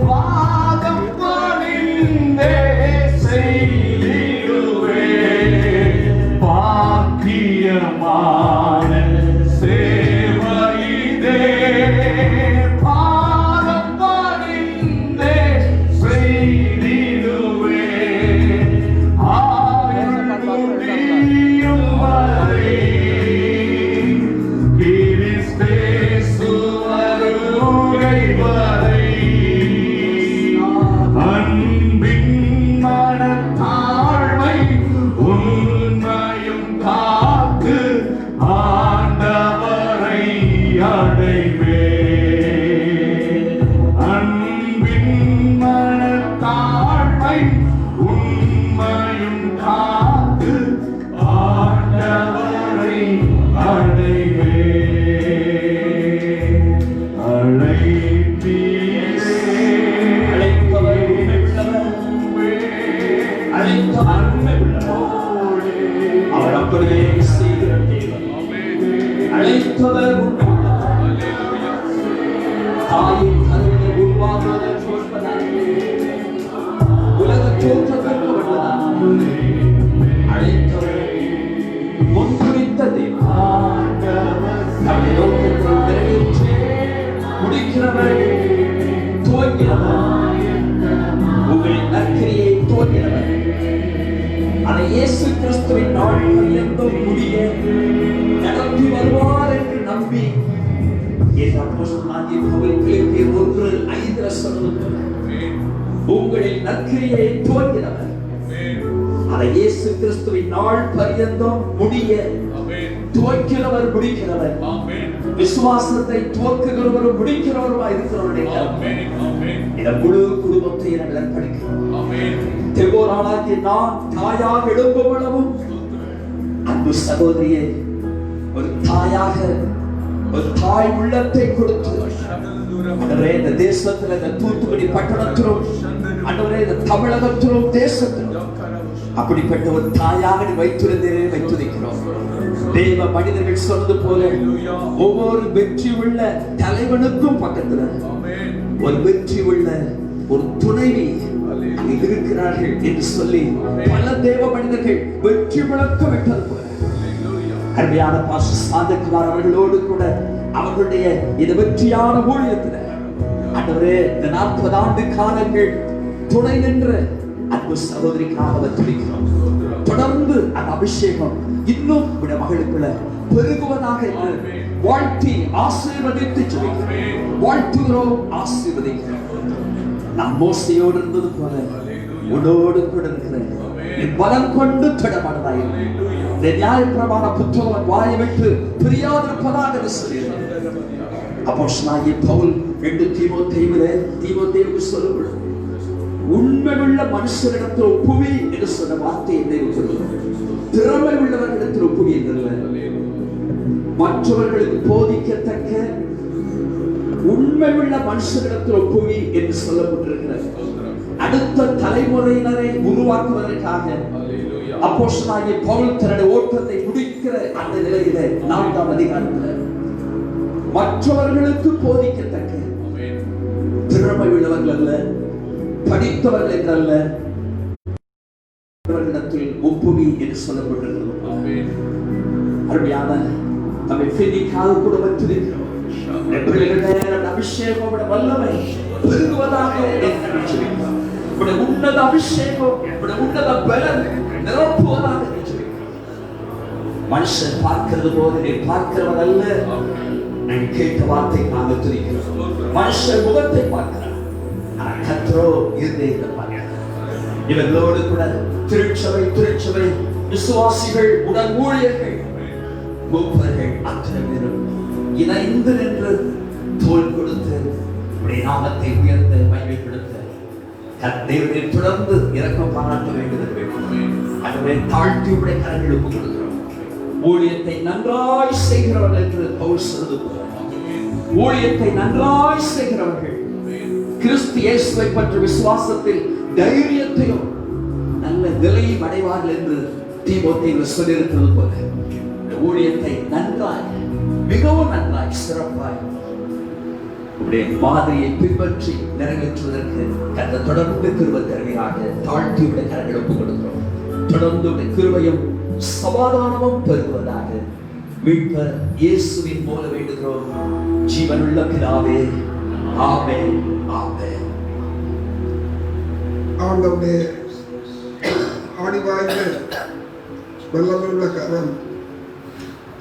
வாதம் பணிந்தே செய்திடுவே பாக்கியமான சேவையிலே வாதம் பணிந்தே செய்திடுவே உண்மையும் காத்து ஆண்டவரை அடைவே அவர் அப்படியே செய்கிற தேவன். அழைத்தவர் தாயின் கருவினை உருவாக்குவதற்கு முன்பதாக உலக தோற்றத்திற்கு முன்பதாக அழைத்தவர் முன்குறித்த தேவன். நம்முடைய நோக்கத்தை நிறைவேற்றி முடிக்கிறவர், துவங்கிறவர், உங்களின் நற்கிரியை துவங்கிறவர். அதை இயேசு கிறிஸ்துவின் நாள் பரியந்தம் முடிய நடத்தி வருவார் என்று நம்பி உங்களின் நற்கிரியை துவங்கினவர் அதை இயேசு கிறிஸ்துவின் நாள் பரியந்தம் முடிய துவக்கிறவர் முடிக்கிறவர். விசுவாசத்தை துவக்குகிறவரும் முடிக்கிறவருமா இருக்கிறவருடைய இந்த முழு குடும்பத்தை நாங்கள் அர்ப்பணிக்கிறோம். தெபோராளாகிய நான் தாயாக எழும்புவளவும் அன்பு சகோதரியே, ஒரு தாயாக ஒரு தாய் உள்ளத்தை கொடுத்து அண்டவரே இந்த தேசத்துல இந்த தூத்துக்குடி பட்டணத்திலும் அண்டவரே இந்த தமிழகத்திலும் தேசத்திலும் அப்படிப்பட்ட ஒரு தாயாக நீ வைத்திருந்தே வைத்திருக்கிறோம். தேவ மனிதர்கள் சொன்னது போல ஒவ்வொரு வெற்றி உள்ள தலைவனுக்கும் பக்கத்துல ஒரு வெற்றி உள்ள ஒரு துணைவி இருக்கிறார்கள் என்று சொல்லி பல தேவ மனிதர்கள் வெற்றி விளக்கம் விட்டது போல அருமையான பாஸ்டர் சாந்தகுமார் அவர்களோடு கூட அவர்களுடைய இந்த வெற்றியான ஊழியத்தில் ஆண்டவரே இந்த 40 ஆண்டு காலங்கள் துணை நின்ற அன்பு சகோதரிக்காக துடிக்கிறோம். தொடர்ந்து அந்த அபிஷேகம் இன்னும் உடைய மகளுக்குள்ள பெருகுவதாக வாழ்த்தி ஆசீர்வதித்து ஜெபிக்கிறோம். வாழ்த்துகிறோம், ஆசீர்வதிக்கிறோம். நாம் மோசையோடு இருந்தது போல உன்னோடு கூட இருக்கிறேன். நீ பலம் கொண்டு திடமனதாய் நியாயப்பிரமாண புத்தகம் வாயை விட்டு பிரியாதிருப்பதாக சொல்லியிருக்கிறார். அப்போஸ்தலனாகிய பவுல் 2 தீமோத்தேயுவுக்கு சொல்லுங்கள், உண்மையுள்ள மனுஷரிடத்தில் ஒப்புவி என்று சொன்ன வார்த்தை என்னை சொல்லுங்கள். திறமை உள்ளவர்களிடத்தில் ஒப்புவி என்றல்ல, மற்றவர்களுக்கு போதிக்கத்தக்க உண்மையுள்ள மனுஷரிடத்தில் ஒப்புவி என்று சொல்லப்பட்டிருக்கிறது. அடுத்த தலைமுறையினரை உருவாக்குவதற்காக அப்போஸ்தலனாகிய பவுல் தன்னுடைய ஓட்டத்தை முடிக்கிற அந்த நிலையில 4ஆம் அதிகாரத்தில் மற்றவர்களுக்கு போதிக்கத்தக்க திறமை உள்ளவர்கள் அல்ல, படித்தவர்கள் என்றல்ல, சொல்லப்பட்டிருக்கிறது. அருமையான நம்மை பிரிக்காத கூட வச்சிருக்கிறோம். அபிஷேகம் வல்லமை பெருகுவதாக உன்னத அபிஷேகம் உன்னத பலன் நிரப்புவதாக. மனுஷன் பார்க்கிறது போது நீ பார்க்கிறவன் அல்ல. நான் கேட்ட வார்த்தை நாங்கள் துதிக்கிறோம். மனுஷன் முகத்தை பார்க்கிறான், ஆனால் கர்த்தரோ இருதயத்தை பார்க்கிறார். இவர்களோடு கூட திருச்சபை விசுவாசிகள், உடன் ஊழியர்கள், மூப்பர்கள் அத்தனை பேரும் இணைந்து நின்று தோள் கொடுத்து உடைய நாமத்தை உயர்த்த மகிமைப்படுத்த தேவனை தொடர்ந்து இரக்கம் பாராட்ட வேண்டும். அதுவே தாழ்த்தி உடைய கரங்களுக்கு கொடுக்கிறோம். ஊழியத்தை நன்றாய் செய்கிறவர்கள் என்று பவுல் சொல்லுகிறார். ஊழியத்தை நன்றாய் செய்கிறவர்கள் கிறிஸ்து இயேசுவை பற்றிய விசுவாசத்தில் தைரியத்தையும் நல்ல நிலையும் அடைவார்கள் என்று தீமோத்தேயுவில் சொல்லியிருக்கிறது போல ஊழியத்தை நன்றாய், மிகவும் நன்றாய், சிறப்பாய் உடைய மாதிரியை பின்பற்றி நிறைவேற்றுவதற்கு கர்த்தர் தொடர்ந்து கிருபை தருவீராக. தாழ்த்தி உடைய கரங்களை ஒப்புக் கொடுக்கிறோம். தொடர்ந்து உடைய கிருபையும் சமாதானமும் பெறுவதாக மீட்பர் இயேசுவின் மூல வேண்டுகிறோம் ஜீவனுள்ள பிதாவே. ஆமென், ஆமென். ஆண்டவரே, ஆடி வாய்ந்த வல்லமையுள்ள கரம்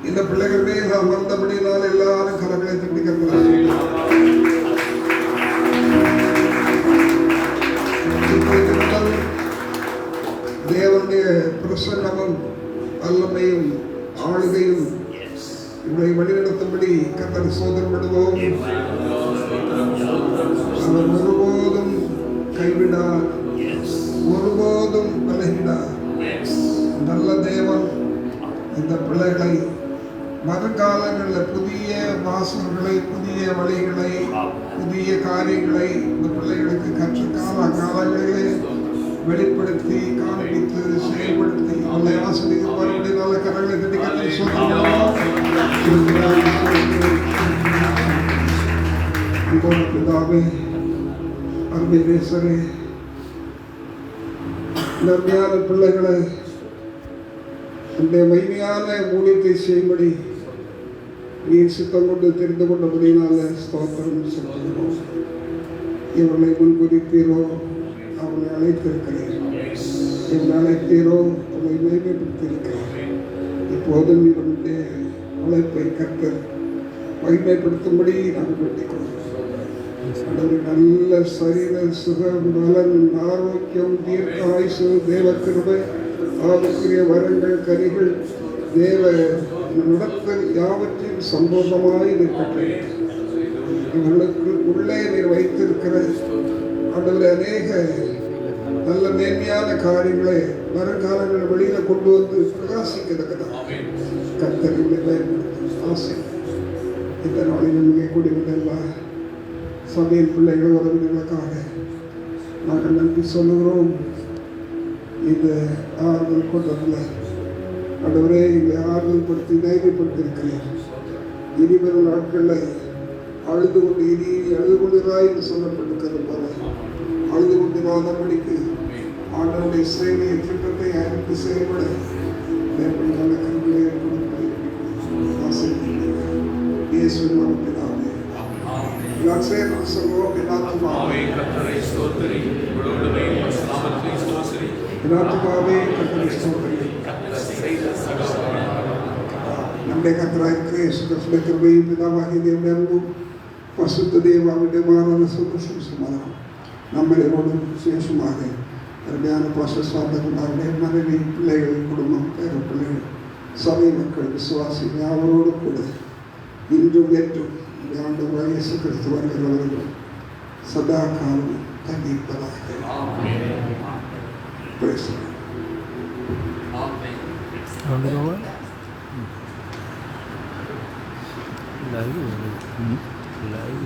இந்த பிள்ளைகள் மேல் அமர்ந்தபடினால் எல்லாரும் கரங்களை தட்டிக்கிறார்கள். தேவனுடைய பிரசன்னமும் வல்லமையும் ஆளுகையும் இவரை வழிநடத்தும்படி கர்த்தரை சோதனைப்படுவோம். அவர் ஒருபோதும் கைவிடார், ஒருபோதும் விலகிடார். நல்ல தேவன் இந்த பிள்ளைகளை மறுகாலங்களில் புதிய வாசல்களை, புதிய வழிகளை, புதிய காரியங்களை இந்த பிள்ளைகளுக்கு கற்ற காலங்களிலே வெளிப்படுத்தி காண்பித்து செயல்படுத்தி அவளை ஆசிரியர் மறுபடியும் நல்ல கரங்களை தட்டி கற்று சொல்லுவோம். பிதாவே, அருமை நேசரே, நன்மையான பிள்ளைகளை இந்த மைமையான ஊழியத்தை செய்யும்படி நீர் சித்தம் கொண்டு தெரிந்து கொண்டபடினால ஸ்தோத்திரம் சொல்லுகிறோம். இவர்களை முன்குறித்தீரோ, அவளை அழைத்திருக்கிறேன். இவனை அழைத்தீரோ, அவளை மகிமைப்படுத்தியிருக்கிறார். இப்போதும் இவனுடைய அழைப்பை கர்த்தர் மகிமைப்படுத்தும்படி நாங்கள் வேண்டிக்கொள்கிறோம். நல்ல சரீர சுகம், நலன், ஆரோக்கியம், தீர்க்க ஆயுசு, தேவ கிருபை, ஆவிக்குரிய வரங்கள், கனிகள், தேவ நடத்தல் யாவற்றின் சம்பூர்ணமாய் இருக்கட்டும். இவர்களுக்கு உள்ளே நீர் வைத்திருக்கிற அதில் அநேக நல்ல மேன்மையான காரியங்களை வருங்காலங்களில் வெளியில கொண்டு வந்து பிரகாசிக்கிறதுக்கு கர்த்தர்களை பயன்படுத்தும் ஆசை. இந்த நாளில் நம்மை கூடி வந்தல்லா சபையின் பிள்ளைகள் உறவினர்களுக்காக நாங்கள் நன்றி சொல்லுகிறோம். இந்த ஆறுதல் கொண்டதில்லை ஆண்டவரே, எங்களை ஆறுதல் படுத்தி தைரியப்படுத்தியிருக்கிறேன். இனிவரும் நாட்களில் அழுது கொண்டிருக்கிறாய் என்று சொல்லப்பட்டிருக்கிறது போல அழுது கொண்டிராதபடிக்கு ஆண்டவருடைய சேவையை திட்டத்தை அறிந்து செயல்பட மேற்பட்ட கருவிகளை ஏற்படுத்தி இயேசுவின் நாமத்தினாலே நான் சேவை சொல்வோம். எல்லாத்துமாவே கர்த்தரை ஸ்தோத்திரி. நம்முடைய கர்த்தராகிய இயேசு கிறிஸ்துவின் கிருபையும் பிதாவாகிய தேவனுடைய அன்பும் பரிசுத்த தேவனுடைய மாறான சந்தோஷம் நம்மளோடும் விசேஷமாக அருமையான பாசஸ்வார்த்தங்களுடைய மனைவி, பிள்ளைகள், குடும்பம், பேர பிள்ளைகள், சபை மக்கள், விசுவாசிகள் அவரோடு கூட இன்றும் என்றும் ஆண்டவராகிய இயேசு கிறிஸ்து வருகிறவர்கள் சதா காலம் தங்கியிருப்பதாக. Live.